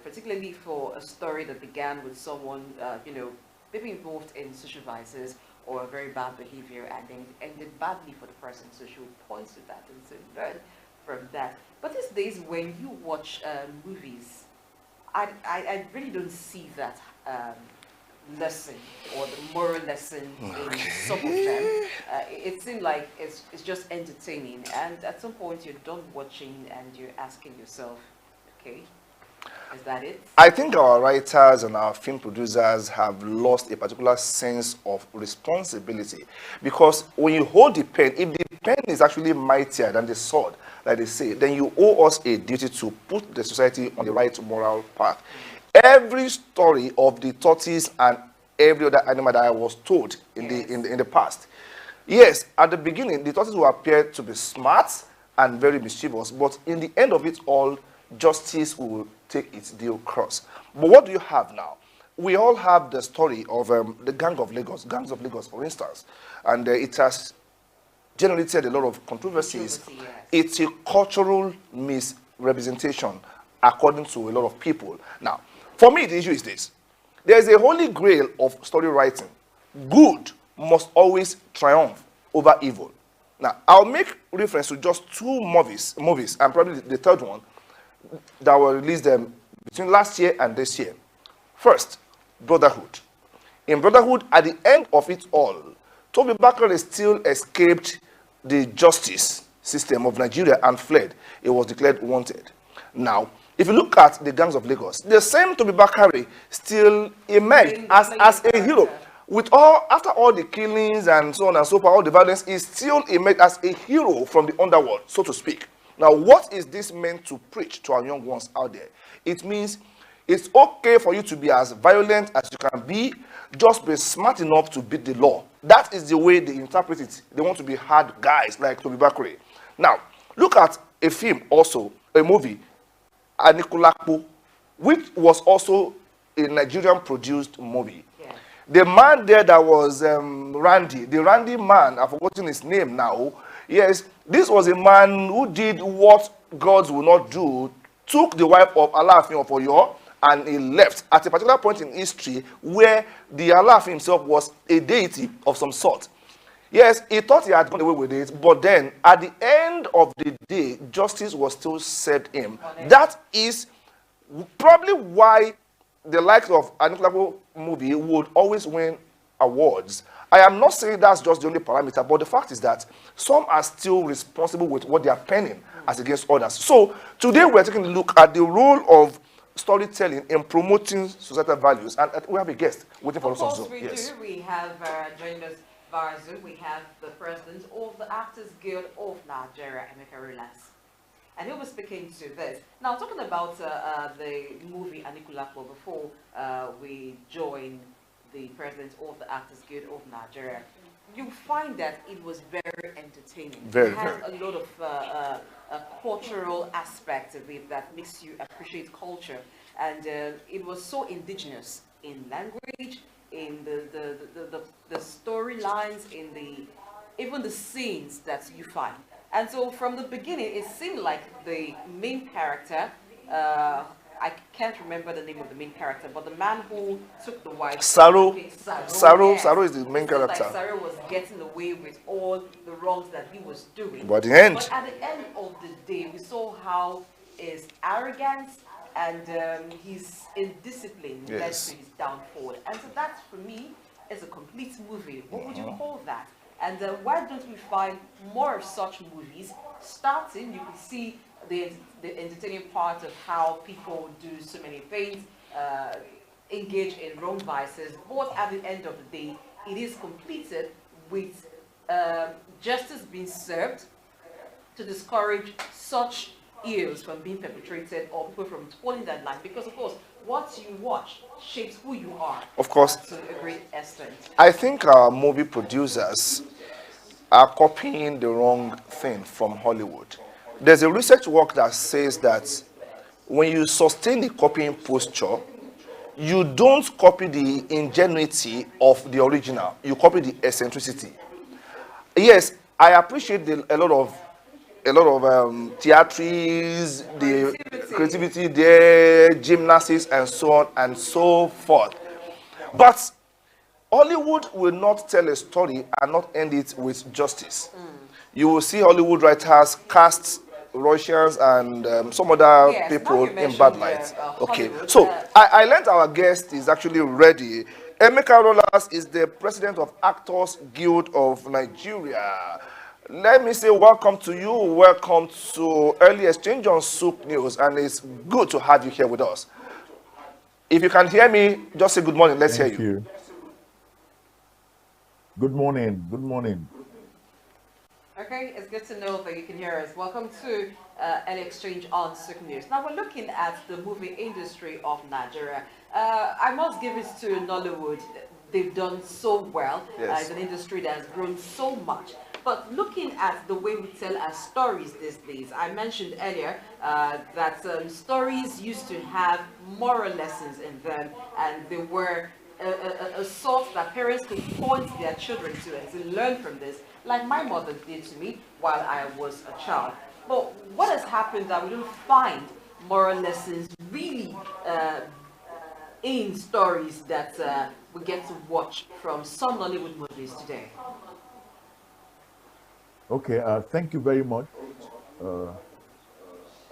particularly for a story that began with someone, maybe involved in social vices or a very bad behavior, and then ended badly for the person. So she'll point to that and say, learn from that. But these days, when you watch movies, I really don't see that lesson or the moral lesson in some of them. It seems like it's just entertaining, and at some point you're done watching and you're asking yourself, okay, is that it? I think our writers and our film producers have lost a particular sense of responsibility, because when you hold the pen, if the pen is actually mightier than the sword, like they say, then you owe us a duty to put the society on the right moral path. Every story of the tortoise and every other animal that I was told in the past. Yes, at the beginning, the tortoise will appear to be smart and very mischievous, but in the end of it all, justice will take its due course. But what do you have now? We all have the story of the Gangs of Lagos, for instance, and it has generated a lot of controversies. Yes. It's a cultural misrepresentation, according to a lot of people. Now, for me, the issue is this. There is a holy grail of story writing. Good must always triumph over evil. Now, I'll make reference to just two movies, and probably the third one, that were released between last year and this year. First, Brotherhood. In Brotherhood, at the end of it all, Toby Bakare still escaped the justice system of Nigeria and fled. He was declared wanted. Now, if you look at the Gangs of Lagos, the same Toby Bakare still emerged as a hero. With after all the killings and so on and so forth, all the violence, he still emerged as a hero from the underworld, so to speak. Now, what is this meant to preach to our young ones out there? It means it's okay for you to be as violent as you can be, just be smart enough to beat the law. That is the way they interpret it. They want to be hard guys like Toby Bakare. Now, look at a film also, a movie, Anikulapo, which was also a Nigerian-produced movie. Yeah. The man there that was Randy, the Randy man, I've forgotten his name now. Yes, this was a man who did what gods will not do, took the wife of Alaafin of Oyo, and he left at a particular point in history where the Alaafin himself was a deity of some sort. Yes, he thought he had gone away with it, but then at the end of the day, justice was still served him. That is probably why the likes of Anikulapo movie would always win awards. I am not saying that's just the only parameter, but the fact is that some are still responsible with what they are penning as against others. So today we're taking a look at the role of storytelling in promoting societal values, and we have a guest waiting for us on Zoom. Of course we do. We have joined us via Zoom. We have the president of the Actors Guild of Nigeria, Emeka Rollas. And he was speaking to this. Now, talking about the movie Anikulapo before we join the president of the Actors Guild of Nigeria, you find that it was very entertaining. Very, it has very. a lot of a cultural aspect of it that makes you appreciate culture. And it was so indigenous in language, in the storylines, in even the scenes that you find. And so from the beginning, it seemed like the main character, I can't remember the name of the main character, but the man who took the wife. Saru. Yes. Saru is the main character. Like Saru was getting away with all the wrongs that he was doing. But at the end. But at the end of the day, we saw how his arrogance and his indiscipline led to his downfall. And so that, for me, is a complete movie. What would you call that? And why don't we find more of such movies? Starting, you can see the entertaining part of how people do so many things, engage in wrong vices, but at the end of the day, it is completed with justice being served to discourage such ills from being perpetrated or people from toiling that line. Because, of course, what you watch shapes who you are. Of course. To a great extent. I think our movie producers are copying the wrong thing from Hollywood. There's a research work that says that when you sustain the copying posture, you don't copy the ingenuity of the original, you copy the eccentricity. Yes, I appreciate a lot of theatres, the creativity there, gymnastics, and so on and so forth. But Hollywood will not tell a story and not end it with justice. You will see Hollywood writers cast Russians and some other people in bad light. Okay, so I learned our guest is actually ready. Emeka Rollas is the president of Actors Guild of Nigeria. Let me say welcome to you. Welcome to Early Exchange on Soup News, and it's good to have you here with us. If you can hear me, just say good morning. Let's hear you. Good morning. Good morning. Okay, it's good to know that you can hear us. Welcome to Early Exchange on Soup News. Now we're looking at the movie industry of Nigeria. I must give it to Nollywood. They've done so well. Yes. It's an industry that has grown so much. But looking at the way we tell our stories these days, I mentioned earlier that stories used to have moral lessons in them, and they were a source that parents could point their children to and to learn from this, like my mother did to me while I was a child. But what has happened that we don't find moral lessons really in stories that we get to watch from some Nollywood movies today? Okay, thank you very much.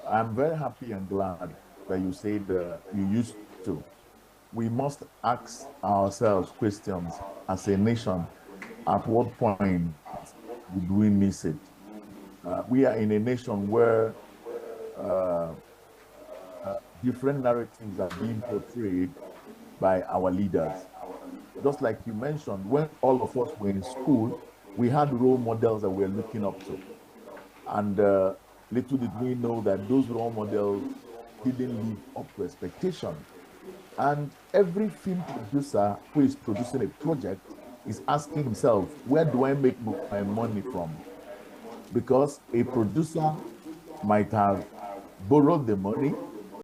I'm very happy and glad that you said you used to. We must ask ourselves questions as a nation. At what point did we miss it? We are in a nation where different narratives are being portrayed by our leaders. Just like you mentioned, when all of us were in school, we had role models that we were looking up to. And little did we know that those role models didn't live up to expectation. And every film producer who is producing a project is asking himself, where do I make my money from? Because a producer might have borrowed the money